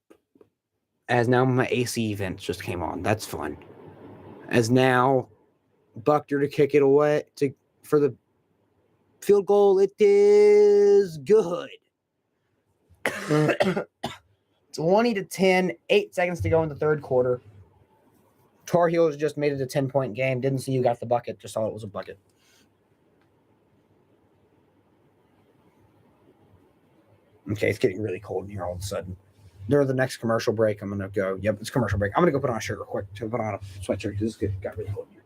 As now my AC events just came on. That's fun. As now Buckner to kick it away for the field goal. It is good. 20-10, 8 seconds to go in the third quarter. Tar Heels just made it a 10-point game. Didn't see who got the bucket. Just saw it was a bucket. Okay, it's getting really cold in here all of a sudden. During the next commercial break, I'm going to go. Yep, it's commercial break. I'm going to go put on a shirt real quick to put on a sweatshirt because this got really cold in here.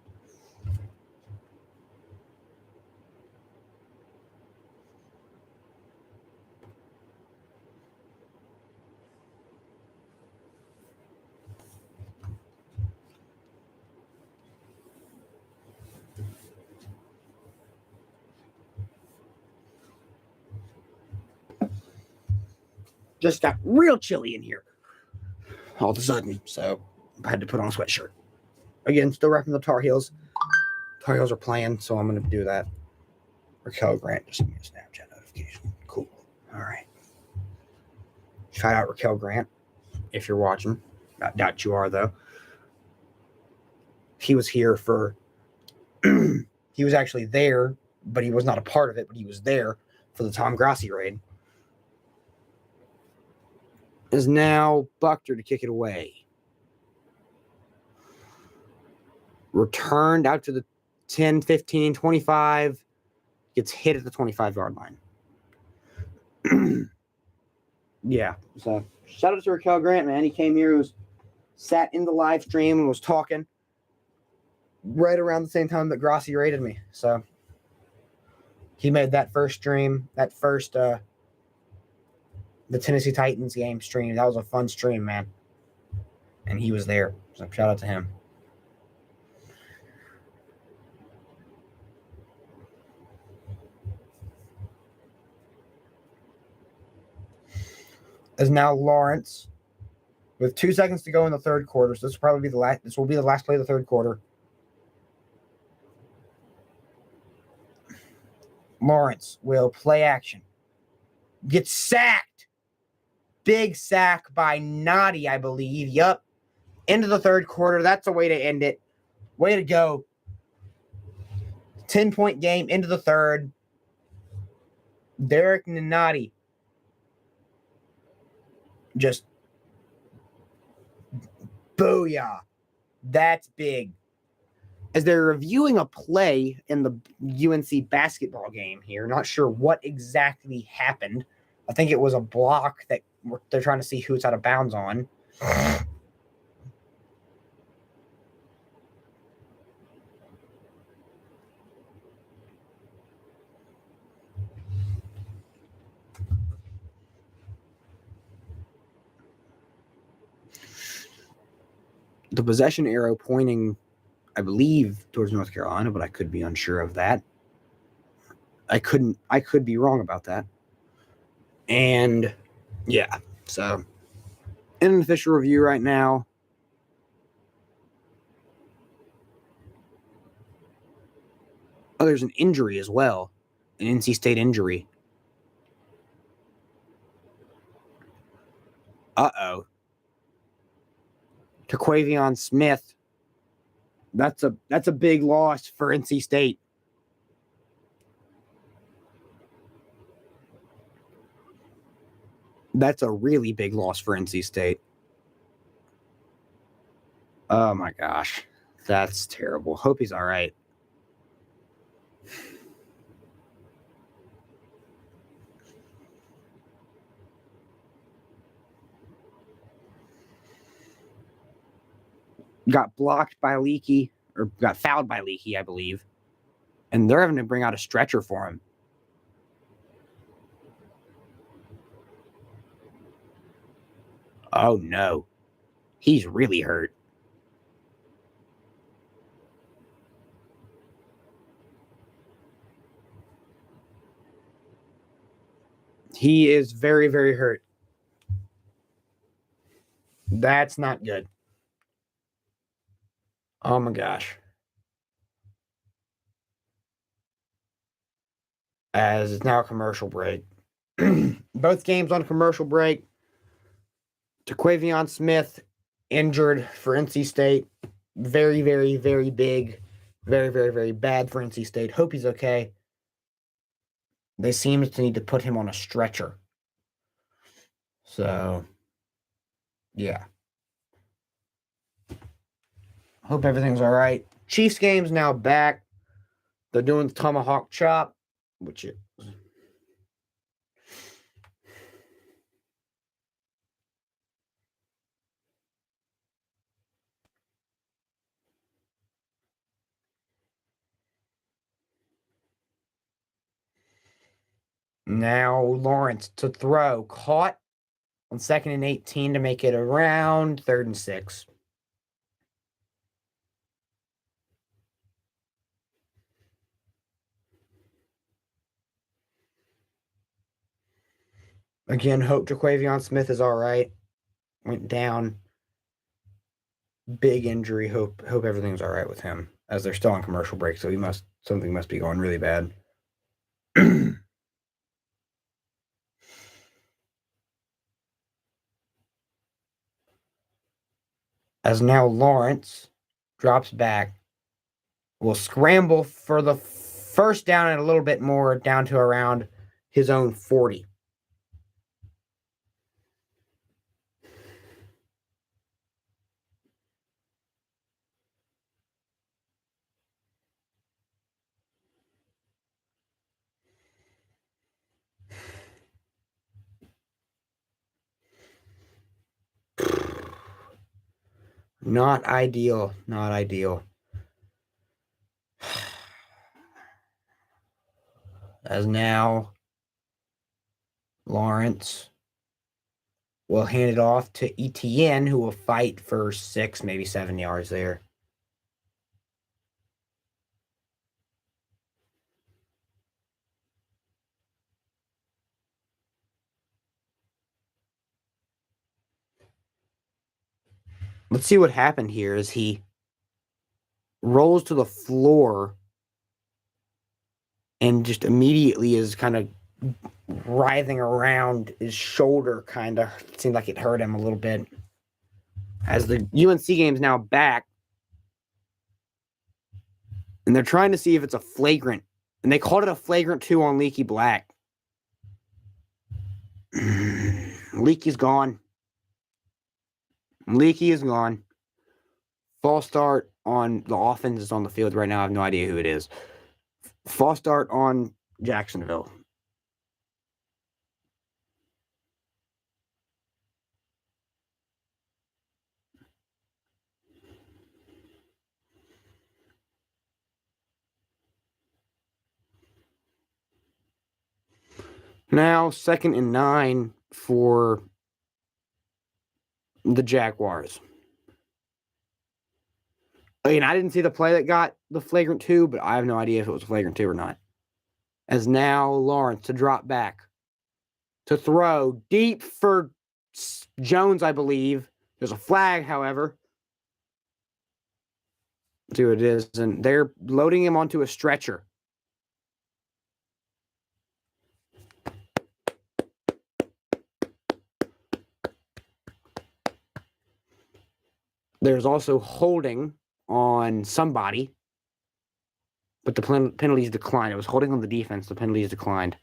Just got real chilly in here all of a sudden, so I had to put on a sweatshirt. Again, still repping the Tar Heels. Tar Heels are playing, so I'm going to do that. Raquel Grant just sent me a Snapchat notification. Cool. All right. Shout out Raquel Grant if you're watching. I doubt you are, though. He was here for he was actually there, but he was not a part of it, but he was there for the Tom Grassi raid. Is now Buckner to kick it away. Returned out to the 10, 15, 25. Gets hit at the 25-yard line. Yeah. So shout out to Raquel Grant, man. He came here, sat in the live stream and was talking right around the same time that Grassi raided me. So he made that first stream, the Tennessee Titans game stream. That was a fun stream, man. And he was there. So shout out to him. As now Lawrence with 2 seconds to go in the third quarter. So this will probably be the last. This will be the last play of the third quarter. Lawrence will play action. Gets sacked. Big sack by Noddy, I believe. Yup. Into the third quarter. That's a way to end it. Way to go. 10-point game into the third. Derek Noddy just booyah. That's big. As they're reviewing a play in the UNC basketball game here, not sure what exactly happened. I think it was a block that they're trying to see who it's out of bounds on. The possession arrow pointing, I believe, towards North Carolina, but I could be unsure of that. I could be wrong about that. And yeah, so in an official review right now, there's an injury as well. An NC State injury. Uh-oh. Taquavion Smith. That's a big loss for NC State. That's a really big loss for NC State. Oh my gosh. That's terrible. Hope he's all right. Got blocked by Leakey, or got fouled by Leakey, I believe. And they're having to bring out a stretcher for him. Oh no. He's really hurt. He is very, very hurt. That's not good. Oh my gosh. As it's now a commercial break. Both games on commercial break. Taquavion Smith injured for NC State. Very, very, very big. Very, very, very bad for NC State. Hope he's okay. They seem to need to put him on a stretcher. So, yeah. Hope everything's all right. Chiefs game's now back. They're doing the tomahawk chop, which is now Lawrence to throw. Caught on 2nd and 18 to make it around 3rd and 6. Again, hope Jaquavion Smith is all right. Went down. Big injury. Hope everything's all right with him, as they're still on commercial break, so something must be going really bad. As now Lawrence drops back, will scramble for the first down and a little bit more, down to around his own 40. Not ideal. Not ideal. As now Lawrence will hand it off to Etienne, who will fight for 6, maybe 7 yards there. Let's see what happened here as he rolls to the floor and just immediately is kind of writhing around. His shoulder kind of seemed like it hurt him a little bit. As the UNC game's now back, and they're trying to see if it's a flagrant. And they called it a flagrant 2 on Leaky Black. Leaky's gone. Leaky is gone. False start on the offense is on the field right now. I have no idea who it is. False start on Jacksonville. Now 2nd and 9 for the Jaguars. I didn't see the play that got the flagrant 2, but I have no idea if it was a flagrant 2 or not. As now Lawrence to drop back. To throw deep for Jones, I believe. There's a flag, however. Let's see what it is. And they're loading him onto a stretcher. There's also holding on somebody, but the penalties declined. It was holding on the defense. The penalties declined.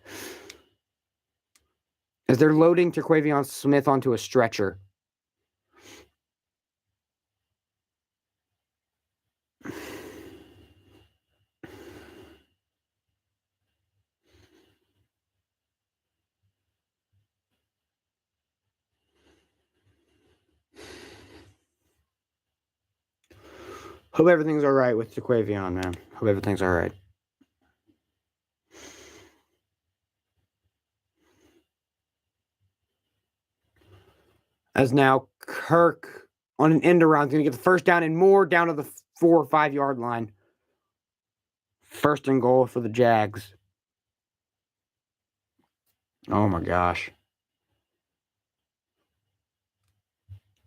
As they're loading Terquavion Smith onto a stretcher. Hope everything's all right with Terquavion, man. Hope everything's all right. As now Kirk on an end around is going to get the first down and more down to the 4 or 5 yard line. First and goal for the Jags. Oh my gosh.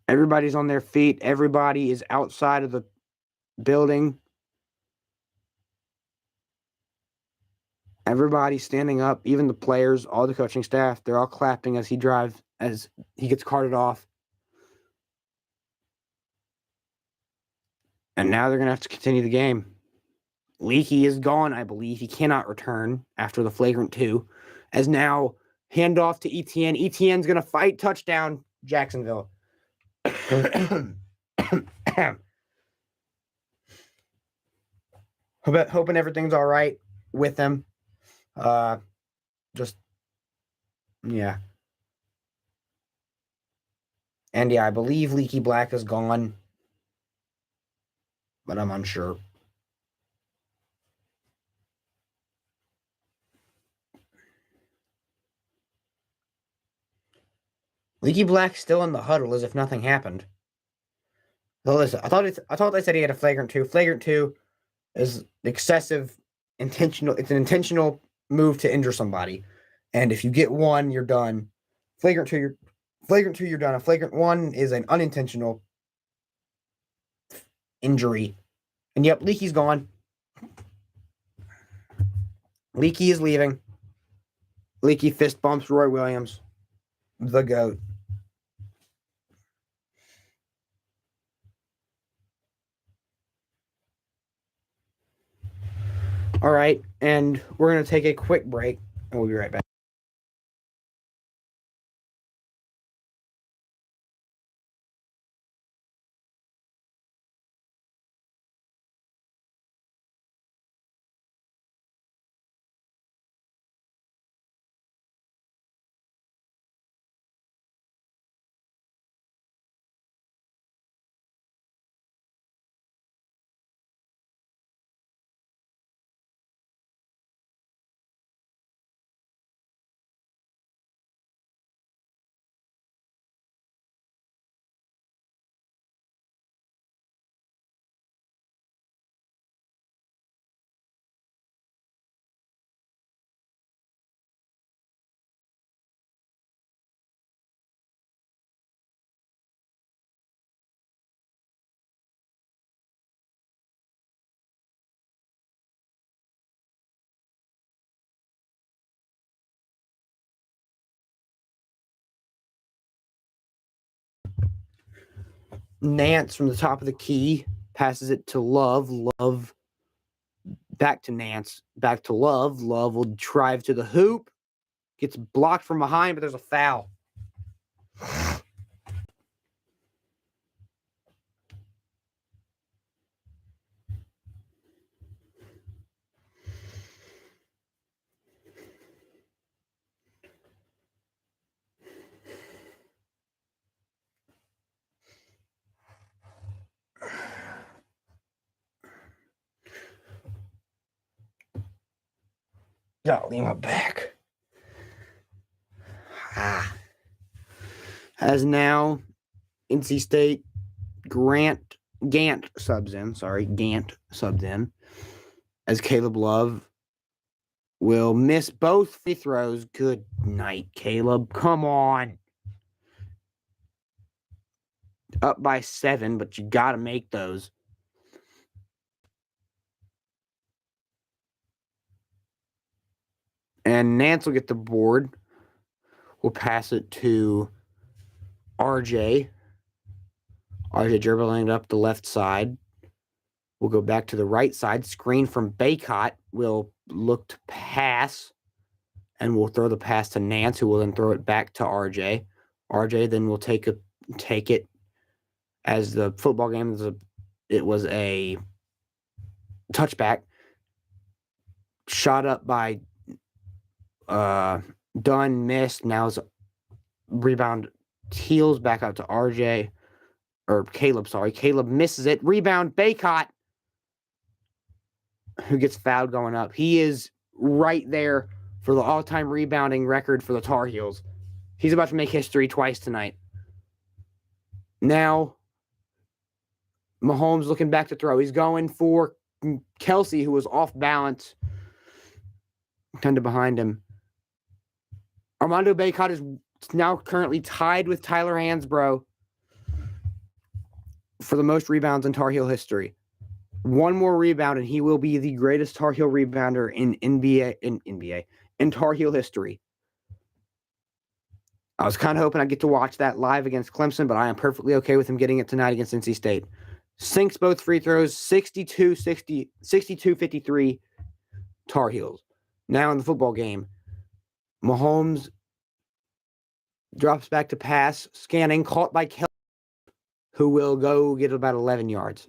Everybody's on their feet. Everybody is outside of the building. Everybody's standing up, even the players, all the coaching staff. They're all clapping as he gets carted off. And now they're going to have to continue the game. Leaky is gone, I believe. He cannot return after the flagrant 2. As now, handoff to Etienne. Etienne's going to fight. Touchdown, Jacksonville. Hoping everything's all right with him. Yeah. And yeah, I believe Leaky Black is gone, but I'm unsure. Leaky Black's still in the huddle as if nothing happened. So listen, I thought they said he had a flagrant 2. Flagrant 2 is excessive, intentional. It's an intentional move to injure somebody, and if you get 1, you're done. Flagrant 2, you're done. A flagrant 1 is an unintentional injury, and yep, Leaky's gone. Leaky is leaving. Leaky fist bumps Roy Williams, the GOAT. All right, and we're going to take a quick break, and we'll be right back. Nance from the top of the key passes it to Love. Love back to Nance. Back to Love. Love will drive to the hoop. Gets blocked from behind, but there's a foul. Golly, my back. As now, NC State Gant subs in. As Caleb Love will miss both free throws. Good night, Caleb. Come on. Up by 7, but you got to make those. And Nance will get the board. We'll pass it to RJ. RJ dribbling it up the left side. We'll go back to the right side. Screen from Baycott. Will look to pass. And we'll throw the pass to Nance, who will then throw it back to RJ. RJ then will take it as the football game. It was a touchback. Shot up by Dunn, missed. Now it's rebound. Heels back out to RJ. Or Caleb, sorry. Caleb misses it. Rebound, Baycott, who gets fouled going up. He is right there for the all-time rebounding record for the Tar Heels. He's about to make history twice tonight. Now, Mahomes looking back to throw. He's going for Kelsey, who was off balance. Kind of behind him. Armando Baycott is now currently tied with Tyler Hansbrough for the most rebounds in Tar Heel history. One more rebound, and he will be the greatest Tar Heel rebounder in Tar Heel history. I was kind of hoping I'd get to watch that live against Clemson, but I am perfectly okay with him getting it tonight against NC State. Sinks both free throws, 62-53 Tar Heels. Now in the football game, Mahomes drops back to pass, scanning, caught by Kelly, who will go get about 11 yards.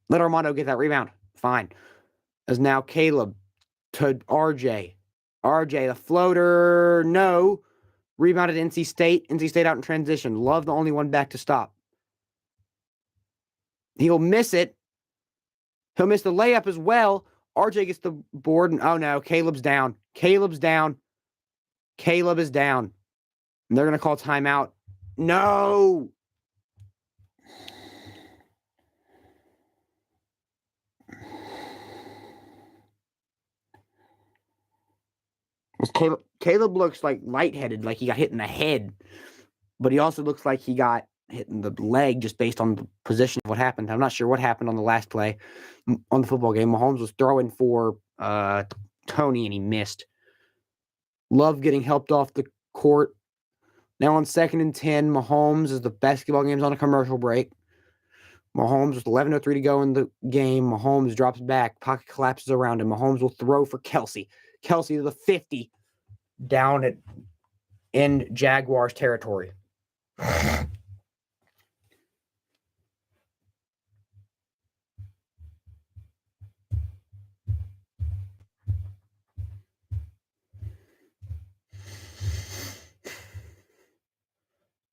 Let Armando get that rebound. Fine. As now Caleb to RJ. RJ, the floater. No. Rebounded NC State. NC State out in transition. Love the only one back to stop. He'll miss it. He'll miss the layup as well. RJ gets the board. And, oh, no. Caleb's down. Caleb's down. Caleb is down. And they're going to call timeout. No. Caleb looks like lightheaded, like he got hit in the head, but he also looks like he got hit in the leg just based on the position of what happened. I'm not sure what happened on the last play on the football game. Mahomes was throwing for Tony, and he missed. Love getting helped off the court. Now on 2nd and 10, Mahomes, as the basketball game's on a commercial break. Mahomes with 11:03 to go in the game. Mahomes drops back. Pocket collapses around him. Mahomes will throw for Kelsey. Kelsey to the 50, down in Jaguars territory.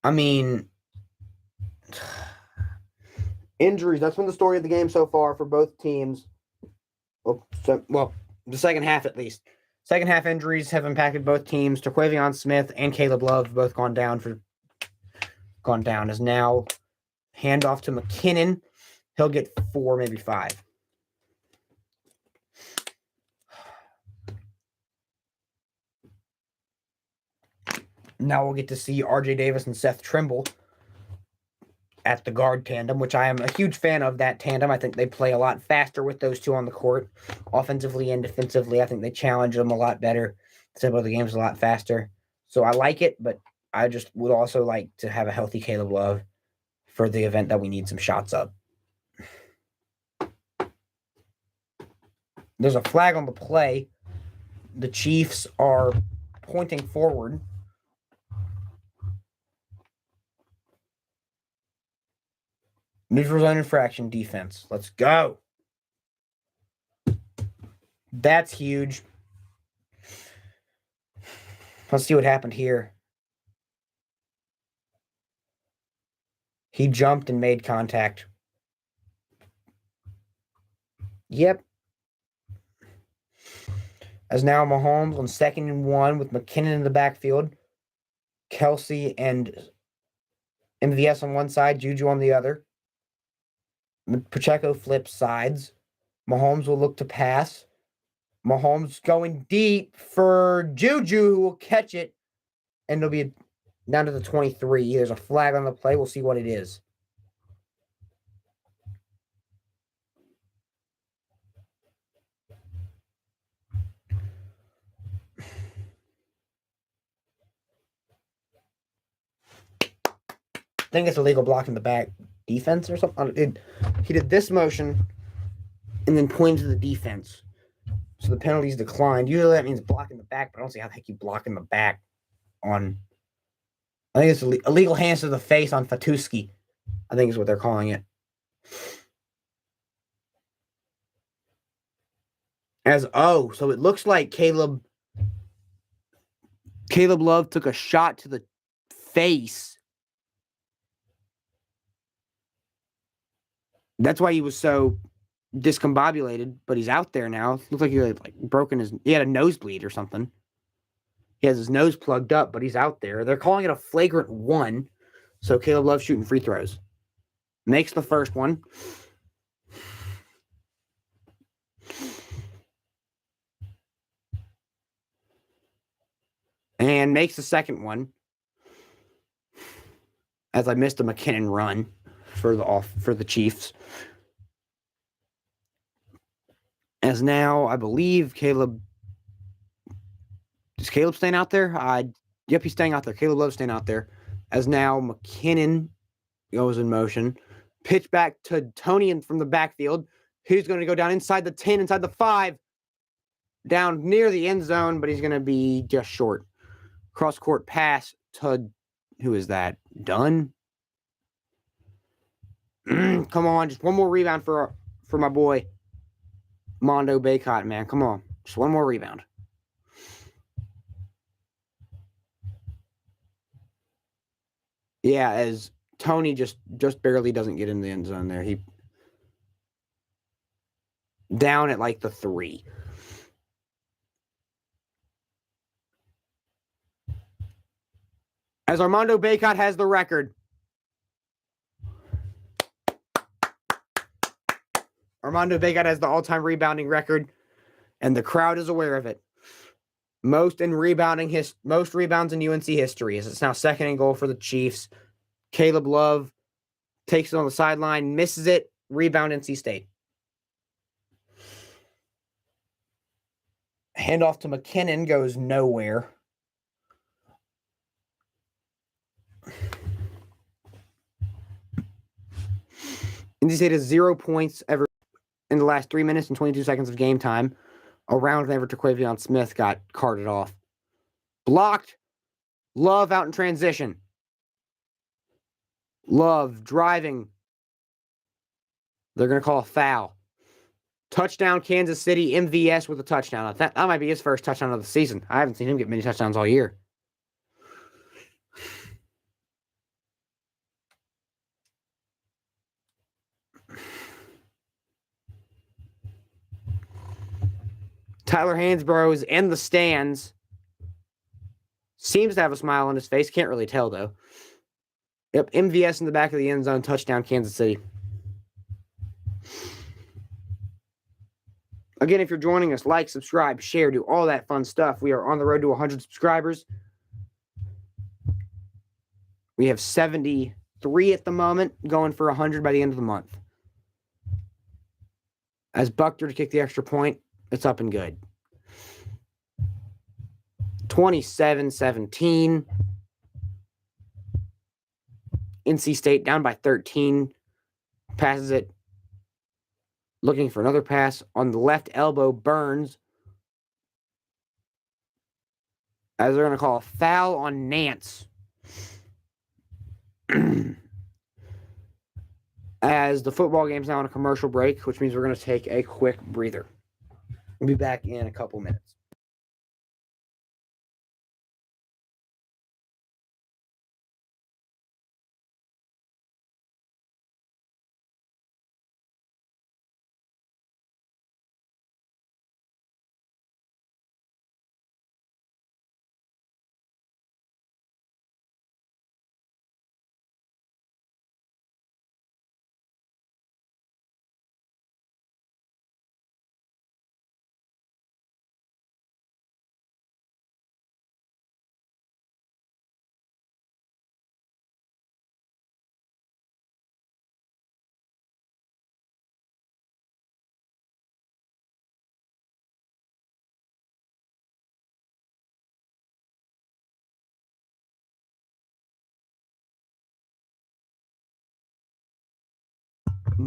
I mean, injuries, that's been the story of the game so far for both teams. Well, the second half at least. Second half injuries have impacted both teams. Terquavion Smith and Caleb Love have both gone down. As now handoff to McKinnon. He'll get 4, maybe 5. Now we'll get to see RJ Davis and Seth Trimble at the guard tandem, which I am a huge fan of that tandem. I think they play a lot faster with those two on the court, offensively and defensively. I think they challenge them a lot better. The tempo of the game is a lot faster. So I like it, but I just would also like to have a healthy Caleb Love for the event that we need some shots up. There's a flag on the play. The Chiefs are pointing forward. Neutral zone infraction defense. Let's go. That's huge. Let's see what happened here. He jumped and made contact. Yep. As now Mahomes on 2nd and 1 with McKinnon in the backfield. Kelsey and MVS on one side, Juju on the other. Pacheco flips sides. Mahomes will look to pass. Mahomes going deep for Juju, who will catch it. And it'll be down to the 23. There's a flag on the play. We'll see what it is. think it's illegal blocking the back defense or something. He did this motion and then pointed to the defense. So the penalty's declined. Usually that means blocking the back, but I don't see how the heck you blocking the back on. I think it's illegal hands to the face on Fatuski, I think is what they're calling it. So it looks like Caleb Love took a shot to the face. That's why he was so discombobulated, but he's out there now. It looks like he had he had a nosebleed or something. He has his nose plugged up, but he's out there. They're calling it a flagrant 1. So Caleb Love shooting free throws. Makes the first one. And makes the second one. As I missed a McKinnon run for the Chiefs. As now, I believe Caleb. Is Caleb staying out there? Yep, he's staying out there. Caleb Love's staying out there. As now McKinnon goes in motion. Pitch back to Tony from the backfield. He's going to go down inside the 10, inside the 5. Down near the end zone, but he's going to be just short. Cross-court pass to, who is that? Dunn? Come on, just one more rebound for my boy. Mondo Baycott, man. Come on. Just one more rebound. Yeah, as Tony just barely doesn't get in the end zone there. He down at like the 3. As Armando Baycott has the record. Armando Baycott has the all-time rebounding record, and the crowd is aware of it. Most rebounds in UNC history. As it's now second and goal for the Chiefs. Caleb Love takes it on the sideline, misses it. Rebound NC State. Handoff to McKinnon goes nowhere. NC State has 0 points ever in the last 3 minutes and 22 seconds of game time. Around whenever Terquavion Smith got carted off. Blocked. Love out in transition. Love driving. They're going to call a foul. Touchdown, Kansas City. MVS with a touchdown. That might be his first touchdown of the season. I haven't seen him get many touchdowns all year. Tyler Hansborough is in the stands. Seems to have a smile on his face. Can't really tell, though. Yep, MVS in the back of the end zone. Touchdown, Kansas City. Again, if you're joining us, like, subscribe, share, do all that fun stuff. We are on the road to 100 subscribers. We have 73 at the moment, going for 100 by the end of the month. As Buckner to kick the extra point, it's up and good. 27-17. NC State down by 13. Passes it. Looking for another pass on the left elbow. Burns. As they're going to call a foul on Nance. As the football game's now on a commercial break, which means we're going to take a quick breather. We'll be back in a couple minutes.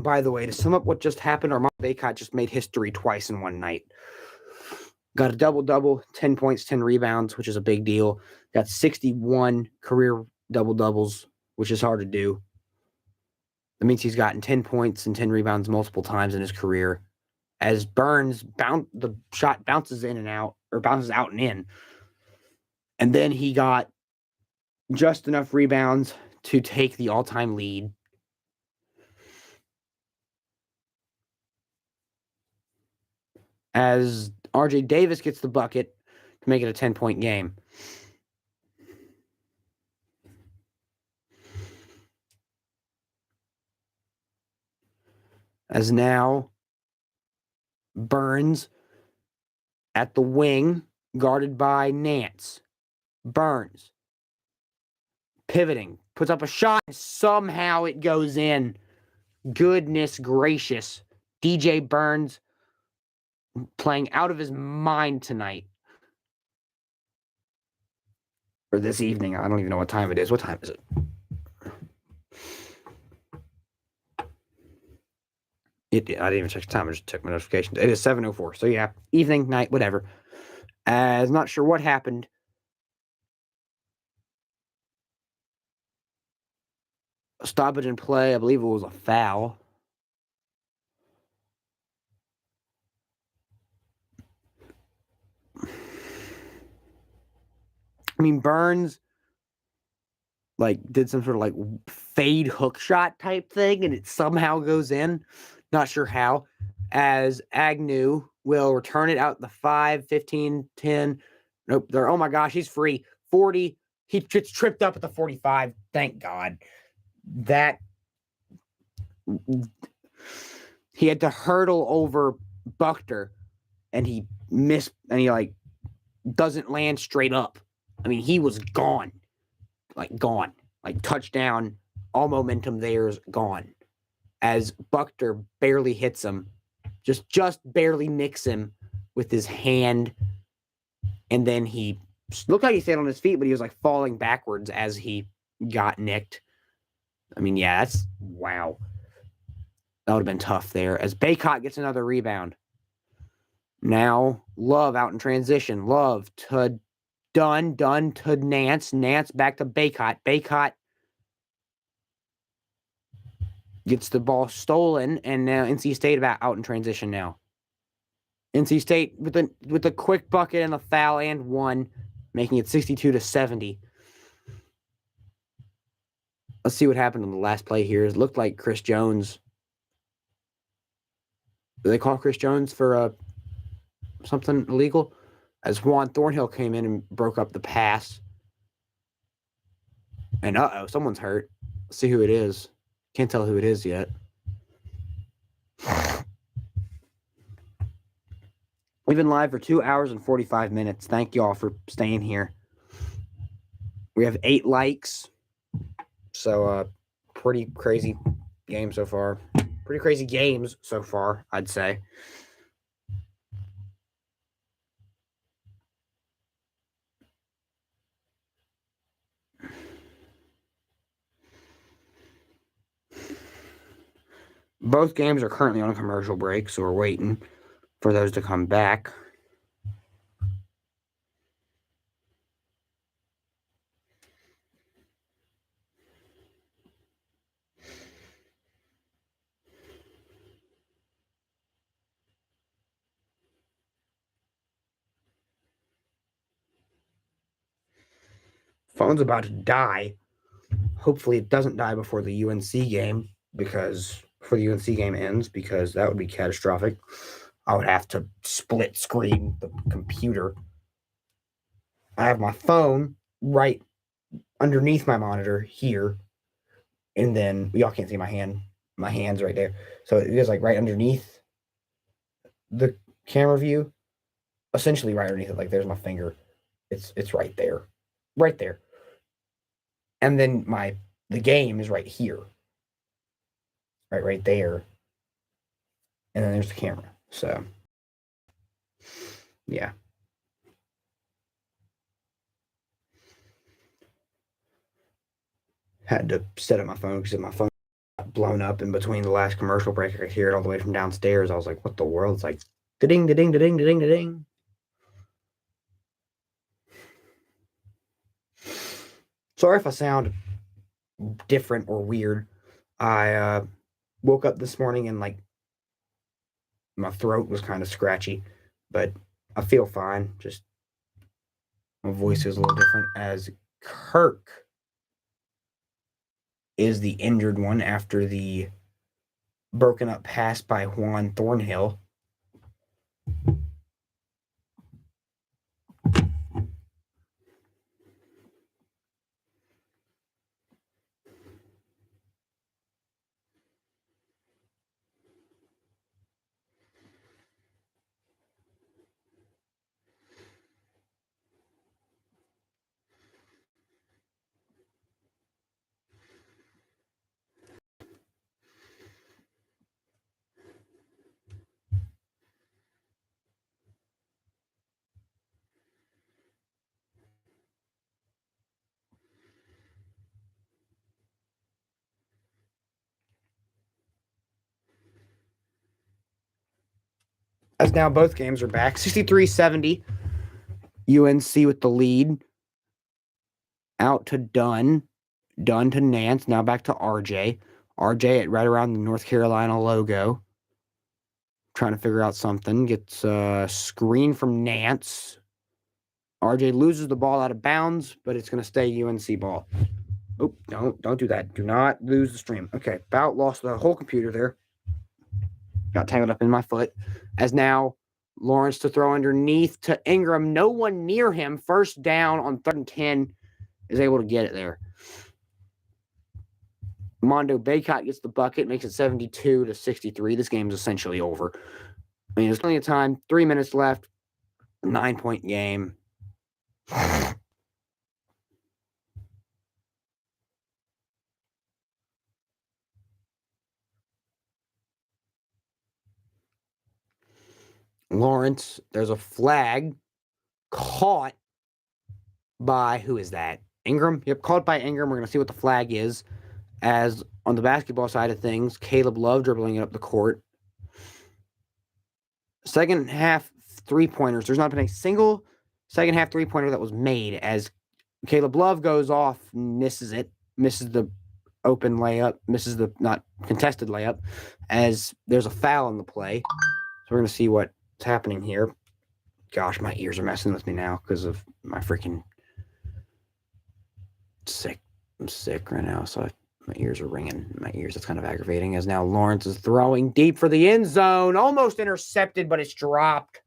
By the way, to sum up what just happened, Armand Bacot just made history twice in one night. Got a double-double, 10 points, 10 rebounds, which is a big deal. Got 61 career double-doubles, which is hard to do. That means he's gotten 10 points and 10 rebounds multiple times in his career. As Burns, the shot bounces in and out, or bounces out and in. And then he got just enough rebounds to take the all-time lead. As RJ Davis gets the bucket to make it a 10-point game. As now Burns at the wing, guarded by Nance. Burns pivoting, puts up a shot, and somehow it goes in. Goodness gracious. DJ Burns playing out of his mind tonight. Or this evening. I don't even know what time it is. What time is it? I didn't even check the time. I just checked my notifications. It is 7:04. So yeah, evening, night, whatever. I'm not sure what happened. A stoppage in play. I believe it was a foul. I mean, Burns did some sort of fade hook shot type thing, and it somehow goes in. Not sure how. As Agnew will return it out the 5, 15, 10. Nope. Oh my gosh, he's free. 40. He gets tripped up at the 45. Thank God. That he had to hurdle over Buchter, and he missed, and he doesn't land straight up. I mean, he was gone. Gone. Touchdown, all momentum there is gone. As Buchter barely hits him, just barely nicks him with his hand, and then he looked like he stayed on his feet, but he was falling backwards as he got nicked. I mean, yeah, that's wow. That would have been tough there. As Bacot gets another rebound. Now Love out in transition. Love to Dunn to Nance. Nance back to Bacot. Bacot gets the ball stolen, and now NC State out in transition now. NC State with the quick bucket and the foul and one, making it 62-70. Let's see what happened on the last play here. It looked like Chris Jones. Did they call Chris Jones for something illegal? As Juan Thornhill came in and broke up the pass. And someone's hurt. Let's see who it is. Can't tell who it is yet. We've been live for 2 hours and 45 minutes. Thank you all for staying here. We have 8 likes. So, pretty crazy game so far. Pretty crazy games so far, I'd say. Both games are currently on a commercial break, so we're waiting for those to come back. Phone's about to die. Hopefully it doesn't die before the UNC game, before the UNC game ends, because that would be catastrophic. I would have to split screen the computer. I have my phone right underneath my monitor here, and then y'all can't see my hand. My hand's right there. So it is right underneath the camera view. Essentially right underneath it. There's my finger. It's right there. Right there. And then the game is right here. Right there. And then there's the camera. So yeah. Had to set up my phone because my phone blown up in between the last commercial break. I could hear it all the way from downstairs. I was like, what the world? It's like, da-ding, da-ding, da-ding, da-ding, da-ding. Sorry if I sound different or weird. I woke up this morning and like my throat was kind of scratchy, but I feel fine. Just my voice is a little different as Kirk is the injured one after the broken up pass by Juan Thornhill. As now both games are back. 63-70. UNC with the lead. Out to Dunn. Dunn to Nance. Now back to RJ. RJ at right around the North Carolina logo. Trying to figure out something. Gets a screen from Nance. RJ loses the ball out of bounds, but it's going to stay UNC ball. Oh, don't do that. Do not lose the stream. Okay, about lost the whole computer there. Got tangled up in my foot. As now Lawrence to throw underneath to Ingram. No one near him. First down on 3rd and 10 is able to get it there. Mondo Baycott gets the bucket, makes it 72-63. This game is essentially over. I mean, there's plenty of time. 3 minutes left. 9-point game. Lawrence, there's a flag caught by, who is that? Ingram? Yep, caught by Ingram. We're going to see what the flag is. As on the basketball side of things, Caleb Love dribbling it up the court. Second half three-pointers. There's not been a single second half three-pointer that was made as Caleb Love goes off, misses it, misses the open layup, misses the not contested layup, as there's a foul in the play. So we're going to see what's happening here. Gosh, my ears are messing with me now because of my freaking sick. I'm sick right now, so my ears are ringing in my ears. That's kind of aggravating. As now Lawrence is throwing deep for the end zone. Almost intercepted, but it's dropped.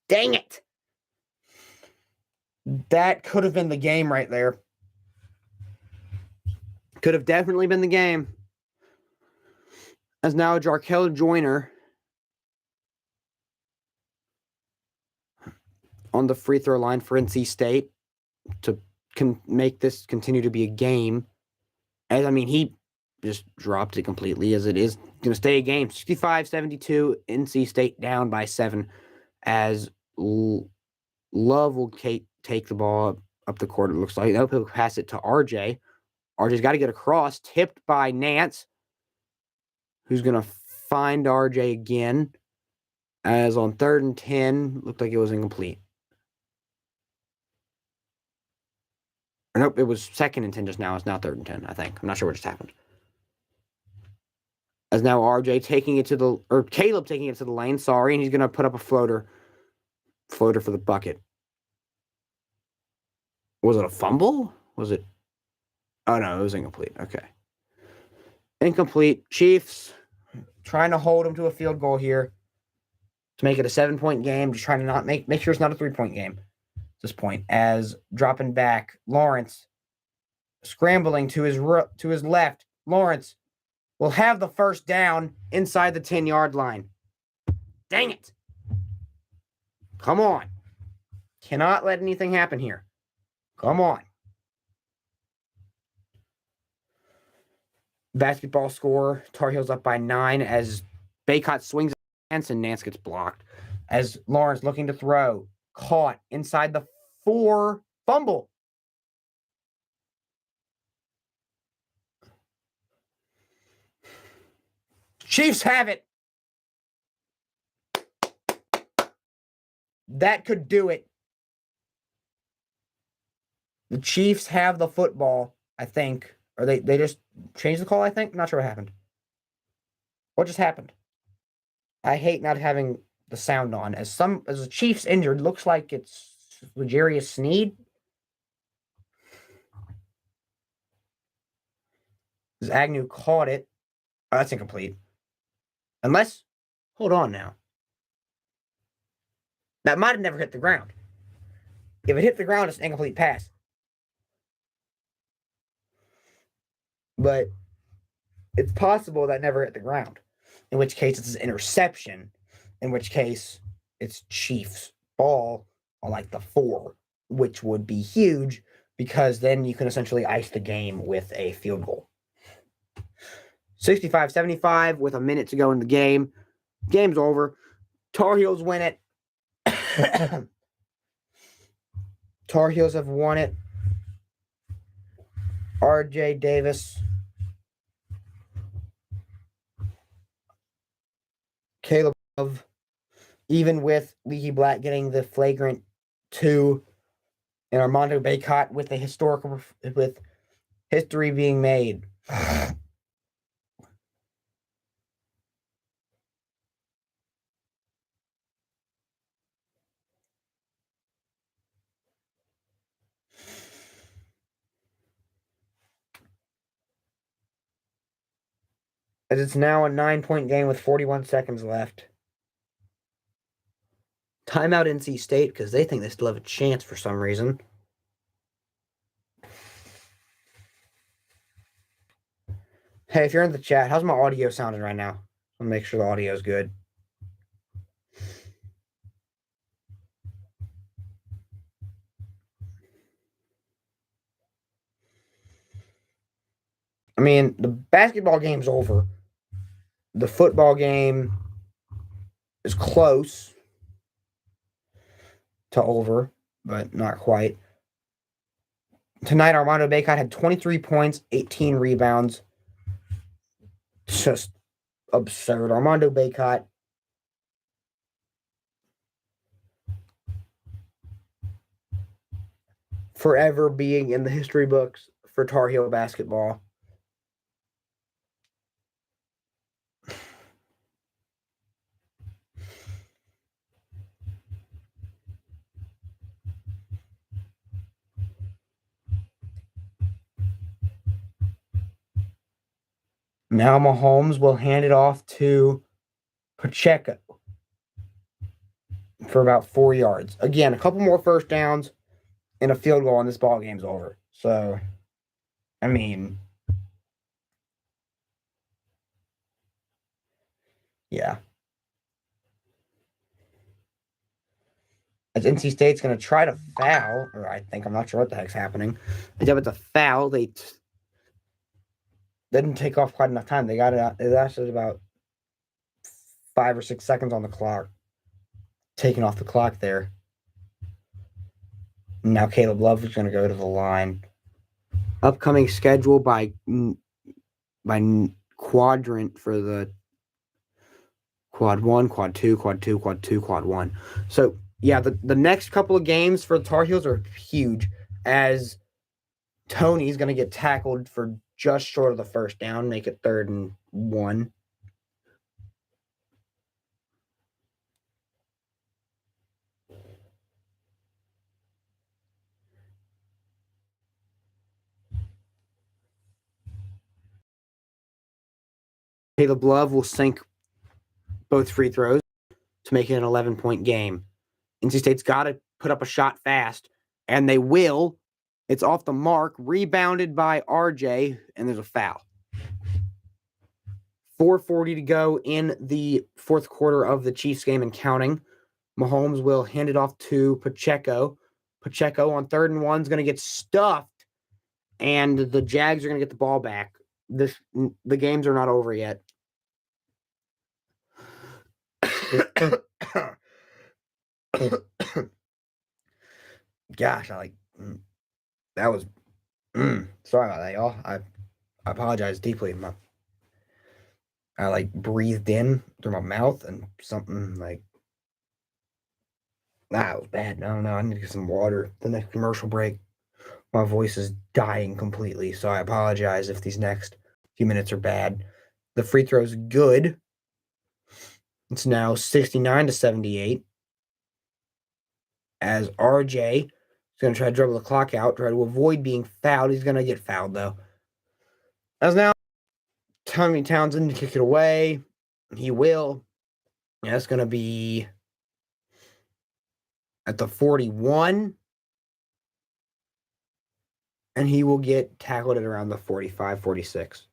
Dang it. That could have been the game right there. Could have definitely been the game. As now Jarkel Joyner on the free throw line for NC State to make this continue to be a game. As I mean, he just dropped it completely as it is going to stay a game. 65-72, NC State down by 7 as Love will take the ball up the court, it looks like. He'll pass it to RJ. RJ's got to get across, tipped by Nance, who's going to find RJ again. As on 3rd and 10, looked like it was incomplete. Or nope, it was 2nd and 10 just now. It's now 3rd and 10, I think. I'm not sure what just happened. As now RJ taking it to the, or Caleb taking it to the lane, sorry, and he's going to put up a floater for the bucket. Was it a fumble? Was it? Oh, no, it was incomplete. Okay. Incomplete. Chiefs trying to hold him to a field goal here to make it a 7-point game. Just trying to not make sure it's not a 3-point game at this point. As dropping back, Lawrence scrambling to his left. Lawrence will have the first down inside the 10-yard line. Dang it. Come on. Cannot let anything happen here. Come on. Basketball score. Tar Heels up by 9 as Baycott swings Nance and Nance gets blocked. As Lawrence looking to throw. Caught inside the 4. Fumble. Chiefs have it. That could do it. The Chiefs have the football, I think. Or they just changed the call, I think? I'm not sure what happened. What just happened? I hate not having the sound on. As the Chiefs injured, looks like it's L'Jarius Sneed. As Agnew caught it. Oh, that's incomplete. Unless, hold on now. That might have never hit the ground. If it hit the ground, it's an incomplete pass. But it's possible that never hit the ground. In which case, it's an interception. In which case, it's Chiefs ball on like the 4, which would be huge because then you can essentially ice the game with a field goal. 65-75 with a minute to go in the game. Game's over. Tar Heels win it. Tar Heels have won it. RJ Davis. Caleb, even with Leaky Black getting the flagrant 2, and Armando Bacot with history being made. As it's now a 9-point game with 41 seconds left. Timeout NC State because they think they still have a chance for some reason. Hey, if you're in the chat, how's my audio sounding right now? I'll make sure the audio is good. I mean, the basketball game's over. The football game is close to over, but not quite. Tonight, Armando Bacot had 23 points, 18 rebounds. Just absurd. Armando Bacot. Forever being in the history books for Tar Heel basketball. Now Mahomes will hand it off to Pacheco for about 4 yards. Again, a couple more first downs and a field goal, and this ball game's over. So, I mean, yeah. As NC State's going to try to foul, or I think, I'm not sure what the heck's happening. If it's a foul, they didn't take off quite enough time. They got it out. It lasted about 5 or 6 seconds on the clock. Taking off the clock there. Now Caleb Love is going to go to the line. Upcoming schedule by quadrant for the quad 1, quad 2, quad 2, quad 2, quad 1. So, yeah, the next couple of games for the Tar Heels are huge, as Tony's going to get tackled for just short of the first down, make it 3rd and 1. Caleb Love will sink both free throws to make it an 11-point game. NC State's got to put up a shot fast, and they will. It's off the mark, rebounded by RJ, and there's a foul. 4:40 to go in the fourth quarter of the Chiefs game and counting. Mahomes will hand it off to Pacheco. Pacheco on 3rd and 1 is going to get stuffed, and the Jags are going to get the ball back. The games are not over yet. Gosh, that was sorry about that, y'all. I apologize deeply. I like breathed in through my mouth and something like that was bad. No, I need to get some water. The next commercial break. My voice is dying completely, so I apologize if these next few minutes are bad. The free throw is good. It's now 69-78. As RJ is going to try to dribble the clock out, try to avoid being fouled. He's going to get fouled, though. As now, Tommy Townsend to kick it away. He will. Yeah, that's going to be at the 41. And he will get tackled at around the 45, 46.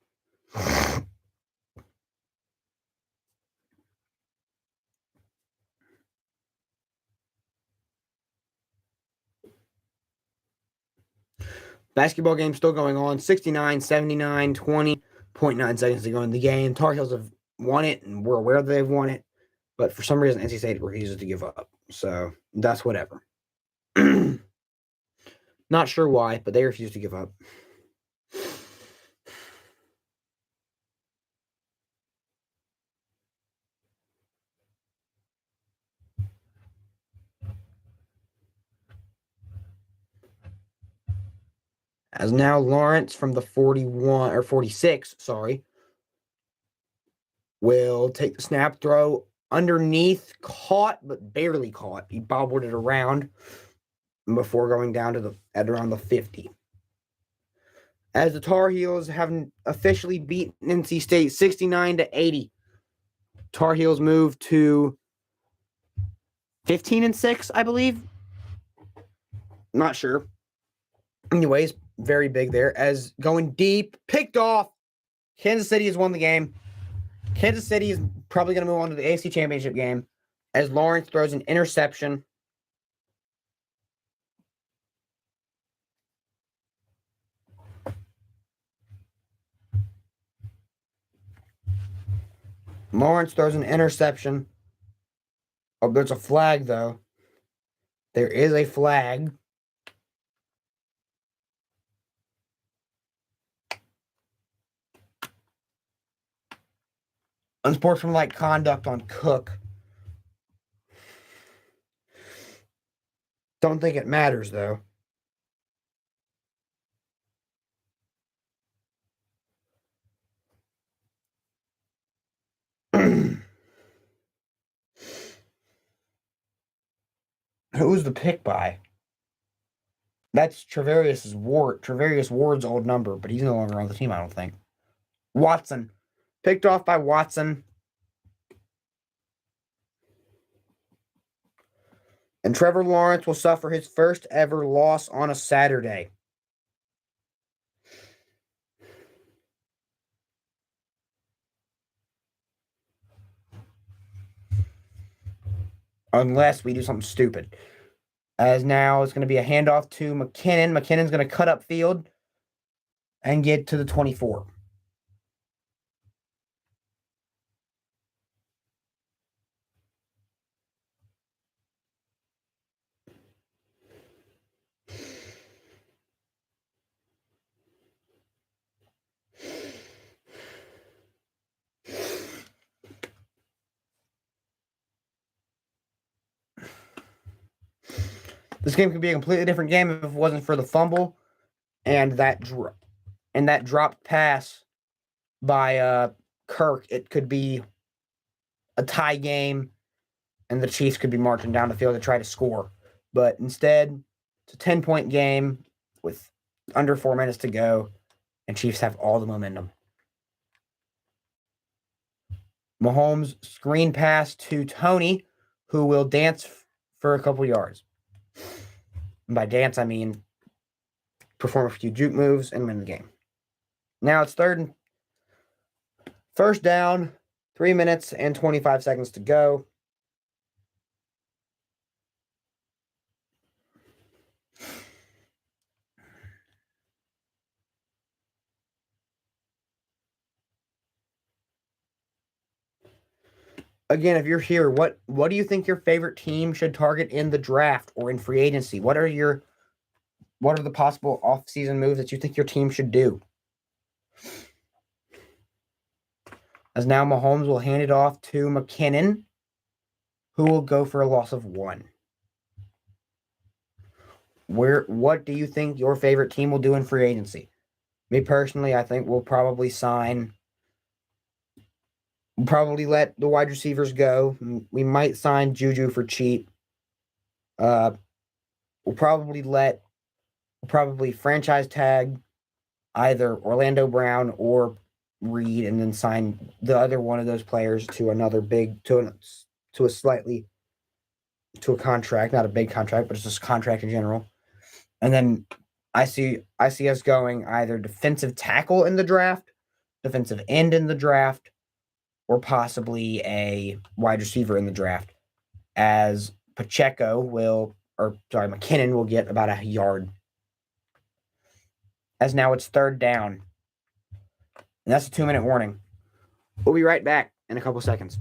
Basketball game still going on. 69-79, 20.9 seconds to go in the game. Tar Heels have won it, and we're aware that they've won it. But for some reason, NC State refuses to give up. So that's whatever. Not sure why, but they refuse to give up. As now Lawrence from the 41 or 46, will take the snap, throw underneath, caught but barely caught. He bobbled it around before going down to at around the 50. As the Tar Heels haven't officially beaten NC State 69-80. Tar Heels move to 15-6, I believe. Not sure. Anyways, very big there. As going deep, picked off. Kansas City has won the game. Kansas City is probably going to move on to the AFC Championship game as Lawrence throws an interception. Lawrence throws an interception. Oh, there's a flag, though. There is a flag. Unsportsmanlike conduct on Cook. Don't think it matters, though. Who's the pick by? That's Travarius Ward's old number, but he's no longer on the team, I don't think. Watson. Picked off by Watson. And Trevor Lawrence will suffer his first ever loss on a Saturday. Unless we do something stupid. As now it's going to be a handoff to McKinnon. McKinnon's going to cut up field and get to the 24. This game could be a completely different game if it wasn't for the fumble and that dropped pass by Kirk. It could be a tie game, and the Chiefs could be marching down the field to try to score. But instead, it's a 10-point game with under 4 minutes to go, and Chiefs have all the momentum. Mahomes screen pass to Tony, who will dance for a couple yards. And by dance, I mean perform a few juke moves and win the game. Now it's first down, 3 minutes and 25 seconds to go. Again, if you're here, what do you think your favorite team should target in the draft or in free agency? What are the possible off-season moves that you think your team should do? As now Mahomes will hand it off to McKinnon, who will go for a loss of 1. What do you think your favorite team will do in free agency? Me personally, I think we'll probably let the wide receivers go. We might sign Juju for cheap. We'll probably franchise tag either Orlando Brown or Reed, and then sign the other one of those players to another to a contract, not a big contract, but just a contract in general. And then I see us going either defensive tackle in the draft, defensive end in the draft, or possibly a wide receiver in the draft, as McKinnon will get about a yard. As now it's 3rd down. And that's a 2-minute warning. We'll be right back in a couple seconds.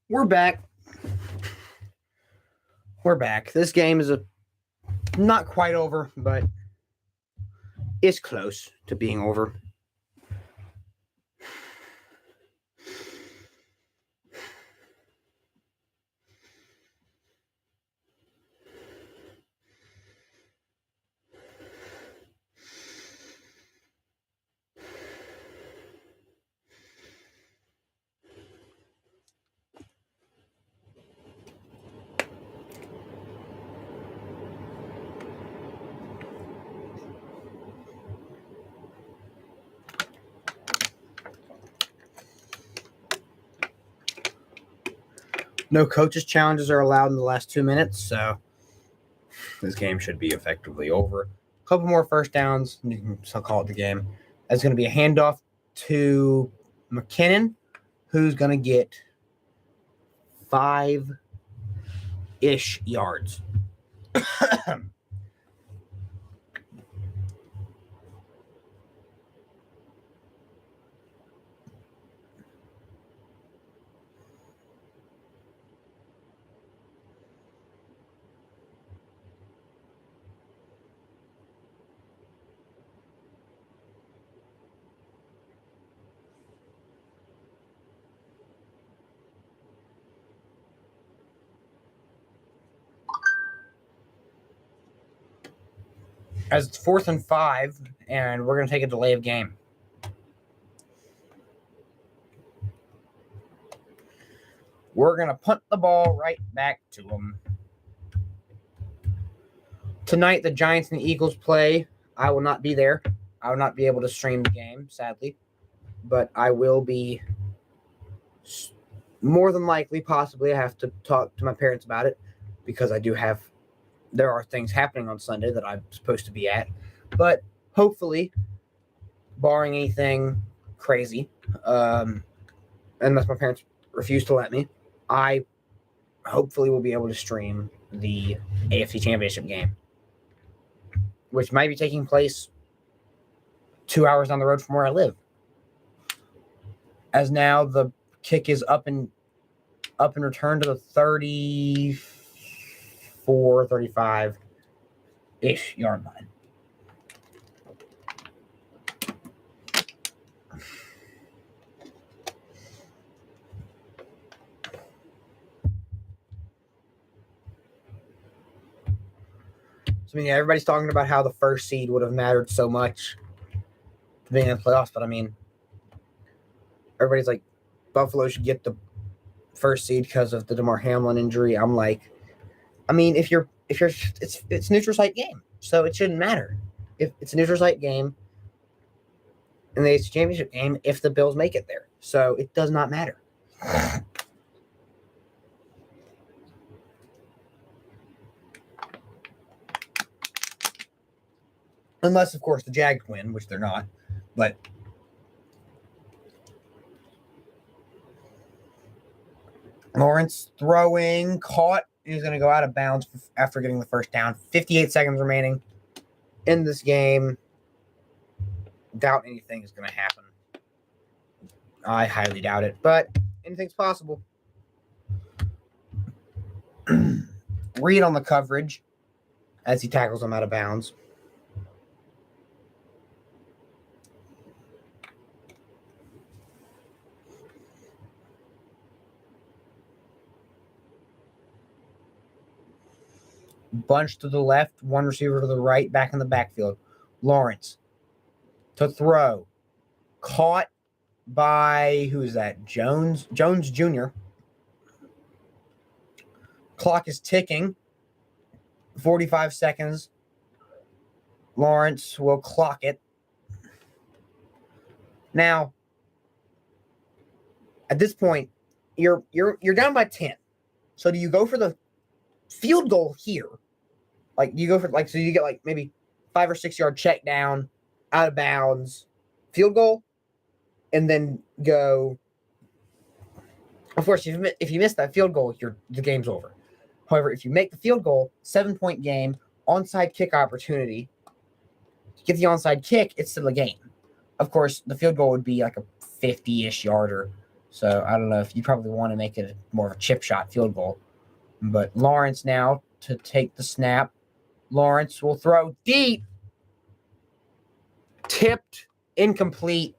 We're back. This game is not quite over, but it's close to being over. No coaches' challenges are allowed in the last 2 minutes, so this game should be effectively over. A couple more first downs, you can still call it the game. That's going to be a handoff to McKinnon, who's going to get 5-ish yards. As it's 4th and 5, and we're going to take a delay of game. We're going to punt the ball right back to them. Tonight, the Giants and the Eagles play. I will not be there. I will not be able to stream the game, sadly. But I will be, more than likely, possibly, I have to talk to my parents about it, because I do have there are things happening on Sunday that I'm supposed to be at. But hopefully, barring anything crazy, unless my parents refuse to let me, I hopefully will be able to stream the AFC Championship game, which might be taking place 2 hours down the road from where I live. As now the kick is up and return to the 34, 35-ish yard line. So, I mean, everybody's talking about how the first seed would have mattered so much to being in the playoffs, but I mean, everybody's like, Buffalo should get the first seed because of the DeMar Hamlin injury. I'm like, I mean, it's neutral site game, so it shouldn't matter. If it's a neutral site game in the AFC Championship game, if the Bills make it there, so it does not matter. Unless, of course, the Jags win, which they're not. But Lawrence throwing, caught. He's going to go out of bounds after getting the first down. 58 seconds remaining in this game. Doubt anything is going to happen. I highly doubt it, but anything's possible. Read on the coverage as he tackles him out of bounds. Bunch to the left, one receiver to the right, back in the backfield. Lawrence to throw. Caught by, who is that? Jones Jr. Clock is ticking. 45 seconds. Lawrence will clock it. Now, at this point, you're down by 10. So do you go for the field goal here? Like, you go for, like, so you get, like, maybe 5 or 6 yard check down, out of bounds, field goal, and then go. Of course, if you miss that field goal, the game's over. However, if you make the field goal, 7-point game, onside kick opportunity, get the onside kick, it's still a game. Of course, the field goal would be like a 50-ish yarder. So I don't know if you probably want to make it more of a chip shot field goal. But Lawrence now to take the snap. Lawrence will throw deep. Tipped. Incomplete.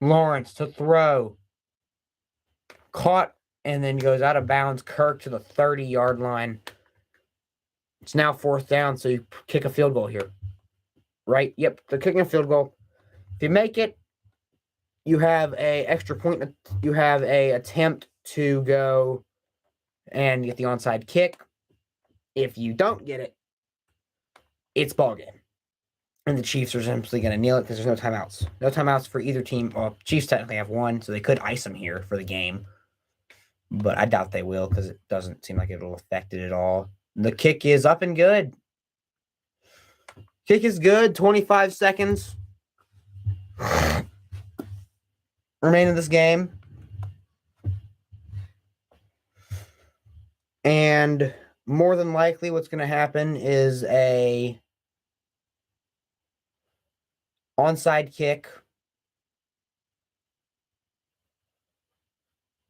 Lawrence to throw. Caught and then goes out of bounds. Kirk to the 30-yard line. It's now 4th down, so you kick a field goal here. Right? Yep, they're kicking a field goal. If you make it, you have a extra point. You have a attempt to go and get the onside kick. If you don't get it, it's ball game. And the Chiefs are simply going to kneel it because there's no timeouts. No timeouts for either team. Well, Chiefs technically have one, so they could ice them here for the game. But I doubt they will because it doesn't seem like it'll affect it at all. The kick is up and good. Kick is good. 25 seconds remain in this game. And more than likely what's going to happen is a onside kick.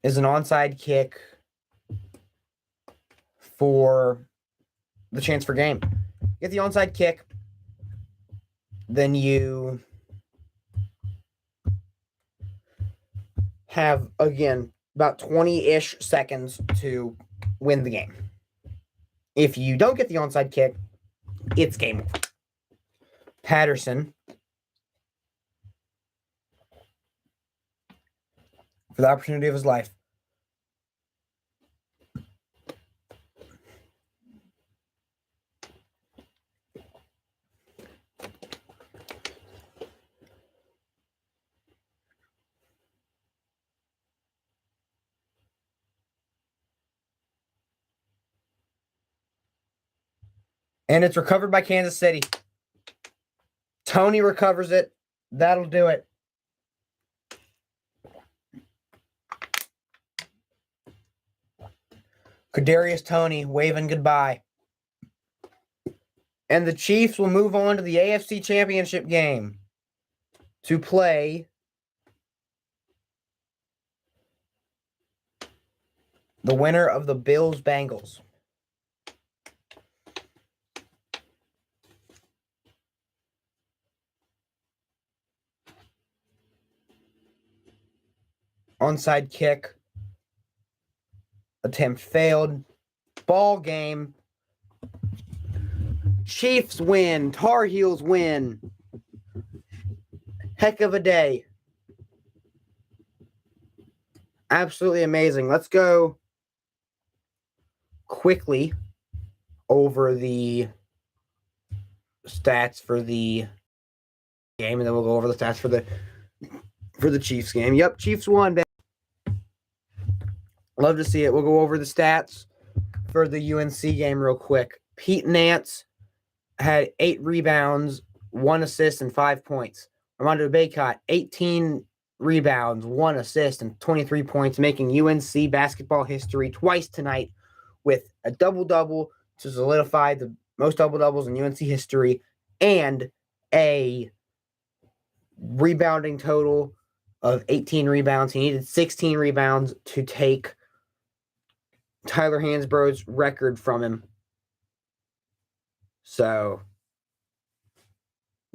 Is an onside kick for the chance for game. Get the onside kick. Then you have, again, about 20-ish seconds to win the game. If you don't get the onside kick, it's game over. Patterson for the opportunity of his life. And it's recovered by Kansas City. Tony recovers it. That'll do it. Kadarius Toney waving goodbye. And the Chiefs will move on to the AFC Championship game to play the winner of the Bills-Bengals. Onside kick attempt failed. Ball game. Chiefs win. Tar Heels win. Heck of a day. Absolutely amazing. Let's go quickly over the stats for the game, and then we'll go over the stats for the Chiefs game. Yep, Chiefs won. Love to see it. We'll go over the stats for the UNC game real quick. Pete Nance had 8 rebounds, 1 assist, and 5 points. Armando Bacot, 18 rebounds, 1 assist, and 23 points, making UNC basketball history twice tonight with a double-double to solidify the most double-doubles in UNC history and a rebounding total of 18 rebounds. He needed 16 rebounds to take Tyler Hansborough's record from him. So,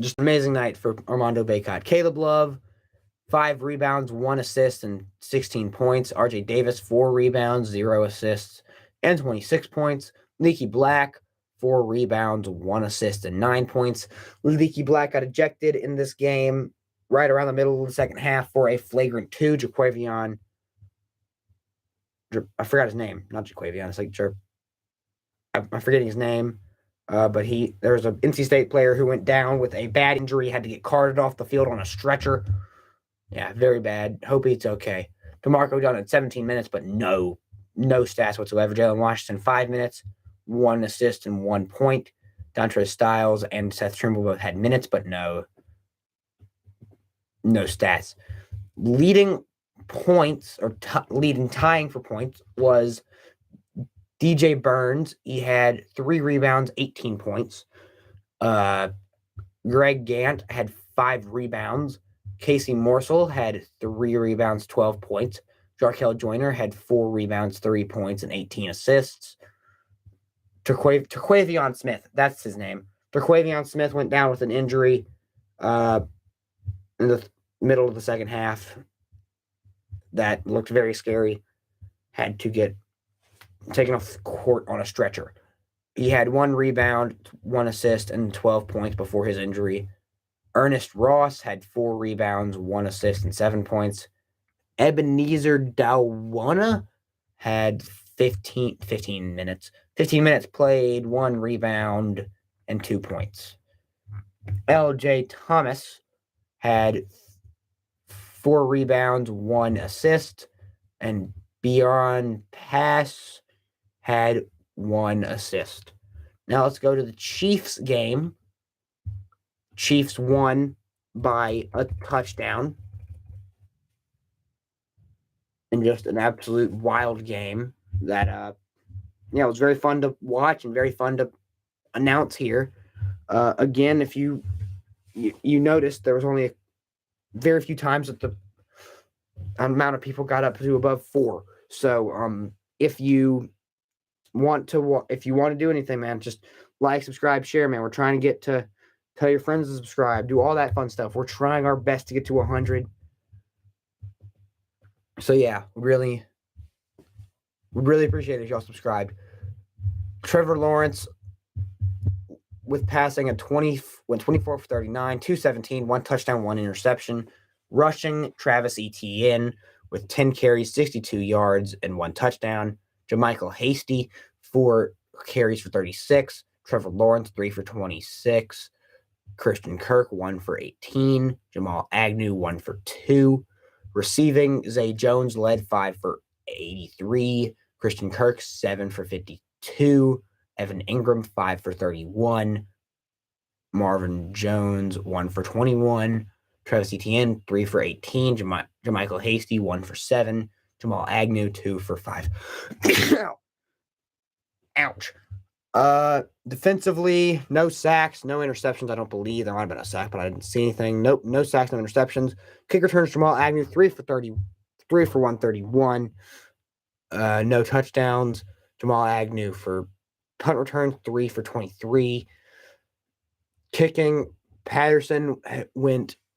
just an amazing night for Armando Bacot. Caleb Love, 5 rebounds, 1 assist, and 16 points. RJ Davis, 4 rebounds, 0 assists, and 26 points. Leaky Black, 4 rebounds, 1 assist, and 9 points. Leaky Black got ejected in this game right around the middle of the second half for a flagrant 2. Jaquavion, I forgot his name. Not Jaquavion. It's like I'm forgetting his name. But there was an NC State player who went down with a bad injury, had to get carted off the field on a stretcher. Yeah, very bad. Hope he's okay. DeMarco Dunn at 17 minutes, but no stats whatsoever. Jalen Washington, 5 minutes, 1 assist and 1 point. Dontre Styles and Seth Trimble both had minutes, but no stats. Leading points, or tying for points, was DJ Burns. He had 3 rebounds, 18 points. Greg Gant had 5 rebounds. Casey Morsel had 3 rebounds, 12 points. Jarkel Joyner had 4 rebounds, 3 points, and 18 assists. Terquavion Smith, that's his name. Terquavion Smith went down with an injury in the middle of the second half. That looked very scary. Had to get taken off the court on a stretcher. He had 1 rebound, 1 assist, and 12 points before his injury. Ernest Ross had 4 rebounds, 1 assist, and 7 points. Ebenezer Dawana had 15 minutes. 15 minutes played, 1 rebound, and 2 points. LJ Thomas had 4 rebounds, 1 assist, and Bjorn Pass had 1 assist. Now let's go to the Chiefs game. Chiefs won by a touchdown in just an absolute wild game that it was very fun to watch and very fun to announce here. Again, if you noticed, there was only very few times that the amount of people got up to above 4. So if you want to do anything, man, just like, subscribe, share, man. We're trying to get to tell your friends to subscribe, do all that fun stuff. We're trying our best to get to 100. So yeah, really appreciate it if y'all subscribed. Trevor Lawrence with passing at 24 for 39, 217, 1 touchdown, 1 interception. Rushing, Travis Etienne with 10 carries, 62 yards, and 1 touchdown. JaMychal Hasty, 4 carries for 36. Trevor Lawrence, 3 for 26. Christian Kirk, 1 for 18. Jamal Agnew, 1 for 2. Receiving, Zay Jones led 5 for 83. Christian Kirk, 7 for 52. Evan Ingram, 5 for 31. Marvin Jones, 1 for 21. Travis Etienne, 3 for 18. JaMychal Hasty, 1 for 7. Jamal Agnew, 2 for 5. Ouch. Defensively, no sacks, no interceptions. I don't believe there might have been a sack, but I didn't see anything. Nope, no sacks, no interceptions. Kick returns, Jamal Agnew, 3 for 131. No touchdowns. Jamal Agnew for punt returns, 3 for 23. Kicking, Patterson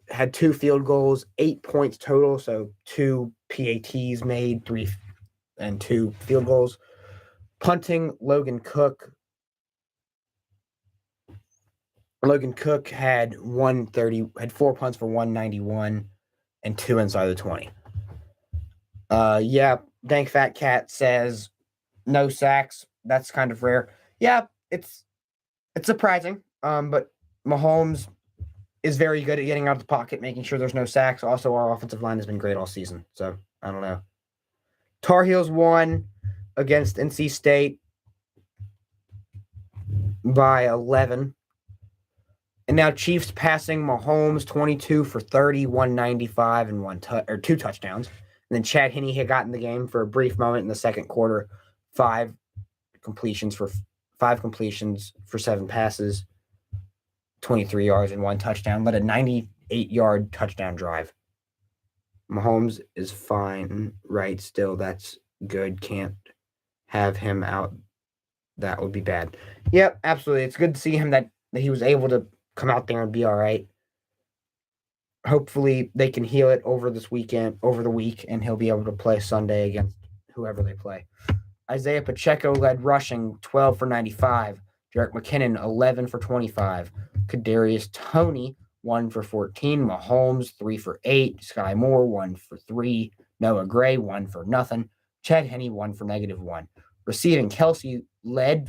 had 2 field goals, 8 points total, so 2 PATs made, 3 and 2 field goals. Punting, Logan Cook had 4 punts for 191 and 2 inside the 20. Yeah, Dank Fat Cat says no sacks. That's kind of rare. Yeah, it's surprising. But Mahomes is very good at getting out of the pocket, making sure there's no sacks. Also, our offensive line has been great all season. So I don't know. Tar Heels won against NC State by 11. And now Chiefs passing Mahomes 22 for 30, 195, and 2 touchdowns. And then Chad Henne had gotten the game for a brief moment in the second quarter. 5 completions for 7 passes, 23 yards, and 1 touchdown. Led a 98-yard touchdown drive. Mahomes is fine, right? Still, that's good. Can't have him out. That would be bad. Yep, absolutely. It's good to see him that he was able to come out there and be all right. Hopefully they can heal it over the week, and he'll be able to play Sunday against whoever they play. Isaiah Pacheco led rushing, 12 for 95. Jerick McKinnon, 11 for 25. Kadarius Toney, 1 for 14. Mahomes, 3 for 8. Sky Moore, 1 for 3. Noah Gray, 1 for nothing. Chad Henne, 1 for -1. Receiving, Kelsey led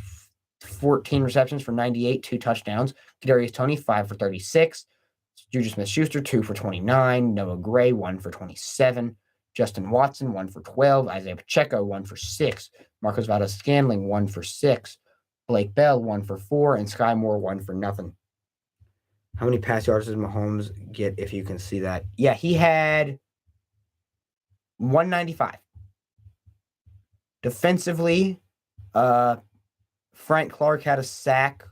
14 receptions for 98, 2 touchdowns. Kadarius Toney, 5 for 36. Juju Smith-Schuster, 2 for 29. Noah Gray, 1 for 27. Justin Watson, 1 for 12. Isaiah Pacheco, 1 for 6. Marcus Valdes-Scantling, 1 for 6. Blake Bell, 1 for 4. And Sky Moore, 1 for nothing. How many pass yards does Mahomes get, if you can see that? Yeah, he had 195. Defensively, Frank Clark had a sack.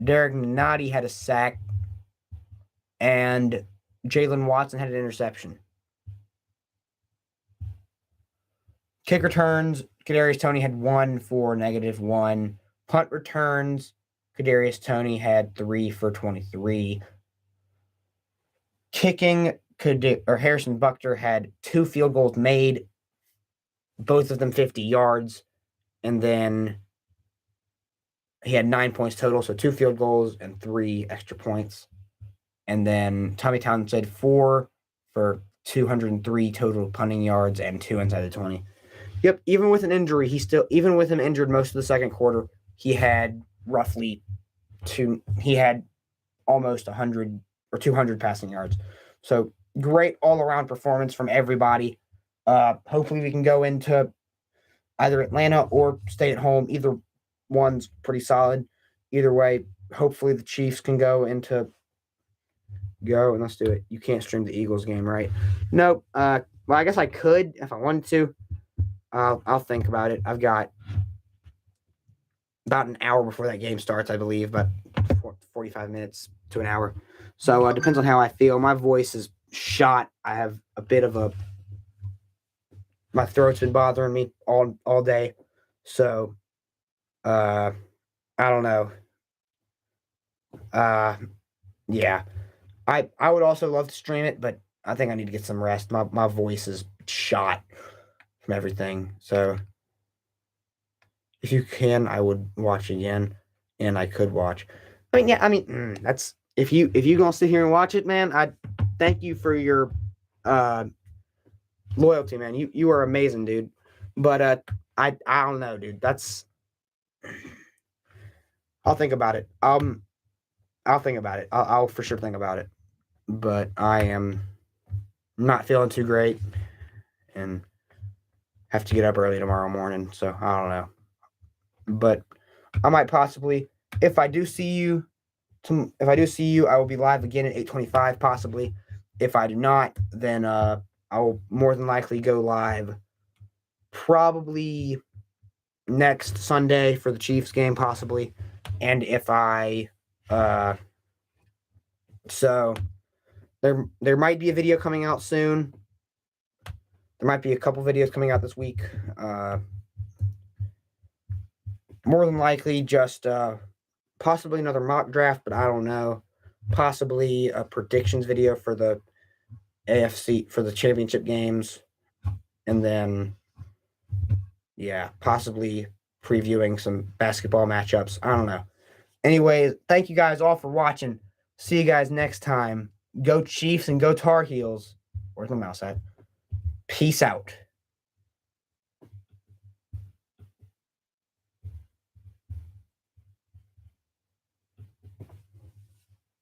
Derek Nadi had a sack. And Jalen Watson had an interception. Kick returns, Kadarius Toney had 1 for -1. Punt returns, Kadarius Toney had 3 for 23. Kicking, Harrison Buckner had 2 field goals made, both of them 50 yards, and then he had 9 points total, so 2 field goals and 3 extra points. And then Tommy Townsend 4 for 203 total punting yards and 2 inside the 20. Yep, even with an injury, even with him injured most of the second quarter, he had almost 100 or 200 passing yards. So great all-around performance from everybody. Hopefully we can go into either Atlanta or stay at home. Either one's pretty solid. Either way, hopefully the Chiefs can go, and let's do it. You can't stream the Eagles game, right? Nope. Well, I guess I could if I wanted to. I'll think about it. I've got about an hour before that game starts, I believe, but 45 minutes to an hour. So it depends on how I feel. My voice is shot. I have a bit of my throat's been bothering me all day. So I don't know. Yeah. I would also love to stream it, but I think I need to get some rest. My voice is shot from everything. So if you can, I would watch again, and I could watch. I mean, yeah, I mean, that's if you gonna sit here and watch it, man. I thank you for your loyalty, man. You are amazing, dude. But I don't know, dude. That's I'll think about it. I'll think about it. I'll for sure think about it. But I am not feeling too great, and have to get up early tomorrow morning. So I don't know. But I might possibly, if I do see you, I will be live again at 8:25 possibly. If I do not, then I will more than likely go live probably next Sunday for the Chiefs game possibly. And if I so there might be a video coming out soon. There might be a couple videos coming out this week. More than likely just possibly another mock draft, but I don't know. Possibly a predictions video for the AFC for the championship games. And then yeah, possibly previewing some basketball matchups. I don't know. Anyways, thank you guys all for watching. See you guys next time. Go Chiefs and go Tar Heels. Where's my mouse at? Peace out.